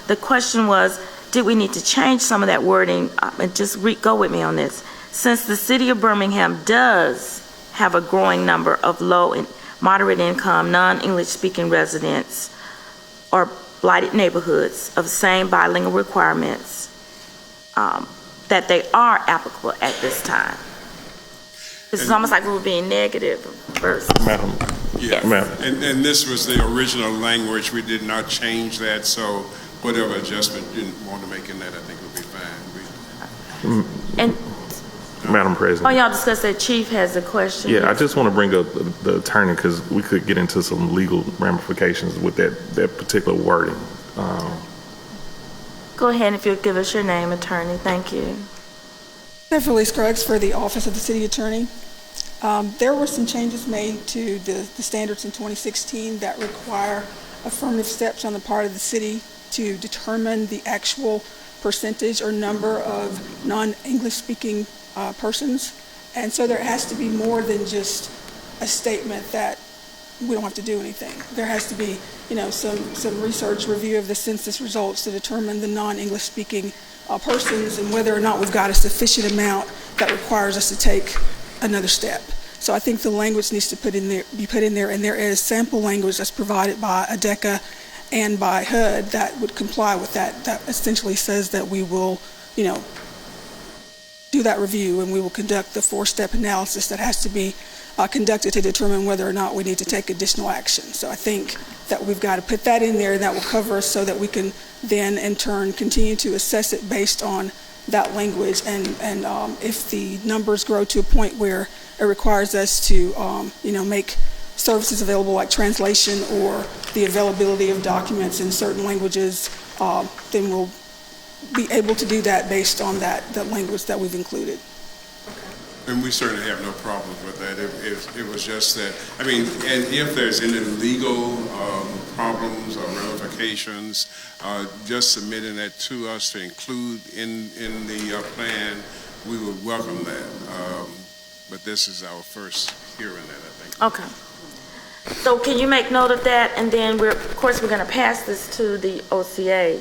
Speaker 1: the question was, did we need to change some of that wording? And just go with me on this. Since the city of Birmingham does have a growing number of low and moderate income, non-English speaking residents or blighted neighborhoods of the same bilingual requirements, that they are applicable at this time. This is almost like we were being negative versus.
Speaker 8: Madam.
Speaker 14: Yeah,
Speaker 8: Madam.
Speaker 14: and this was the original language. We did not change that, so whatever adjustment you want to make in that, I think would be fine.
Speaker 1: And
Speaker 8: Madam President.
Speaker 1: y'all discussed that. Chief has a question.
Speaker 8: Yeah, I just want to bring up the attorney because we could get into some legal ramifications with that particular wording.
Speaker 1: Go ahead if you'll give us your name, attorney. Thank you.
Speaker 18: Beverly Scruggs for the Office of the City Attorney. There were some changes made to the standards in 2016 that require affirmative steps on the part of the city to determine the actual percentage or number of non-English speaking persons. And so there has to be more than just a statement that we don't have to do anything. There has to be, some research review of the census results to determine the non-English speaking persons and whether or not we've got a sufficient amount that requires us to take another step. So I think the language needs to be put in there, and there is sample language that's provided by ADECA and by HUD that would comply with that. That essentially says that we will, do that review and we will conduct the 4-step analysis that has to be conducted to determine whether or not we need to take additional action. So I think that we've got to put that in there, and that will cover us so that we can then in turn continue to assess it based on that language. And if the numbers grow to a point where it requires us to make services available like translation or the availability of documents in certain languages, then we'll be able to do that based on that language that we've included.
Speaker 14: And we certainly have no problems with that. It was just that, and if there's any legal problems or ramifications, just submitting that to us to include in the plan, we would welcome that. But this is our first hearing that, I think.
Speaker 1: Okay. So can you make note of that? And then of course, we're going to pass this to the OCA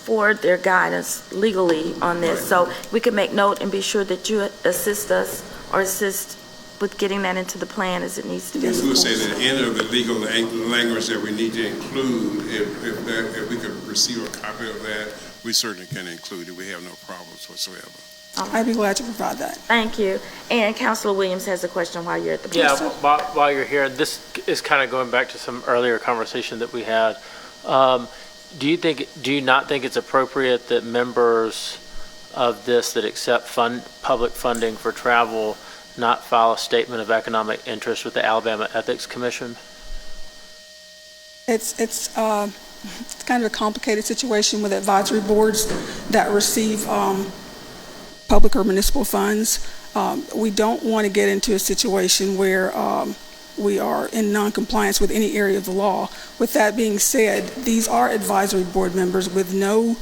Speaker 1: for their guidance legally on this. Right. So we can make note and be sure that you assist us or assist with getting that into the plan as it needs to be.
Speaker 14: Yes, we'll say that any of the legal language that we need to include, if we could receive a copy of that, we certainly can include it. We have no problems whatsoever.
Speaker 18: I'd be glad to provide that.
Speaker 1: Thank you. And Councilor Williams has a question while you're at the podium.
Speaker 6: Yeah, while you're here, this is kind of going back to some earlier conversation that we had. Do you not think it's appropriate that members of this that accept public funding for travel not file a statement of economic interest with the Alabama Ethics Commission?
Speaker 18: It's kind of a complicated situation with advisory boards that receive public or municipal funds. We don't want to get into a situation where we are in non-compliance with any area of the law. With that being said, these are advisory board members with no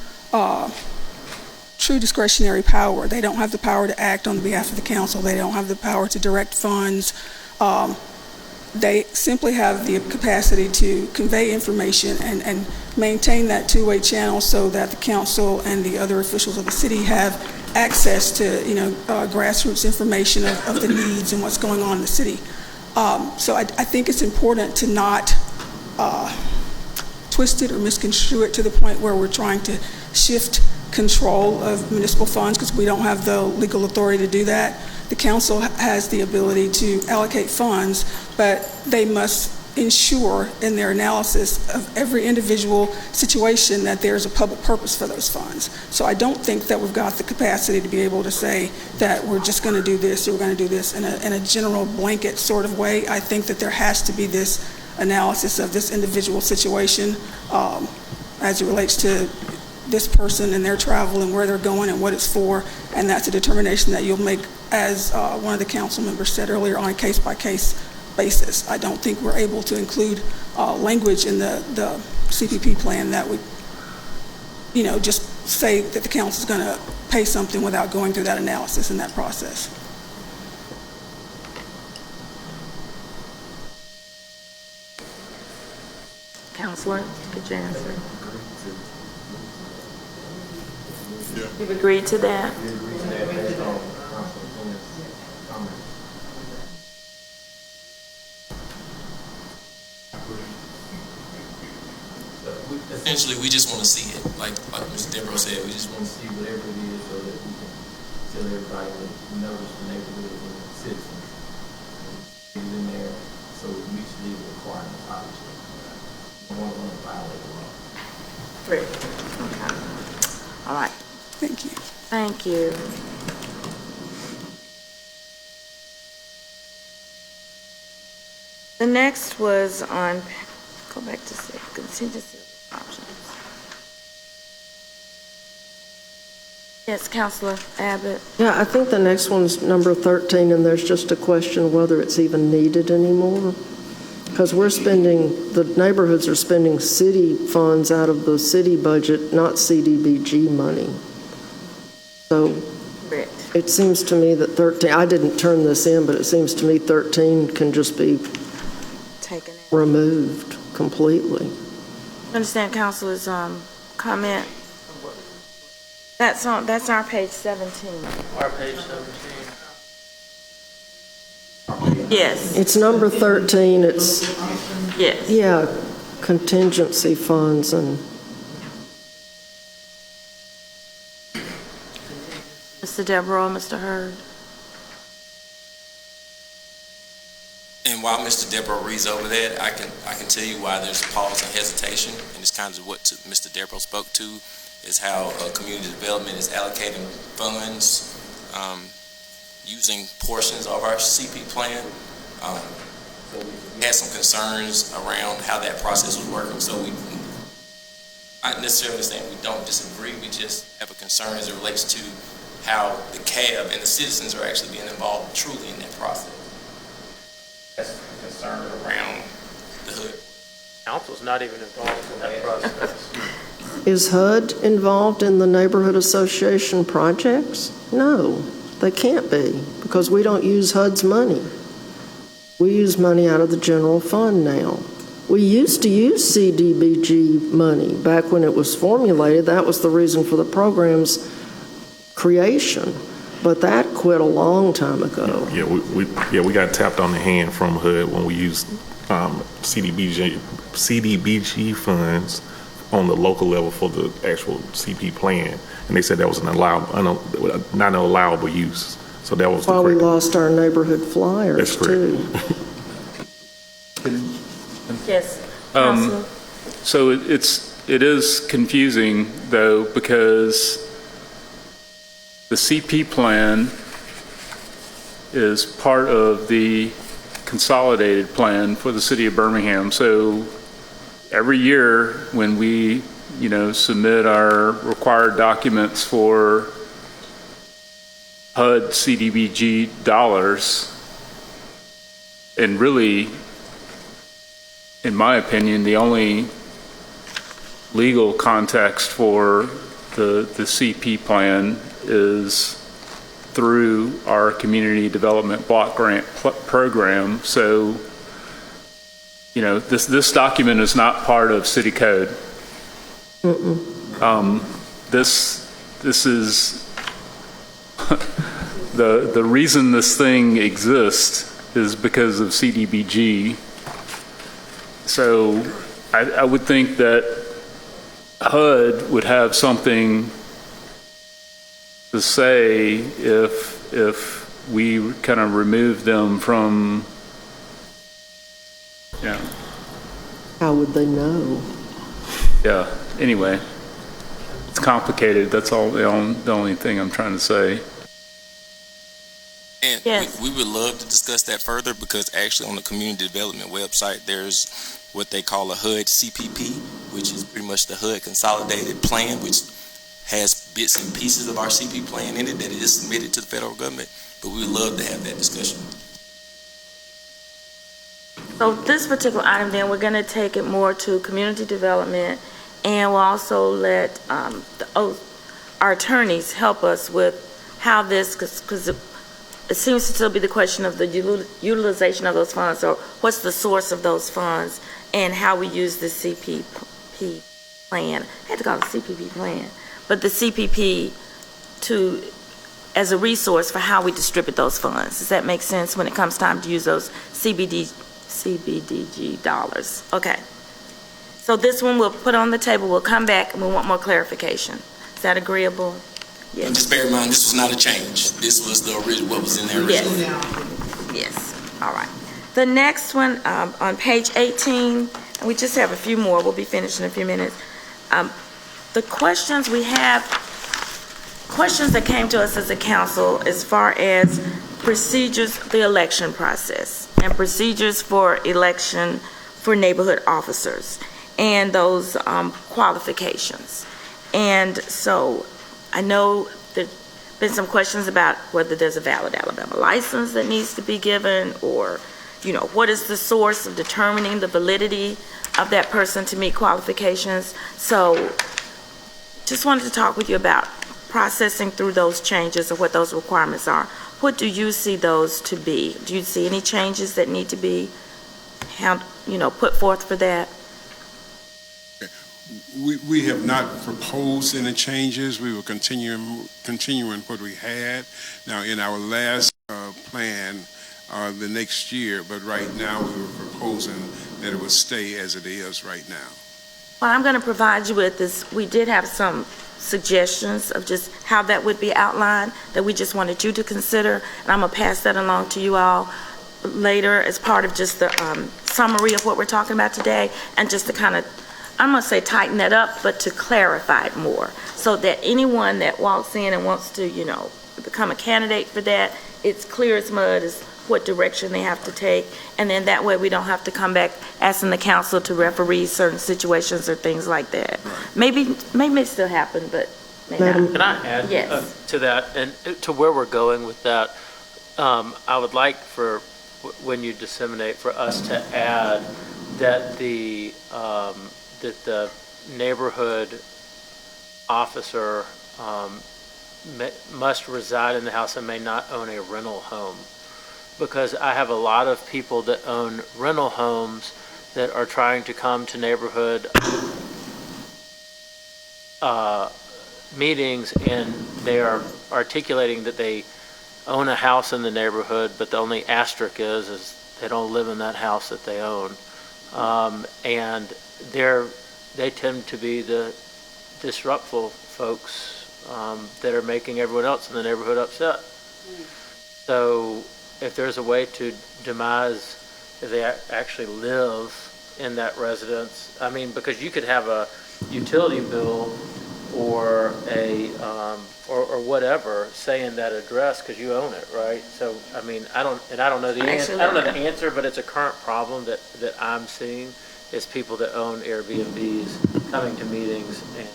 Speaker 18: true discretionary power. They don't have the power to act on behalf of the council. They don't have the power to direct funds. They simply have the capacity to convey information and maintain that two-way channel so that the council and the other officials of the city have access to, grassroots information of the needs and what's going on in the city. So I think it's important to not twist it or misconstrue it to the point where we're trying to shift control of municipal funds, because we don't have the legal authority to do that. The council has the ability to allocate funds, but they must ensure in their analysis of every individual situation that there's a public purpose for those funds. So I don't think that we've got the capacity to be able to say that we're just going to do this or we're going to do this in a general blanket sort of way. I think that there has to be this analysis of this individual situation as it relates to this person and their travel and where they're going and what it's for, and that's a determination that you'll make, as one of the council members said earlier, on a case-by-case basis. I don't think we're able to include language in the CPP plan that would, just say that the council is going to pay something without going through that analysis and that process.
Speaker 1: Counselor, get your answer. You've agreed to that?
Speaker 16: Essentially, we just want to see it. Like Mr. Devereaux said, we just want to see whatever it is so that we can tell everybody that we notice the neighborhood and the citizens. Get it in there so it meets legal requirements, obviously. We don't want to violate the law.
Speaker 1: Great. Okay. All right.
Speaker 18: Thank you.
Speaker 1: Thank you. The next was on, go back to see, contingency options. Yes, Councilor Abbott.
Speaker 5: Yeah, I think the next one's number 13, and there's just a question whether it's even needed anymore. Because the neighborhoods are spending city funds out of the city budget, not CDBG money. So it seems to me that 13, I didn't turn this in, but it seems to me 13 can just be
Speaker 1: taken
Speaker 5: removed completely.
Speaker 1: Understand Councilor's comment. That's on our page 17.
Speaker 6: Our page 17.
Speaker 1: Yes.
Speaker 5: It's number 13. It's
Speaker 1: yes.
Speaker 5: Yeah, contingency funds and.
Speaker 1: Mr. Devereaux, Mr. Hurd.
Speaker 16: And while Mr. Devereaux reads over that, I can tell you why there's pause and hesitation, and it's kind of what Mr. Devereaux spoke to, is how community development is allocating funds using portions of our CP plan. We had some concerns around how that process was working, so I necessarily saying we don't disagree, we just have a concern as it relates to how the CAB and the citizens are actually being involved truly in that process. That's a concern around the hood.
Speaker 6: Council's not even involved in that process.
Speaker 5: Is HUD involved in the neighborhood association projects? No, they can't be, because we don't use HUD's money. We use money out of the general fund now. We used to use CDBG money back when it was formulated. That was the reason for the program's creation. But that quit a long time ago.
Speaker 8: Yeah, we got tapped on the hand from HUD when we used CDBG funds on the local level for the actual CP plan, and they said that was an not an allowable use. So that was
Speaker 5: why we lost our neighborhood flyers too.
Speaker 1: Yes.
Speaker 3: So it is confusing though, because the CP plan is part of the consolidated plan for the city of Birmingham. So every year when we, submit our required documents for HUD CDBG dollars, and really, in my opinion, the only legal context for the CP plan is through our community development block grant program. So, this document is not part of city code. This is the reason this thing exists is because of CDBG. So I would think that HUD would have something to say if we kind of remove them from,
Speaker 5: How would they know?
Speaker 3: Yeah, anyway, it's complicated. That's all the only thing I'm trying to say.
Speaker 16: And we would love to discuss that further, because actually on the community development website, there's what they call a HUD CPP, which is pretty much the HUD consolidated plan, which has bits and pieces of our CP plan in it that is submitted to the federal government. But we would love to have that discussion.
Speaker 1: So this particular item, then, we're going to take it more to community development, and we'll also let our attorneys help us with how this, because it seems to still be the question of the utilization of those funds, or what's the source of those funds, and how we use the CPP plan. I had to call it CPP plan, but the CPP as a resource for how we distribute those funds. Does that make sense when it comes time to use those CBDG dollars? Okay. So this one we'll put on the table. We'll come back and we want more clarification. Is that agreeable? Yes.
Speaker 16: And just bear in mind, this was not a change. This was the original, what was in there originally.
Speaker 1: Yes. All right. The next one on page 18, and we just have a few more. We'll be finished in a few minutes. The questions we have, questions that came to us as a council as far as procedures, the election process, and procedures for election for neighborhood officers, and those qualifications. And so I know there's been some questions about whether there's a valid Alabama license that needs to be given, or, what is the source of determining the validity of that person to meet qualifications. So just wanted to talk with you about processing through those changes or what those requirements are. What do you see those to be? Do you see any changes that need to be put forth for that?
Speaker 14: We have not proposed any changes. We were continuing what we had. Now, in our last plan, the next year, but right now we were proposing that it would stay as it is right now.
Speaker 1: What I'm going to provide you with is, we did have some suggestions of just how that would be outlined that we just wanted you to consider, and I'm going to pass that along to you all later as part of just the summary of what we're talking about today, and just to kind of, I'm going to say tighten that up, but to clarify it more, so that anyone that walks in and wants to, become a candidate for that, it's clear as mud as what direction they have to take, and then that way we don't have to come back asking the council to referee certain situations or things like that. Maybe it still happen, but may not.
Speaker 6: Can I add to that, and to where we're going with that? I would like for, when you disseminate, for us to add that the neighborhood officer must reside in the house and may not own a rental home. Because I have a lot of people that own rental homes that are trying to come to neighborhood meetings, and they are articulating that they own a house in the neighborhood, but the only asterisk is they don't live in that house that they own. And they tend to be the disruptful folks that are making everyone else in the neighborhood upset. So if there's a way to demise if they actually live in that residence, because you could have a utility bill or or whatever saying that address because you own it, right? So I mean, I don't know the answer. I don't know the answer, but it's a current problem that I'm seeing is people that own Airbnbs coming to meetings and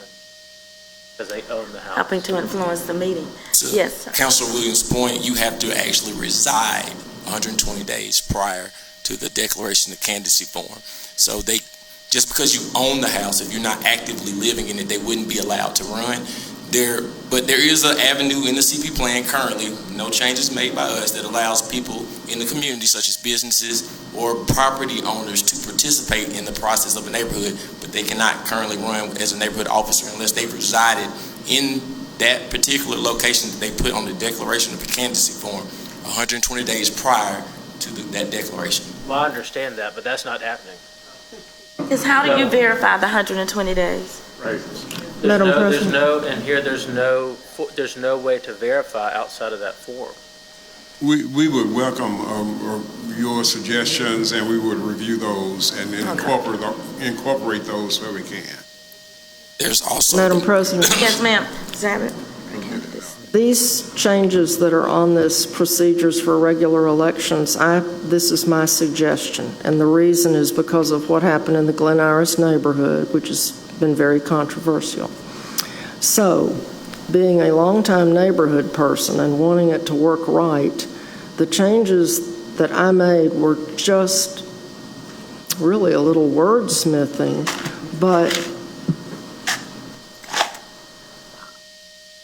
Speaker 6: because they own the house.
Speaker 1: Helping to influence the meeting.
Speaker 16: To
Speaker 1: Yes, sir.
Speaker 16: Councilor Williams' point, you have to actually reside 120 days prior to the declaration of candidacy form. So just because you own the house, if you're not actively living in it, they wouldn't be allowed to run. But there is an avenue in the CP plan currently, no changes made by us, that allows people in the community, such as businesses or property owners, to participate in the process of a neighborhood, but they cannot currently run as a neighborhood officer unless they've resided in that particular location that they put on the declaration of the candidacy form 120 days prior to that declaration.
Speaker 6: Well, I understand that, but that's not happening.
Speaker 1: Is how do you verify the 120 days?
Speaker 6: Right.
Speaker 5: Madam President.
Speaker 6: There's no way to verify outside of that form.
Speaker 14: We would welcome your suggestions, and we would review those and incorporate those where we can.
Speaker 16: There's also...
Speaker 5: Madam President.
Speaker 1: Yes, ma'am. Zabit.
Speaker 5: These changes that are on this procedures for regular elections, this is my suggestion. And the reason is because of what happened in the Glen Iris neighborhood, which has been very controversial. So, being a longtime neighborhood person and wanting it to work right, the changes that I made were just really a little wordsmithing, but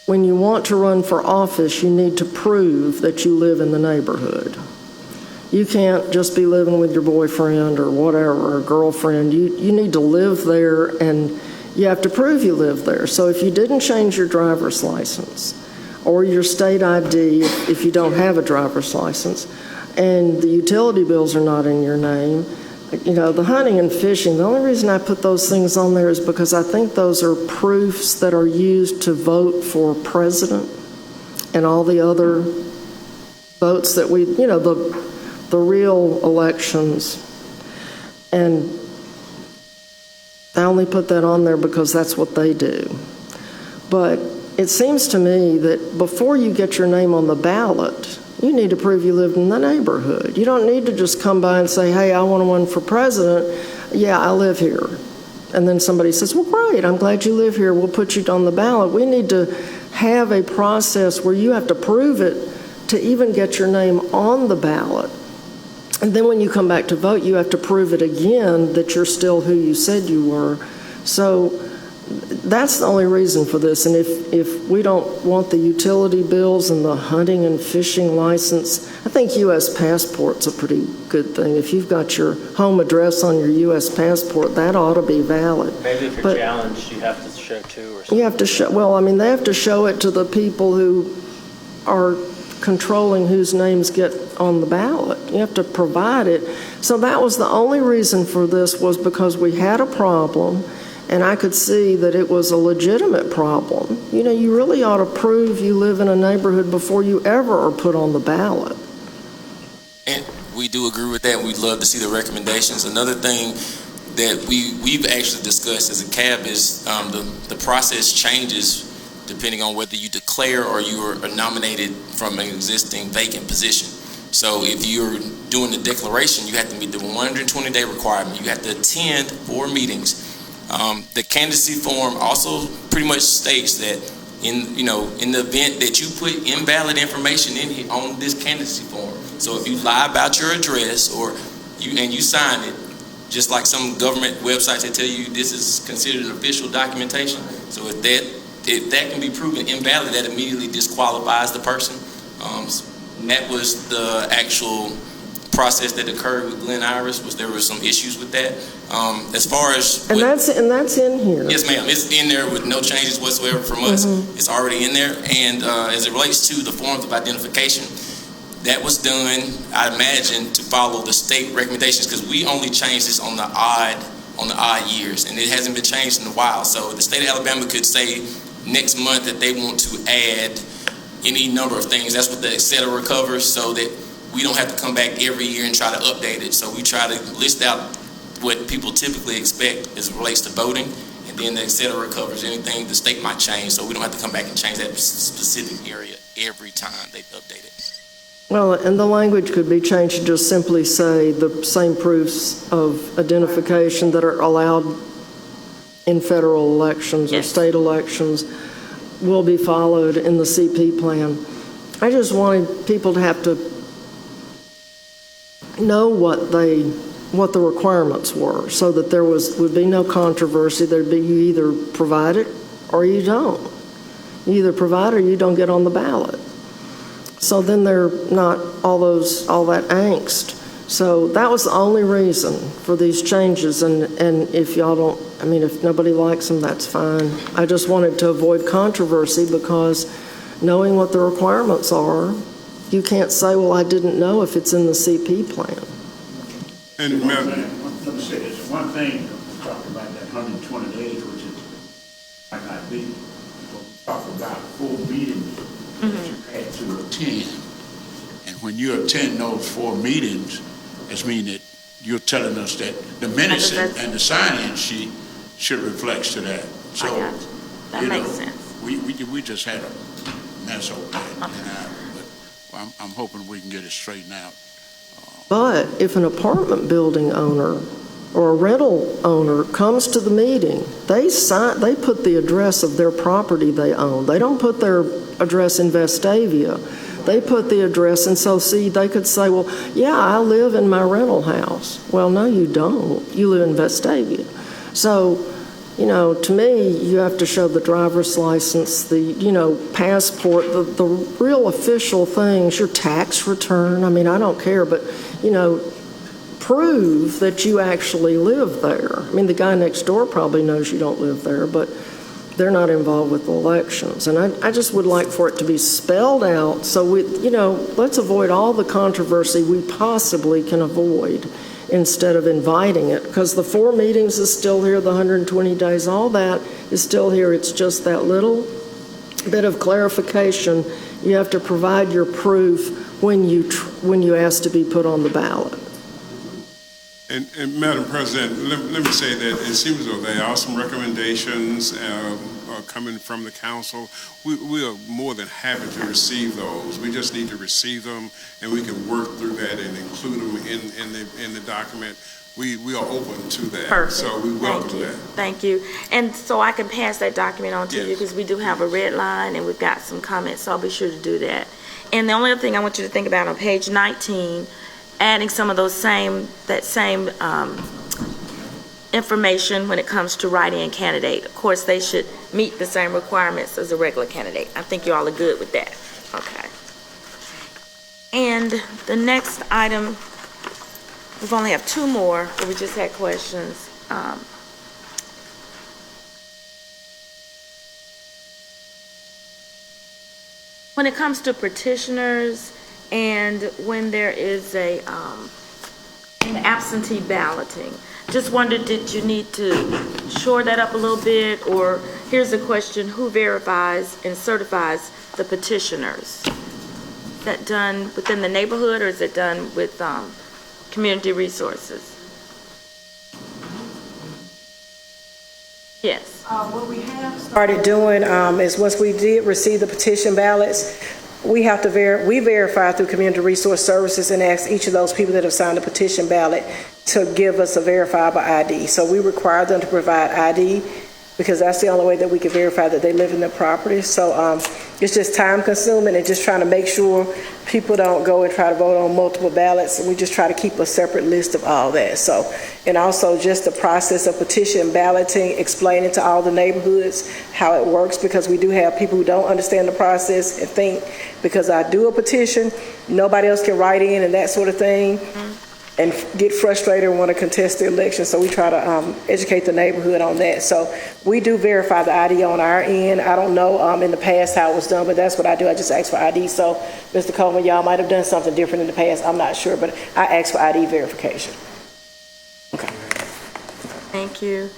Speaker 5: when you want to run for office, you need to prove that you live in the neighborhood. You can't just be living with your boyfriend or whatever, or girlfriend. You need to live there, and you have to prove you live there. So if you didn't change your driver's license or your state ID if you don't have a driver's license, and the utility bills are not in your name, the hunting and fishing, the only reason I put those things on there is because I think those are proofs that are used to vote for president and all the other votes that the real elections. And I only put that on there because that's what they do. But it seems to me that before you get your name on the ballot, you need to prove you lived in the neighborhood. You don't need to just come by and say, hey, I want to run for president. Yeah, I live here. And then somebody says, well, great, I'm glad you live here. We'll put you on the ballot. We need to have a process where you have to prove it to even get your name on the ballot. And then when you come back to vote, you have to prove it again that you're still who you said you were. So that's the only reason for this. And if we don't want the utility bills and the hunting and fishing license, I think U.S. passport's a pretty good thing. If you've got your home address on your U.S. passport, that ought to be valid.
Speaker 6: Maybe if you're challenged, you have to show two or something.
Speaker 5: You have to show, they have to show it to the people who are controlling whose names get on the ballot. You have to provide it. So that was the only reason for this, was because we had a problem. And I could see that it was a legitimate problem. You really ought to prove you live in a neighborhood before you ever are put on the ballot.
Speaker 16: And we do agree with that. We'd love to see the recommendations. Another thing that we've actually discussed as a CAB is the process changes depending on whether you declare or you are nominated from an existing vacant position. So if you're doing the declaration, you have to meet the 120-day requirement. You have to attend 4 meetings. The candidacy form also pretty much states that in the event that you put invalid information in on this candidacy form, so if you lie about your address and you sign it, just like some government websites that tell you this is considered official documentation, so if that can be proven invalid, that immediately disqualifies the person. That was the actual process that occurred with Glen Iris. There were some issues with that. As far as
Speaker 5: that's in here.
Speaker 16: Yes, ma'am. It's in there with no changes whatsoever from us. It's already in there. And as it relates to the forms of identification, that was done, I imagine, to follow the state recommendations, because we only changed this on the odd years, and it hasn't been changed in a while. So the state of Alabama could say next month that they want to add any number of things. That's what the et cetera covers, so that we don't have to come back every year and try to update it. So we try to list out what people typically expect as it relates to voting, and And then the et cetera covers anything the state might change, so we don't have to come back and change that specific area every time they update it.
Speaker 5: Well, and the language could be changed to just simply say the same proofs of identification that are allowed in federal elections or state elections will be followed in the CP plan. I just wanted people to have to know what the requirements were, so that there would be no controversy. There'd be, you either provide it or you don't. You either provide or you don't get on the ballot. So then they're not all that angst. So that was the only reason for these changes. And if y'all don't, I mean, if nobody likes them, that's fine. I just wanted to avoid controversy, because knowing what the requirements are, you can't say, well, I didn't know if it's in the CP plan.
Speaker 14: And
Speaker 17: let me say this. One thing, we talked about that 120 days, which is might not be, but we talked about full meetings that you had to attend. And when you attend those 4 meetings, it means that you're telling us that the minutes and the sign-in sheet should reflect to that. So,
Speaker 1: that makes sense.
Speaker 17: We just had a mess over that. But I'm hoping we can get it straightened out.
Speaker 5: But if an apartment building owner or a rental owner comes to the meeting, they put the address of their property they own. They don't put their address in Vestavia. They put the address, and so see, they could say, well, yeah, I live in my rental house. Well, no, you don't. You live in Vestavia. So, you know, to me, you have to show the driver's license, the, you know, passport, the real official things, your tax return. I mean, I don't care, but, you know, prove that you actually live there. I mean, the guy next door probably knows you don't live there, but they're not involved with elections. And I just would like for it to be spelled out, so we, you know, let's avoid all the controversy we possibly can avoid instead of inviting it, because the 4 meetings is still here, the 120 days, all that is still here. It's just that little bit of clarification. You have to provide your proof when you ask to be put on the ballot.
Speaker 14: And Madam President, let me say that it seems as though there are some recommendations coming from the council. We are more than happy to receive those. We just need to receive them, and we can work through that and include them in the document. We are open to that.
Speaker 1: Perfect.
Speaker 14: So we welcome that.
Speaker 1: Thank you. And so I can pass that document on to you, because we do have a red line and we've got some comments, so I'll be sure to do that. And the only other thing I want you to think about on page 19, adding some of those same information when it comes to write-in candidate. Of course, they should meet the same requirements as a regular candidate. I think you all are good with that. Okay. And the next item, we only have 2 more, but we just had questions. When it comes to petitioners, and when there is an absentee balloting, just wondered, did you need to shore that up a little bit? Or here's a question: who verifies and certifies the petitioners? Is that done within the neighborhood, or is it done with community resources? Yes.
Speaker 13: What we have started doing is, once we did receive the petition ballots, we have to verify through Community Resource Services and ask each of those people that have signed a petition ballot to give us a verifiable ID. So we require them to provide ID, because that's the only way that we can verify that they live in the property. So it's just time consuming, and just trying to make sure people don't go and try to vote on multiple ballots. And we just try to keep a separate list of all that. So, and also just the process of petition balloting, explaining to all the neighborhoods how it works, because we do have people who don't understand the process and think because I do a petition, nobody else can write in and that sort of thing. And get frustrated and want to contest the election. So we try to educate the neighborhood on that. So we do verify the ID on our end. I don't know in the past how it was done, but that's what I do. I just ask for ID. So, Mr. Coleman, y'all might have done something different in the past. I'm not sure, but I ask for ID verification. Okay.
Speaker 1: Thank you.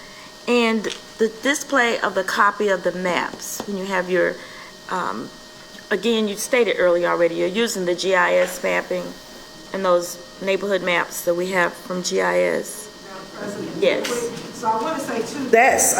Speaker 1: And the display of the copy of the maps, when you have your, again, you stated earlier already, you're using the GIS mapping and those neighborhood maps that we have from GIS. Yes.
Speaker 13: So I want to say too, that's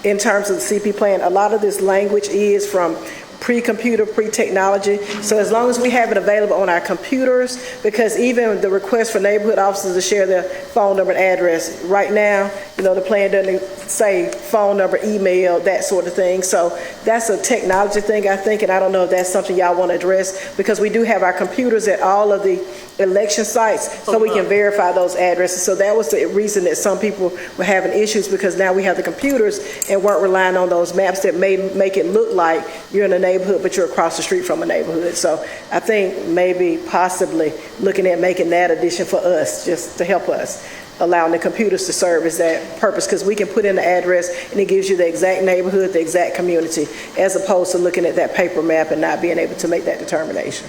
Speaker 13: in terms of the CP plan, a lot of this language is from pre-computer, pre-technology. So as long as we have it available on our computers, because even the request for neighborhood officers to share their phone number and address, right now, the plan doesn't say phone number, email, that sort of thing. So that's a technology thing, I think, and I don't know if that's something y'all want to address, because we do have our computers at all of the election sites, so we can verify those addresses. So that was the reason that some people were having issues, because now we have the computers and weren't relying on those maps that may make it look like you're in a neighborhood, but you're across the street from a neighborhood. So I think maybe possibly looking at making that addition for us, just to help us, allowing the computers to serve as that purpose, because we can put in the address and it gives you the exact neighborhood, the exact community, as opposed to looking at that paper map and not being able to make that determination.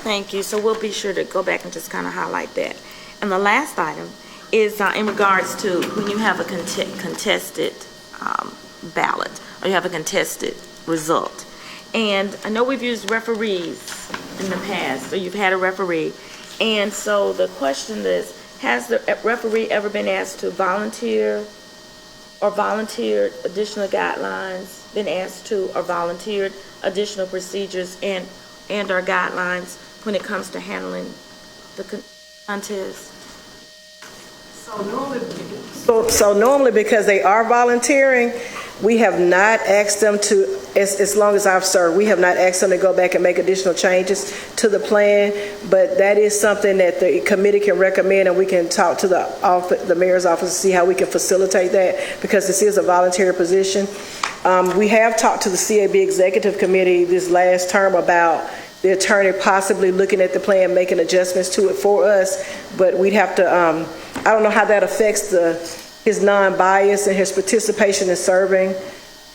Speaker 1: Thank you. So we'll be sure to go back and just kind of highlight that. And the last item is in regards to when you have a contested ballot, or you have a contested result. And I know we've used referees in the past, or you've had a referee. And so the question is, has the referee ever been asked to volunteer or volunteered additional guidelines, been asked to or volunteered additional procedures and or guidelines when it comes to handling the contest?
Speaker 13: So normally, because they are volunteering, we have not asked them to, as long as I've served, we have not asked them to go back and make additional changes to the plan, but that is something that the committee can recommend, and we can talk to the mayor's office to see how we can facilitate that, because this is a voluntary position. We have talked to the CAB Executive Committee this last term about the attorney possibly looking at the plan, making adjustments to it for us, but we'd have to, I don't know how that affects his non-bias and his participation in serving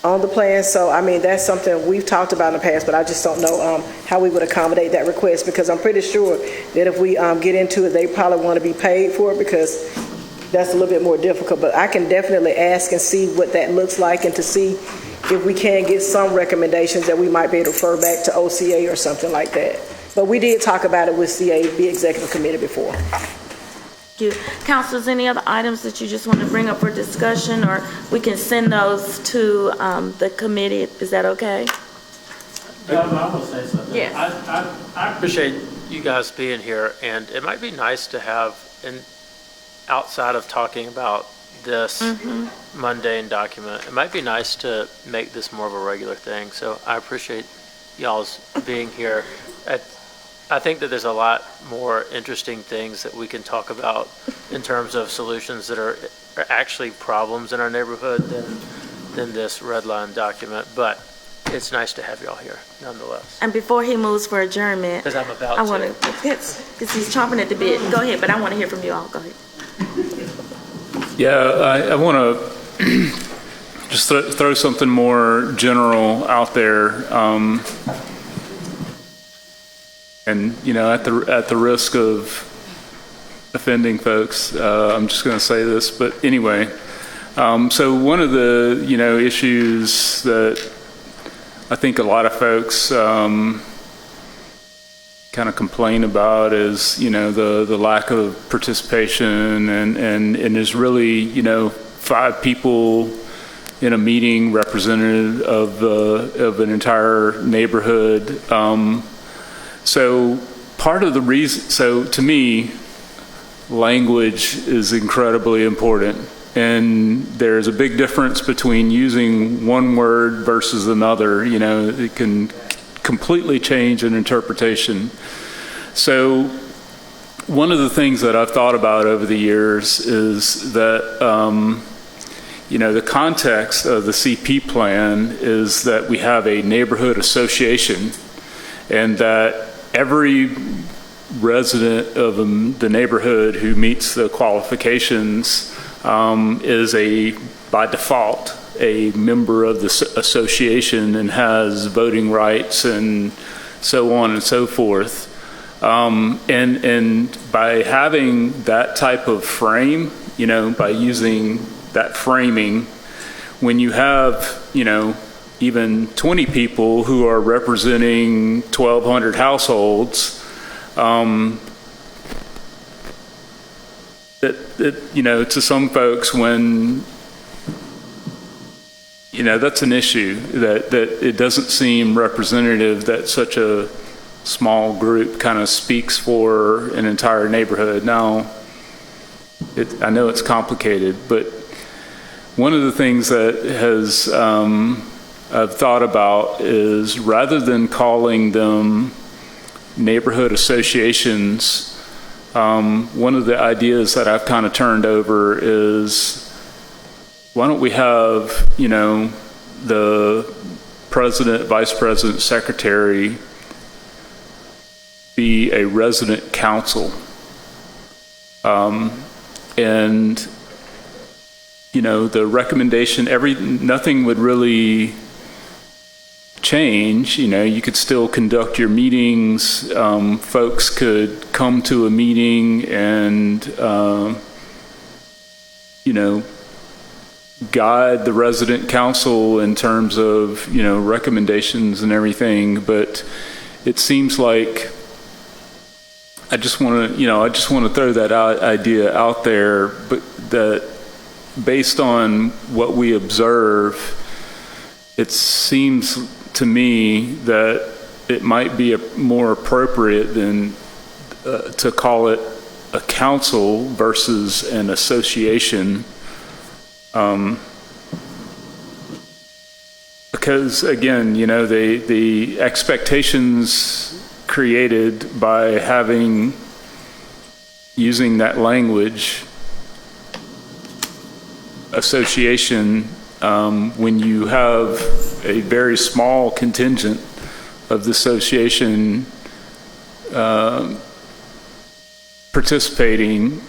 Speaker 13: on the plan. So, I mean, that's something we've talked about in the past, but I just don't know how we would accommodate that request, because I'm pretty sure that if we get into it, they probably want to be paid for it, because that's a little bit more difficult. But I can definitely ask and see what that looks like, and to see if we can get some recommendations that we might be able to refer back to OCA or something like that. But we did talk about it with CAB Executive Committee before.
Speaker 1: Thank you. Councilors, any other items that you just want to bring up for discussion, or we can send those to the committee? Is that okay?
Speaker 6: I will say something.
Speaker 1: Yes.
Speaker 6: I appreciate you guys being here, and it might be nice to have, outside of talking about this mundane document, it might be nice to make this more of a regular thing. So I appreciate y'all's being here. I think that there's a lot more interesting things that we can talk about in terms of solutions that are actually problems in our neighborhood than this red line document. But it's nice to have y'all here, nonetheless.
Speaker 1: And before he moves for adjournment,
Speaker 6: because I'm about
Speaker 1: I want to, because he's chomping at the bit. Go ahead, but I want to hear from you all. Go ahead.
Speaker 3: Yeah, I want to just throw something more general out there. And, at the risk of offending folks, I'm just going to say this. But anyway, so one of the, issues that I think a lot of folks kind of complain about is, the lack of participation, and there's really, 5 people in a meeting representative of an entire neighborhood. So part of the reason, so to me, language is incredibly important. And there's a big difference between using one word versus another. It can completely change an interpretation. So one of the things that I've thought about over the years is that, the context of the CP plan is that we have a neighborhood association, and that every resident of the neighborhood who meets the qualifications is by default, a member of the association and has voting rights and so on and so forth. And by having that type of frame, by using that framing, when you have, even 20 people who are representing 1,200 households, that, to some folks, when, that's an issue, that it doesn't seem representative that such a small group kind of speaks for an entire neighborhood. Now, I know it's complicated, but one of the things that I've thought about is, rather than calling them neighborhood associations, one of the ideas that I've kind of turned over is, why don't we have, the president, vice president, secretary be a resident council. And, the recommendation, nothing would really change. You could still conduct your meetings. Folks could come to a meeting and, guide the resident council in terms of, recommendations and everything. But it seems like I just want to throw that idea out there, but that based on what we observe, it seems to me that it might be more appropriate than to call it a council versus an association. Because again, the expectations created by using that language, association, when you have a very small contingent of the association participating,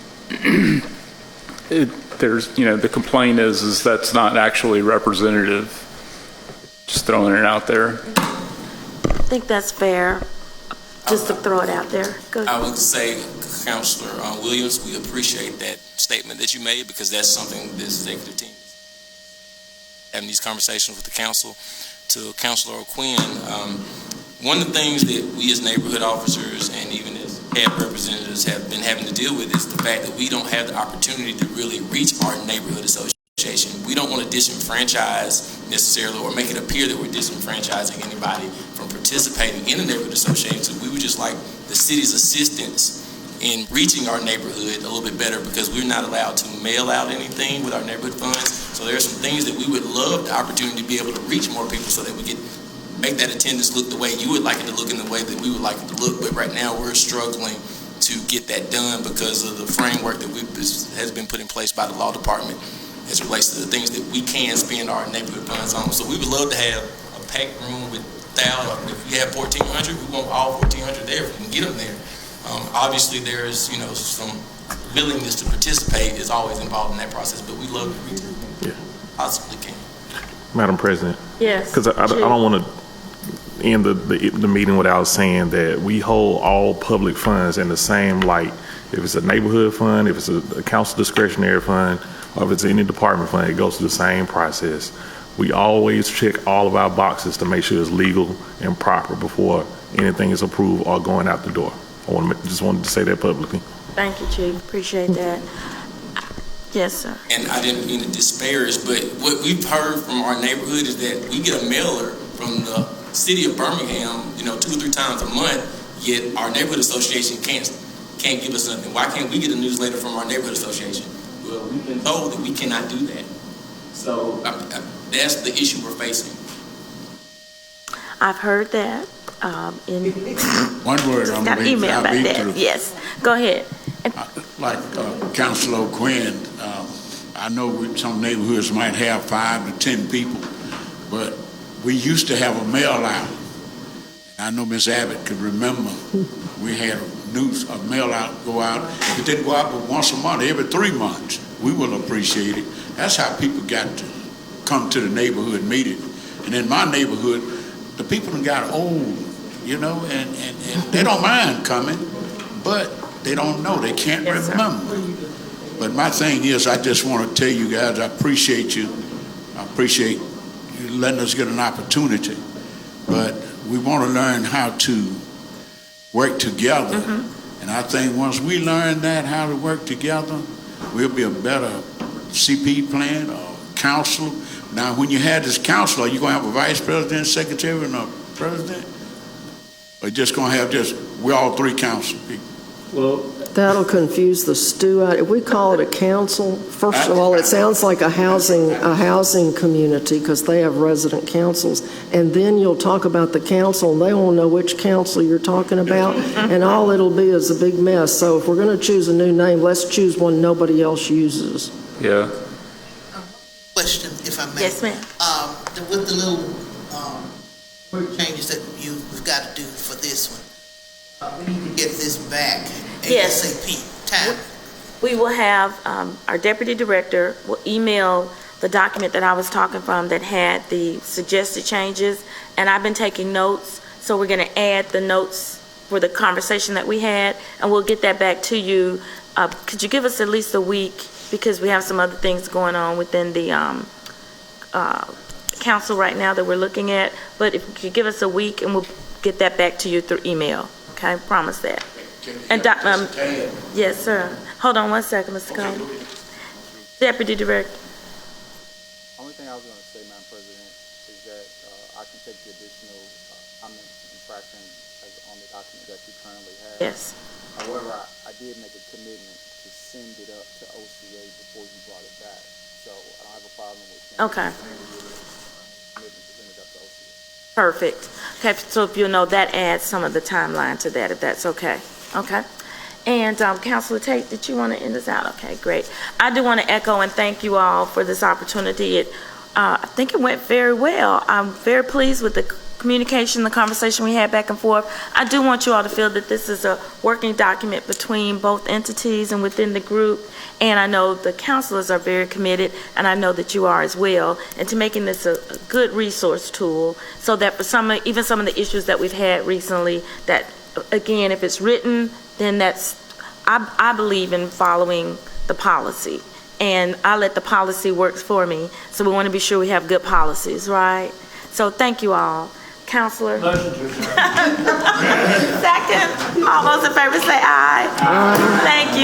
Speaker 3: the complaint is that's not actually representative. Just throwing it out there.
Speaker 1: I think that's fair, just to throw it out there. Go ahead.
Speaker 16: I would say, Councilor Williams, we appreciate that statement that you made, because that's something this executive team is having these conversations with the council. To Councilor O'Quinn, one of the things that we as neighborhood officers and even as CAB representatives have been having to deal with is the fact that we don't have the opportunity to really reach our neighborhood association. We don't want to disenfranchise necessarily, or make it appear that we're disenfranchising anybody from participating in a neighborhood association. So we would just like the city's assistance in reaching our neighborhood a little bit better, because we're not allowed to mail out anything with our neighborhood funds. So there are some things that we would love the opportunity to be able to reach more people, so that we can make that attendance look the way you would like it to look, in the way that we would like it to look. But right now we're struggling to get that done because of the framework that has been put in place by the law department as it relates to the things that we can spend our neighborhood funds on. So we would love to have a packed room with 1,000. If we have 1,400, we want all 1,400 there if we can get them there. Obviously, there's some willingness to participate is always involved in that process, but we love to reach them. Possibly can.
Speaker 8: Madam President.
Speaker 1: Yes.
Speaker 8: Because I don't want to end the meeting without saying that we hold all public funds in the same light. If it's a neighborhood fund, if it's a council discretionary fund, or if it's any department fund, it goes through the same process. We always check all of our boxes to make sure it's legal and proper before anything is approved or going out the door. Just wanted to say that publicly.
Speaker 1: Thank you, Chief. Appreciate that. Yes, sir.
Speaker 16: And I didn't mean to disparage, but what we've heard from our neighborhood is that we get a mailer from the city of Birmingham, 2 or 3 times a month, yet our neighborhood association can't give us nothing. Why can't we get a newsletter from our neighborhood association? Well, we've been told that we cannot do that. So that's the issue we're facing.
Speaker 1: I've heard that.
Speaker 17: One word on
Speaker 1: got an email about that.
Speaker 17: through.
Speaker 1: Yes, go ahead.
Speaker 17: Like Councilor O'Quinn, I know some neighborhoods might have 5 to 10 people, but we used to have a mail out. I know Ms. Abbott could remember we had a mail out go out. If it didn't go out but once a month, every 3 months, we will appreciate it. That's how people got to come to the neighborhood meeting. And in my neighborhood, the people that got old, and they don't mind coming, but they don't know. They can't remember. But my thing is, I just want to tell you guys, I appreciate you. I appreciate you letting us get an opportunity. But we want to learn how to work together. And I think once we learn that, how to work together, we'll be a better CP plan or counselor. Now, when you had this counselor, are you going to have a vice president, secretary, and a president? Or just going to have we're all three council people?
Speaker 3: Well,
Speaker 5: That'll confuse the stew out. If we call it a council, first of all, it sounds like a housing community because they have resident councils. And then you'll talk about the council, and they won't know which council you're talking about, and all it'll be is a big mess. So if we're going to choose a new name, let's choose one nobody else uses.
Speaker 3: yeah.
Speaker 15: Question, if I may.
Speaker 1: Yes, ma'am.
Speaker 15: With the little word changes that you've got to do for this one, we need to get this back
Speaker 1: Yes.
Speaker 15: ASAP. Time.
Speaker 1: We will have, our deputy director will email the document that I was talking from that had the suggested changes, and I've been taking notes, so we're going to add the notes for the conversation that we had, and we'll get that back to you. Could you give us at least a week, because we have some other things going on within the council right now that we're looking at, but if you could give us a week, and we'll get that back to you through email, okay? Promise that. And yes, sir. Hold on one second, Mr. Cole. Deputy Director.
Speaker 19: Only thing I was going to say, Madam President, is that I can take the additional comments and fractions on the document that you currently have.
Speaker 1: Yes.
Speaker 19: However, I did make a commitment to send it up to OCA before you brought it back. So I don't have a problem with that.
Speaker 1: Okay.
Speaker 19: Commitment to send it up to OCA.
Speaker 1: Perfect. Okay, so if you'll know, that adds some of the timeline to that, if that's okay. Okay. And Councilor Tate, did you want to end this out? Okay, great. I do want to echo and thank you all for this opportunity. I think it went very well. I'm very pleased with the communication, the conversation we had back and forth. I do want you all to feel that this is a working document between both entities and within the group. And I know the councilors are very committed, and I know that you are as well, and to making this a good resource tool so that for even some of the issues that we've had recently, that again, if it's written, then I believe in following the policy, and I let the policy work for me. So we want to be sure we have good policies, right? So thank you all. Counselor?
Speaker 20: Motion to adjourn.
Speaker 1: Second. All those in favor say aye. Aye. Thank you.